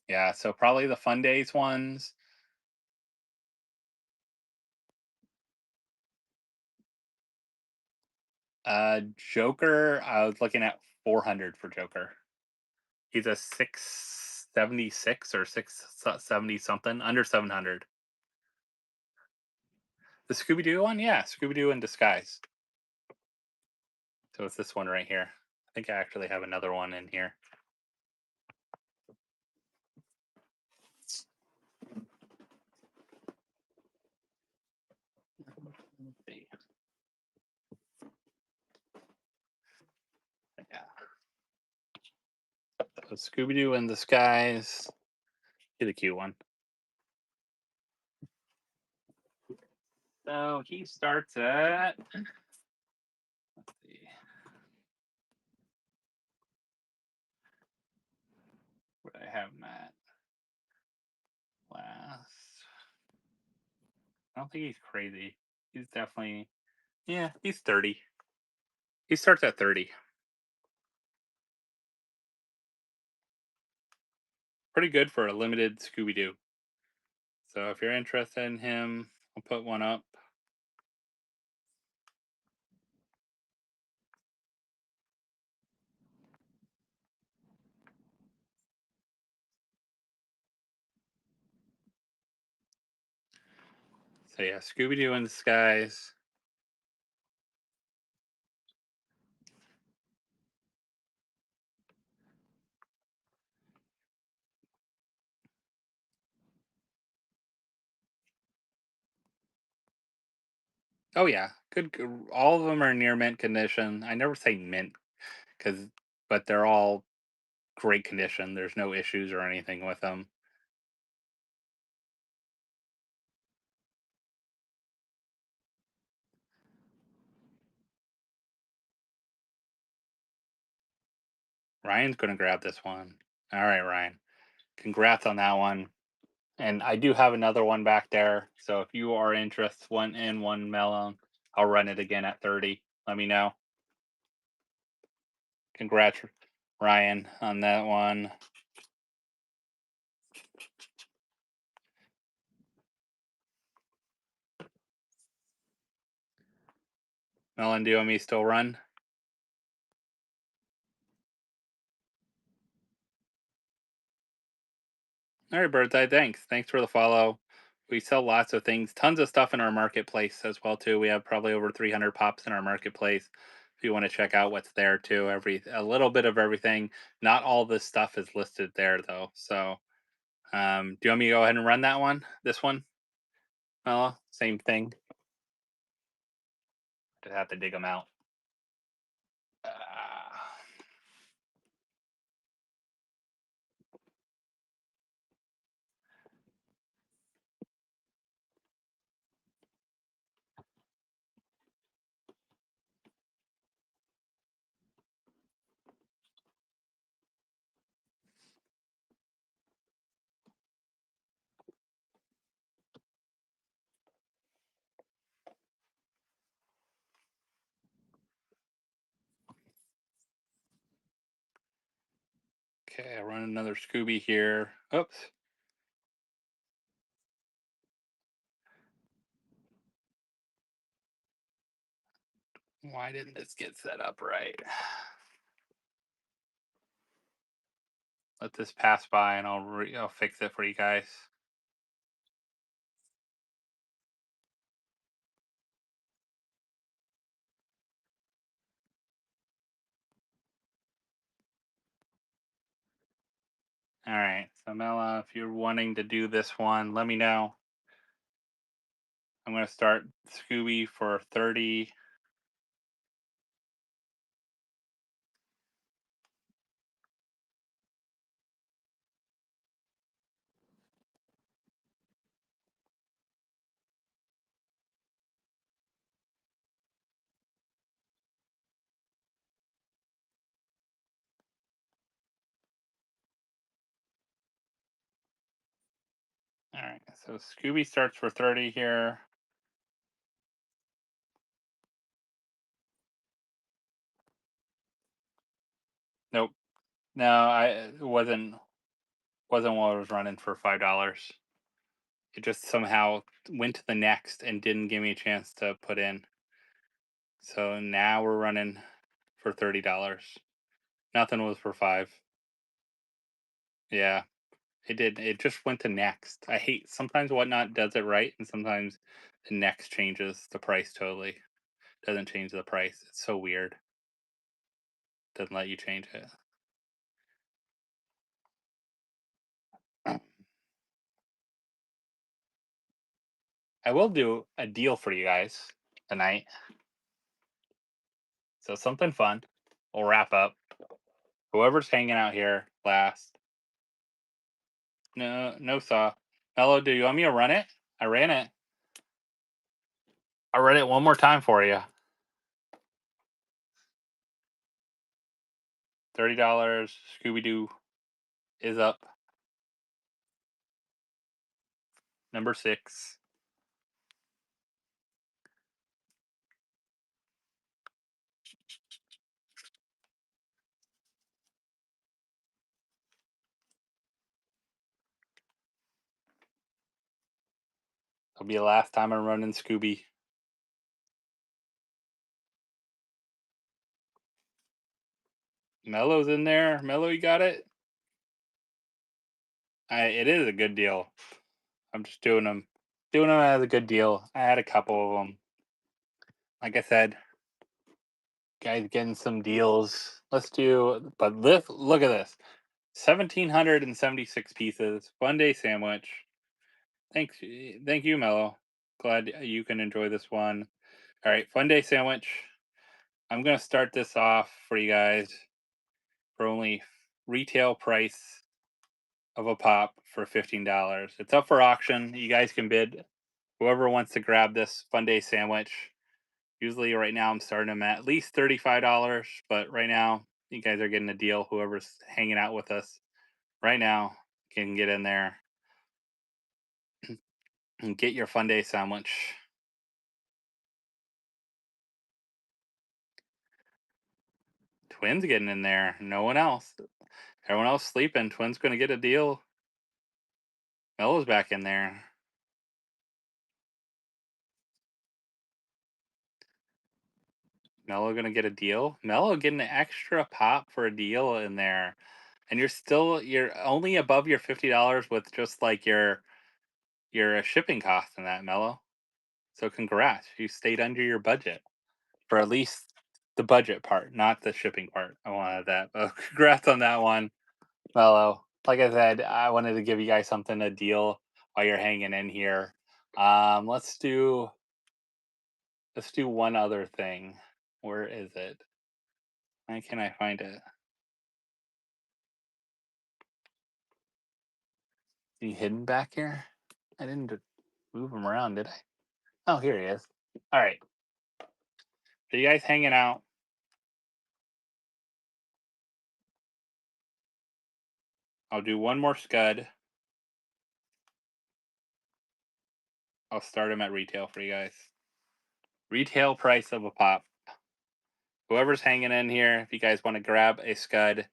Yeah, so probably the Fun Days ones. Joker, I was looking at 400 for Joker. He's a 676 or 670 something, under 700. The Scooby Doo one, yeah, Scooby Doo in disguise. So it's this one right here. I think I actually have another one in here. Let's see. Yeah. So Scooby Doo in disguise. He's a cute one. So he starts at, let's see, what I have him at last. I don't think he's crazy. He's definitely, yeah, he's 30. He starts at 30. Pretty good for a limited Scooby Doo. So if you're interested in him, I'll put one up. So yeah, Scooby Doo in disguise. Oh yeah, good. All of them are near mint condition. I never say mint because, but they're all great condition. There's no issues or anything with them. Ryan's gonna grab this one. All right, Ryan. Congrats on that one. And I do have another one back there. So if you are interested, one in one melon, I'll run it again at 30. Let me know. Congrats, Ryan, on that one. Melon, do you want me to still run? All right, Birdseye. Thanks. Thanks for the follow. We sell lots of things, tons of stuff in our marketplace as well too. We have probably over 300 pops in our marketplace. If you want to check out what's there too, every a little bit of everything. Not all this stuff is listed there though. So, do you want me to go ahead and run that one? This one? Oh, same thing. Just have to dig them out. Ah, okay, I run another Scooby here. Oops. Why didn't this get set up right? Let this pass by and I'll fix it for you guys. All right, so Mela, if you're wanting to do this one, let me know. I'm going to start Scooby for 30. All right, so Scooby starts for 30 here. Nope. No, it wasn't what I was running for $5. It just somehow went to the next and didn't give me a chance to put in. So now we're running for $30. Nothing was for 5. Yeah, it did. It just went to next. I hate sometimes whatnot does it right, and sometimes the next changes the price totally. Doesn't change the price. It's so weird. Doesn't let you change it. I will do a deal for you guys tonight. So something fun. We'll wrap up. Whoever's hanging out here last. No, no saw. Hello, do you want me to run it? I ran it. I read it one more time for you. $30. Scooby Doo is up. Number 6. It'll be the last time I'm running Scooby. Mello's in there. Mello, you got it? It is a good deal. I'm just doing them as a good deal. I had a couple of them. Like I said, guys getting some deals. Look at this. 1,776 pieces. Fun day sandwich. Thank you, Mello. Glad you can enjoy this one. All right, fun day sandwich. I'm gonna start this off for you guys for only retail price of a pop for $15. It's up for auction. You guys can bid. Whoever wants to grab this fun day sandwich. Usually, right now, I'm starting them at least $35, but right now, you guys are getting a deal. Whoever's hanging out with us right now can get in there and get your fun day sandwich. Twins getting in there. No one else. Everyone else sleeping. Twins going to get a deal. Melo's back in there. Melo going to get a deal. Melo getting an extra pop for a deal in there. And you're only above your $50 with just like your your shipping cost in that, Mello. So congrats, you stayed under your budget for at least the budget part, not the shipping part. I wanted that, but congrats on that one, Mello. Like I said, I wanted to give you guys something to deal while you're hanging in here. Um, let's do let's do one other thing. Where is it? Why can I find it? He hidden back here? I didn't move him around, did I? Oh, here he is. All right. So you guys hanging out? I'll do one more scud. I'll start him at retail for you guys. Retail price of a pop. Whoever's hanging in here, if you guys want to grab a scud,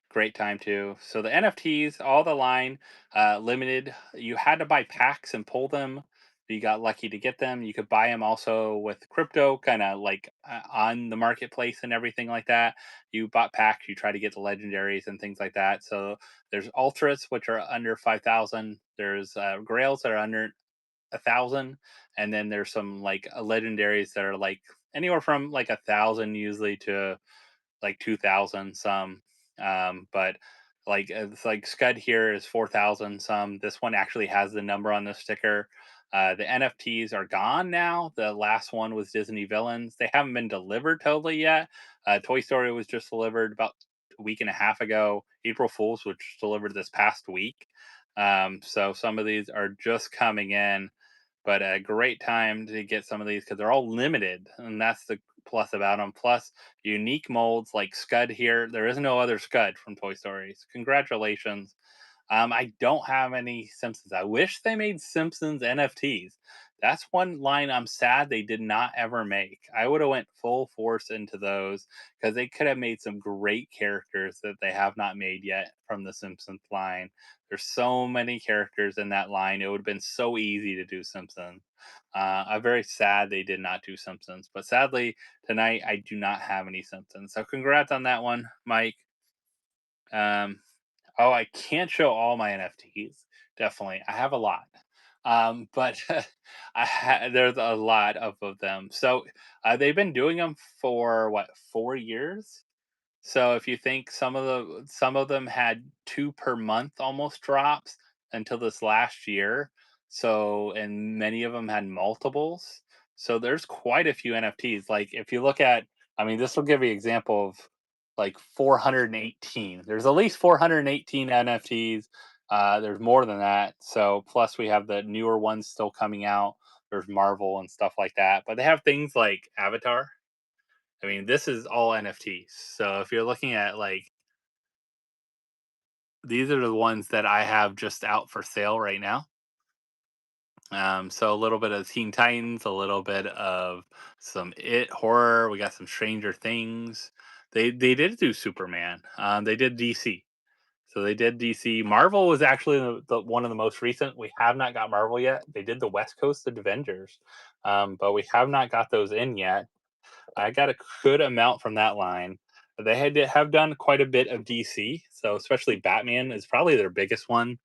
great time too. So the NFTs, all the line, limited. You had to buy packs and pull them. You got lucky to get them. You could buy them also with crypto, kind of like on the marketplace and everything like that. You bought packs, you try to get the legendaries and things like that. So there's ultras, which are under 5,000. There's grails that are under 1,000, and then there's some like legendaries that are like anywhere from like 1,000 usually to like 2,000 some. But like it's like Scud here is 4,000 some. This one actually has the number on the sticker. The NFTs are gone now. The last one was Disney Villains. They haven't been delivered totally yet. Toy Story was just delivered about a week and a half ago. April Fools, which delivered this past week. So some of these are just coming in, but a great time to get some of these because they're all limited, and that's the plus about them. Plus, unique molds like Scud here. There is no other Scud from Toy Story. So congratulations. I don't have any Simpsons. I wish they made Simpsons NFTs. That's one line I'm sad they did not ever make. I would have went full force into those because they could have made some great characters that they have not made yet from the Simpsons line. There's so many characters in that line. It would have been so easy to do Simpsons. I'm very sad they did not do Simpsons, but sadly tonight I do not have any Simpsons. So congrats on that one, Mike. Um, Oh, I can't show all my NFTs. Definitely, I have a lot, but there's a lot of them. So they've been doing them for what 4 years. So if you think some of them had 2 per month almost drops until this last year. So and many of them had multiples. So there's quite a few NFTs. Like if you look at, I mean, this will give you an example of like 418. There's at least 418 NFTs. There's more than that. So plus we have the newer ones still coming out. There's Marvel and stuff like that. But they have things like Avatar. I mean, this is all NFTs. So if you're looking at like these are the ones that I have just out for sale right now. So a little bit of Teen Titans, a little bit of some It horror. We got some Stranger Things. They did do Superman. They did DC. So they did DC. Marvel was actually one of the most recent. We have not got Marvel yet. They did the West Coast Avengers, but we have not got those in yet. I got a good amount from that line. They had to have done quite a bit of DC, so especially Batman is probably their biggest one.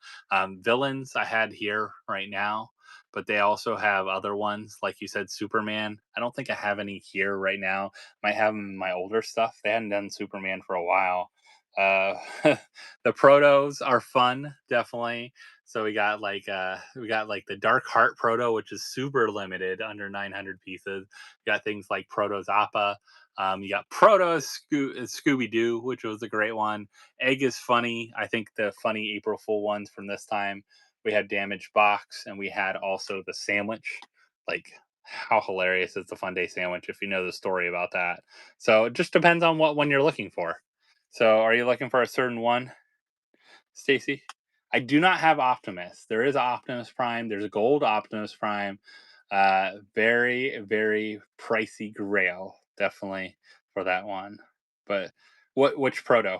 Villains I had here right now, but they also have other ones, like you said, Superman. I don't think I have any here right now. Might have them in my older stuff. They hadn't done Superman for a while. Uh, the protos are fun, definitely. So we got like the Dark Heart proto, which is super limited, under 900 pieces. You got things like Proto Zappa. You got Scooby Doo, which was a great one. Egg is funny. I think the funny April Fool ones from this time. We had Damaged Box, and we had also the sandwich. Like, how hilarious is the Fun Day sandwich if you know the story about that? So it just depends on what one you're looking for. So, are you looking for a certain one, Stacy? I do not have Optimus. There is Optimus Prime. There's a gold Optimus Prime. Very, very pricey grail, definitely for that one. But which proto?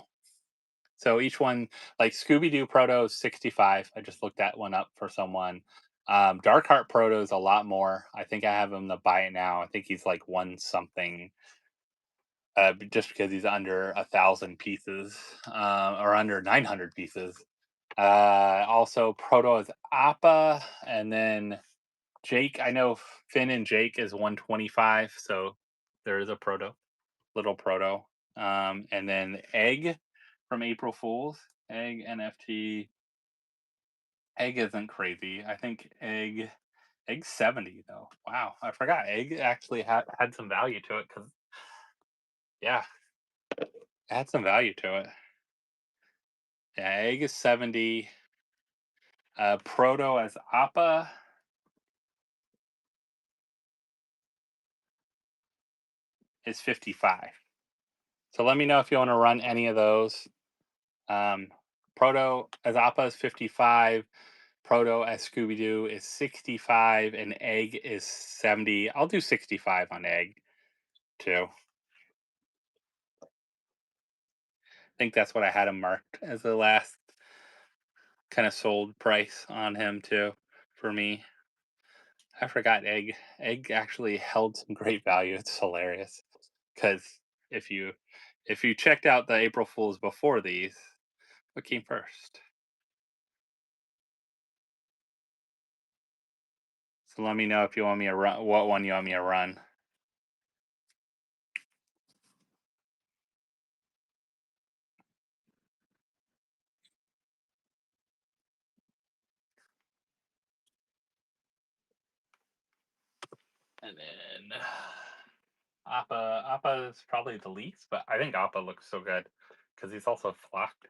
So each one, like Scooby Doo proto is 65. I just looked that one up for someone. Dark Heart proto is a lot more. I think I have him to buy it now. I think he's like one something. Just because he's under 1,000 pieces, or under 900 pieces. Also, Proto is Appa, and then Jake. I know Finn and Jake is 125, so there is a Proto, little Proto. And then Egg from April Fools. Egg NFT. Egg isn't crazy. I think Egg 70 though. Wow, I forgot Egg actually had some value to it because yeah, it had some value to it. Yeah, Egg is 70. Proto as Appa is 55. So let me know if you want to run any of those. Um, Proto as Appa is 55. Proto as Scooby Doo is 65, and Egg is 70. I'll do 65 on Egg too. I think that's what I had him marked as the last kind of sold price on him too for me. I forgot Egg. Egg actually held some great value. It's hilarious because if you if you checked out the April Fools before these, what came first? So let me know if you want me to run. What one you want me to run? And then Appa is probably the least, but I think Appa looks so good because he's also flocked.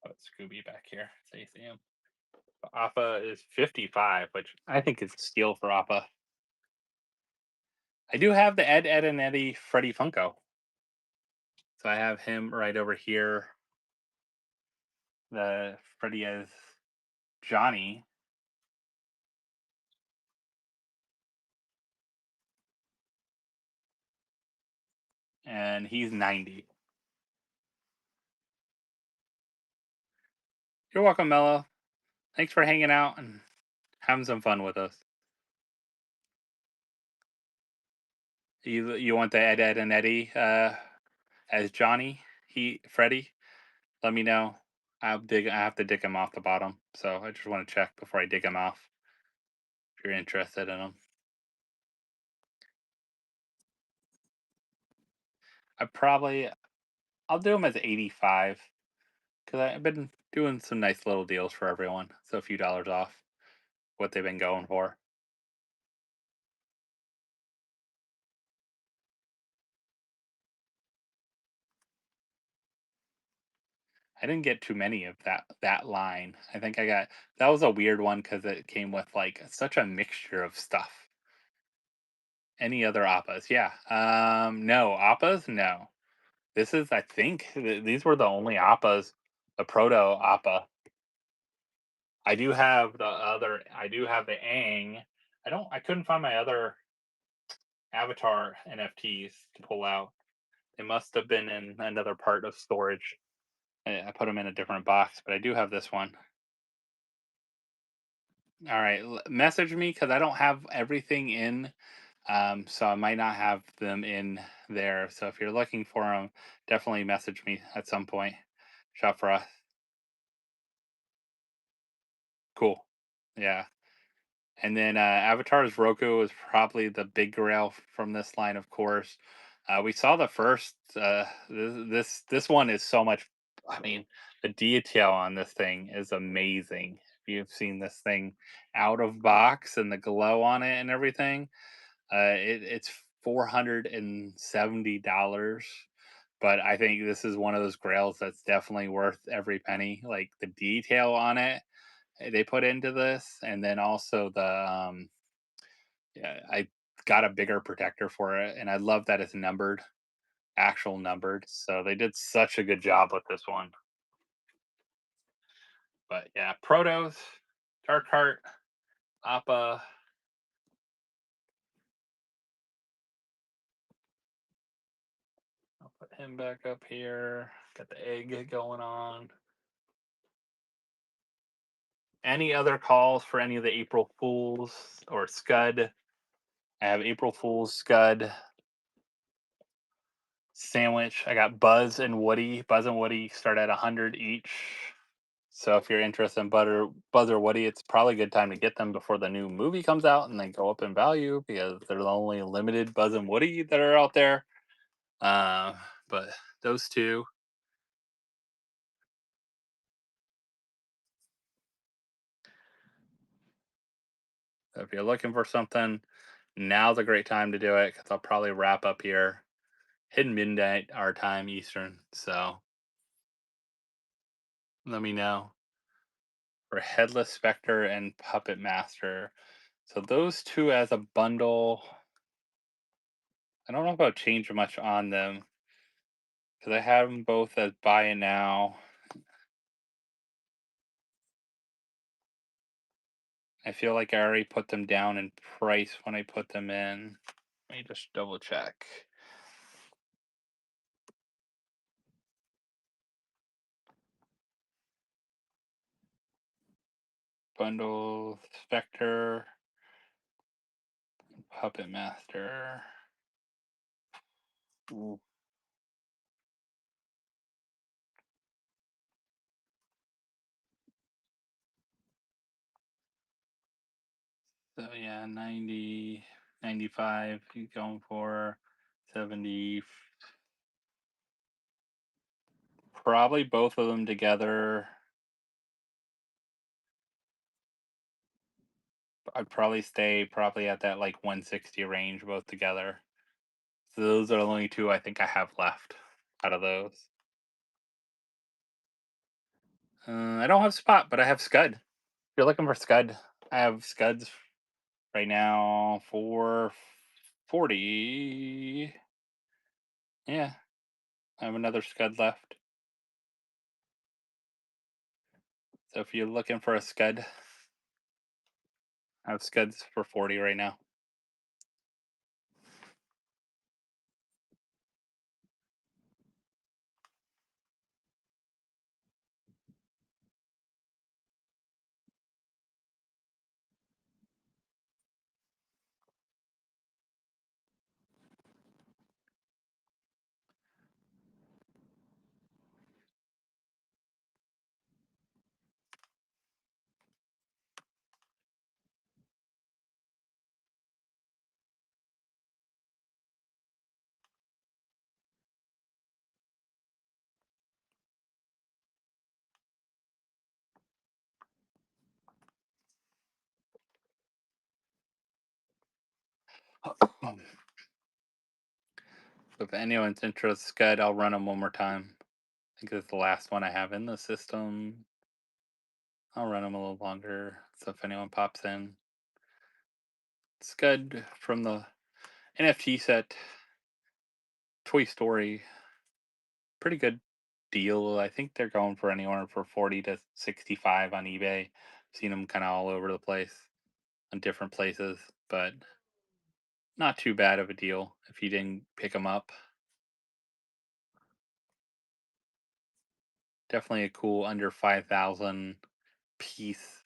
Put Scooby back here so you see him. Appa is 55, which I think is a steal for Appa. I do have the Ed and Eddie Freddy Funko. So I have him right over here. The Freddy as Johnny. And he's 90. You're welcome, Mello. Thanks for hanging out and having some fun with us. You want the Ed and Eddie as Johnny? Freddy? Let me know. I have to dig him off the bottom, so I just want to check before I dig him off. If you're interested in him, I'll do him as 85 because I've been doing some nice little deals for everyone, so a few dollars off what they've been going for. I didn't get too many of that line. I think I got that was a weird one because it came with like such a mixture of stuff. Any other appas? Yeah. No appas. No. This is I think these were the only appas. The proto appa. I do have the other. I do have the Aang. I don't. I couldn't find my other Avatar NFTs to pull out. They must have been in another part of storage. I put them in a different box, but I do have this one. All right, message me because I don't have everything in, so I might not have them in there. So if you're looking for them, definitely message me at some point. Shop for us. Cool. Yeah. And then Avatar's Roku is probably the big grail from this line, of course. We saw the first. This one is so much. I mean, the detail on this thing is amazing. If you've seen this thing out of box and the glow on it and everything, it's $470. But I think this is one of those grails that's definitely worth every penny. Like the detail on it they put into this, and then also yeah, I got a bigger protector for it, and I love that it's numbered, actual numbered. So they did such a good job with this one. But yeah, Protos, Dark Heart, Appa. I'll put him back up here. Got the egg going on. Any other calls for any of the April Fools or Scud? I have April Fools, Scud, Sandwich. I got Buzz and Woody. Buzz and Woody start at 100 each. So if you're interested in Buzzer Woody, it's probably a good time to get them before the new movie comes out and they go up in value because there's only limited Buzz and Woody that are out there. Uh, but those two, if you're looking for something, now's a great time to do it because I'll probably wrap up here, hitting midnight our time Eastern. So let me know for Headless Spectre and Puppet Master. So those two as a bundle, I don't know if I'll change much on them because I have them both as buy it now. I feel like I already put them down in price when I put them in. Let me just double check. Bundle Spectre, Puppet Master. Ooh. So yeah, 90, 95 you're going for 70. Probably both of them together. I'd probably stay probably at that like 160 range both together. So those are the only two I think I have left out of those. I don't have Spot, but I have Scud. If you're looking for Scud, I have Scuds right now for 40. Yeah, I have another Scud left. So if you're looking for a Scud, I have Scuds for 40 right now. So if anyone's interested in Scud, I'll run them one more time. I think it's the last one I have in the system. I'll run them a little longer. So if anyone pops in, Scud from the NFT set, Toy Story, pretty good deal. I think they're going for anywhere for 40 to 65 on eBay. Seen them kind of all over the place on different places, but not too bad of a deal if you didn't pick them up. Definitely a cool under 5,000 piece.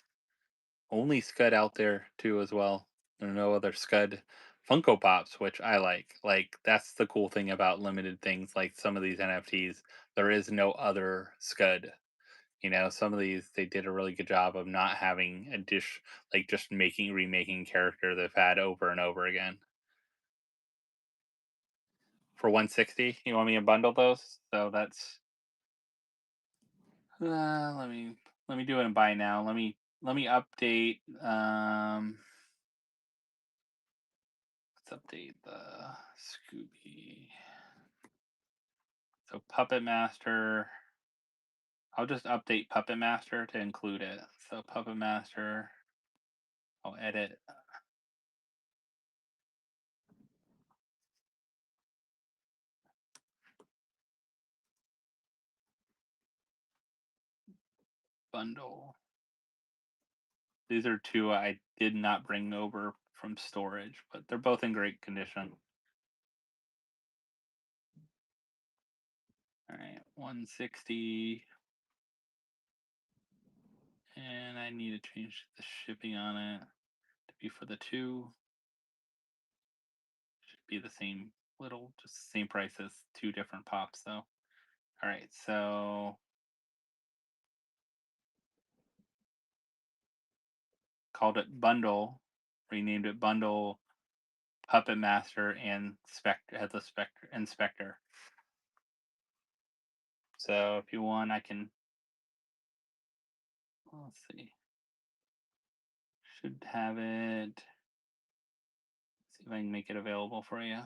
Only Scud out there too as well. There are no other Scud Funko Pops, which I like. Like that's the cool thing about limited things like some of these NFTs. There is no other Scud. You know, some of these they did a really good job of not having a dish like just remaking character they've had over and over again. For 160, you want me to bundle those? So that's let me do it and buy now. Let me update let's update the Scooby. So Puppet Master. I'll just update Puppet Master to include it. So Puppet Master. I'll edit bundle. These are two I did not bring over from storage, but they're both in great condition. All right, 160. And I need to change the shipping on it to be for the two. Should be the same little, just the same price as two different pops though. All right, so called it Bundle, renamed it Bundle Puppet Master and Spectre as a Spectre Inspector. So if you want, I can. Let's see. Should have it. See if I can make it available for you.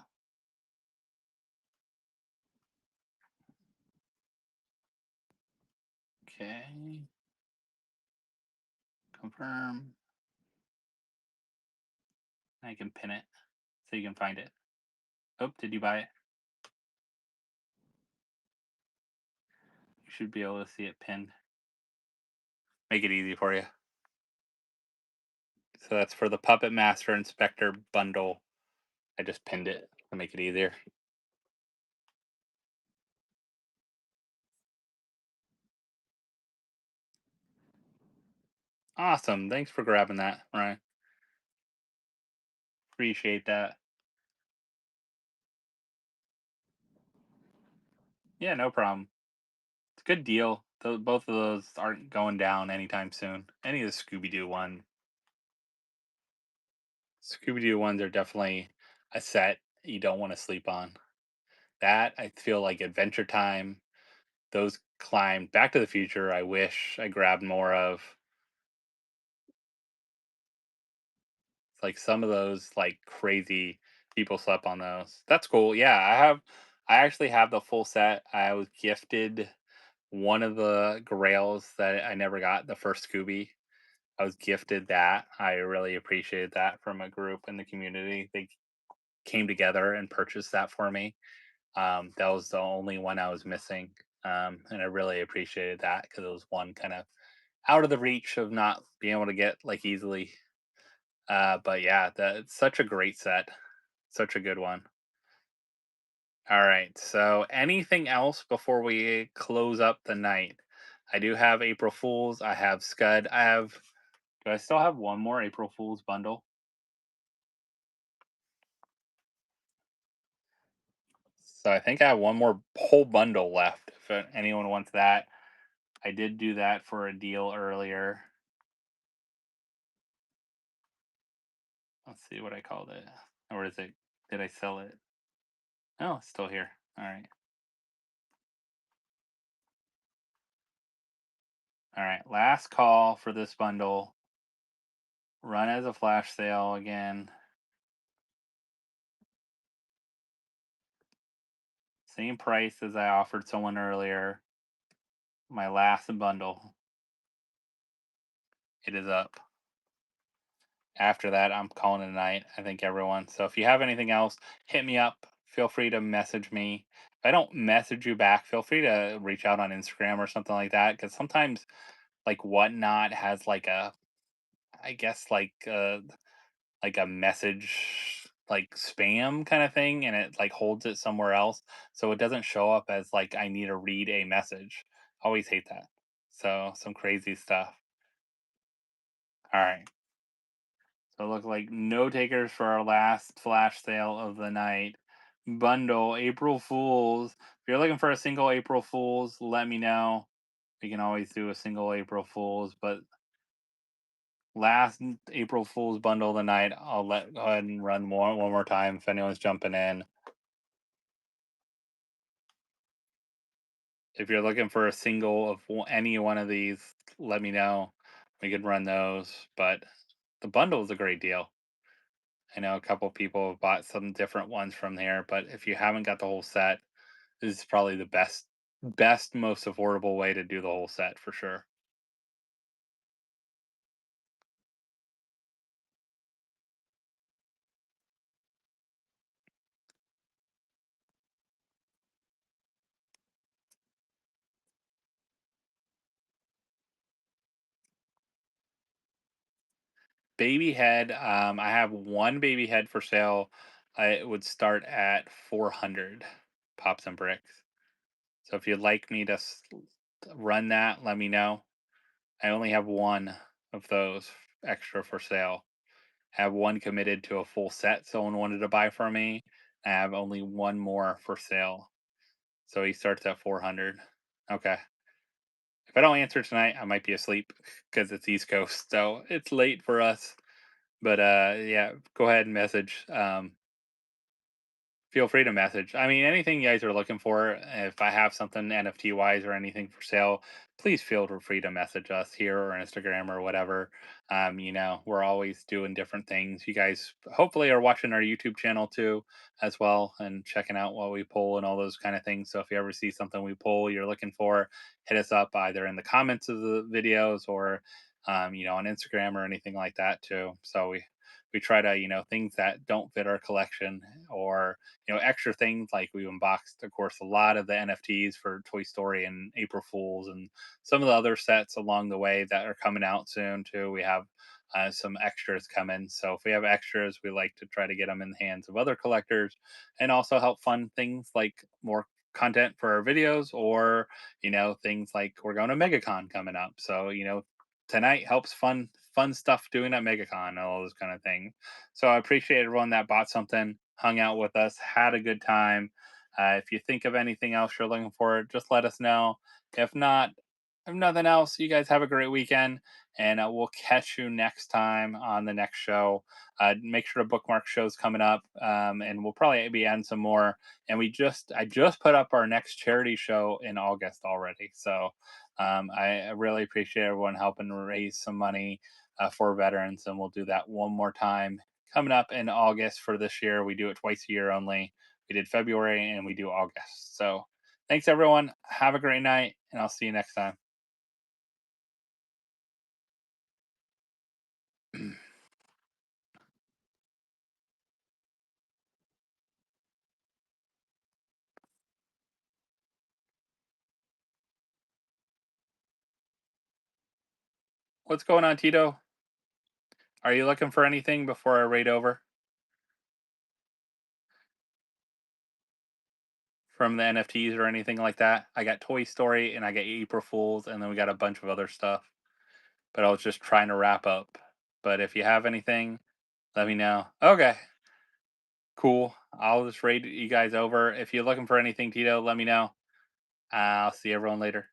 Okay. Confirm. I can pin it so you can find it. Oh, did you buy it? You should be able to see it pinned. Make it easy for you. So that's for the Puppet Master Inspector bundle. I just pinned it to make it easier. Awesome. Thanks for grabbing that, Ryan. Appreciate that. Yeah, no problem. It's a good deal. Both of those aren't going down anytime soon. Any of the Scooby Doo ones. Scooby Doo ones are definitely a set you don't want to sleep on. That I feel like Adventure Time. Those climbed Back to the Future. I wish I grabbed more of. It's like some of those like crazy people slept on those. That's cool. Yeah, I actually have the full set. I was gifted one of the Grails that I never got, the first Scooby. I was gifted that. I really appreciated that from a group in the community. They came together and purchased that for me. That was the only one I was missing. And I really appreciated that because it was one kind of out of the reach of not being able to get like easily. But yeah, that's such a great set. Such a good one. All right. So anything else before we close up the night? I do have April Fools. I have Scud. Do I still have one more April Fools bundle? So I think I have one more whole bundle left. If anyone wants that, I did do that for a deal earlier. Let's see what I called it. Or is it? Did I sell it? Oh, it's still here. All right. All right. Last call for this bundle. Run as a flash sale again. Same price as I offered someone earlier. My last bundle. It is up. After that, I'm calling it a night. I think everyone. So if you have anything else, hit me up. Feel free to message me. If I don't message you back, feel free to reach out on Instagram or something like that. Because sometimes, like Whatnot has like a, I guess like a message like spam kind of thing, and it like holds it somewhere else, so it doesn't show up as like I need to read a message. Always hate that. So some crazy stuff. All right. So it look like no takers for our last flash sale of the night. Bundle April Fools. If you're looking for a single April Fools, let me know. We can always do a single April Fools, but last April Fools bundle of the night, go ahead and run one more time if anyone's jumping in. If you're looking for a single of any one of these, let me know. We could run those, but the bundle is a great deal. I know a couple people have bought some different ones from there, but if you haven't got the whole set, this is probably the best, most affordable way to do the whole set for sure. Baby head, I have one baby head for sale. It would start at 400 pops and bricks. So if you'd like me to run that, let me know. I only have one of those extra for sale. I have one committed to a full set someone wanted to buy from me. I have only one more for sale. So he starts at 400. Okay. If I don't answer tonight, I might be asleep because it's East Coast, so it's late for us. But yeah, go ahead and message. Feel free to message. I mean, anything you guys are looking for, if I have something NFT wise or anything for sale, please feel free to message us here or Instagram or whatever. We're always doing different things. You guys hopefully are watching our YouTube channel too, as well, and checking out what we pull and all those kind of things. So if you ever see something we pull you're looking for, hit us up either in the comments of the videos or, on Instagram or anything like that too. So we try to, things that don't fit our collection or extra things like we unboxed, of course, a lot of the NFTs for Toy Story and April Fools, and some of the other sets along the way that are coming out soon too. We have some extras coming, so if we have extras, we like to try to get them in the hands of other collectors, and also help fund things like more content for our videos, or things like we're going to MegaCon coming up. So tonight helps fun stuff doing at MegaCon and all those kind of things. So I appreciate everyone that bought something, hung out with us, had a good time. If you think of anything else you're looking for, just let us know. If not, if nothing else, you guys have a great weekend, and we'll catch you next time on the next show. Make sure to bookmark shows coming up, and we'll probably be adding some more. And I just put up our next charity show in August already, so I really appreciate everyone helping raise some money for veterans, and we'll do that one more time coming up in August for this year. We do it twice a year only. We did February and we do August. So thanks everyone. Have a great night, and I'll see you next time. What's going on, Tito? Are you looking for anything before I raid over from the NFTs or anything like that? I got Toy Story and I got April Fools, and then we got a bunch of other stuff. But I was just trying to wrap up. But if you have anything, let me know. Okay, cool. I'll just raid you guys over. If you're looking for anything, Tito, let me know. I'll see everyone later.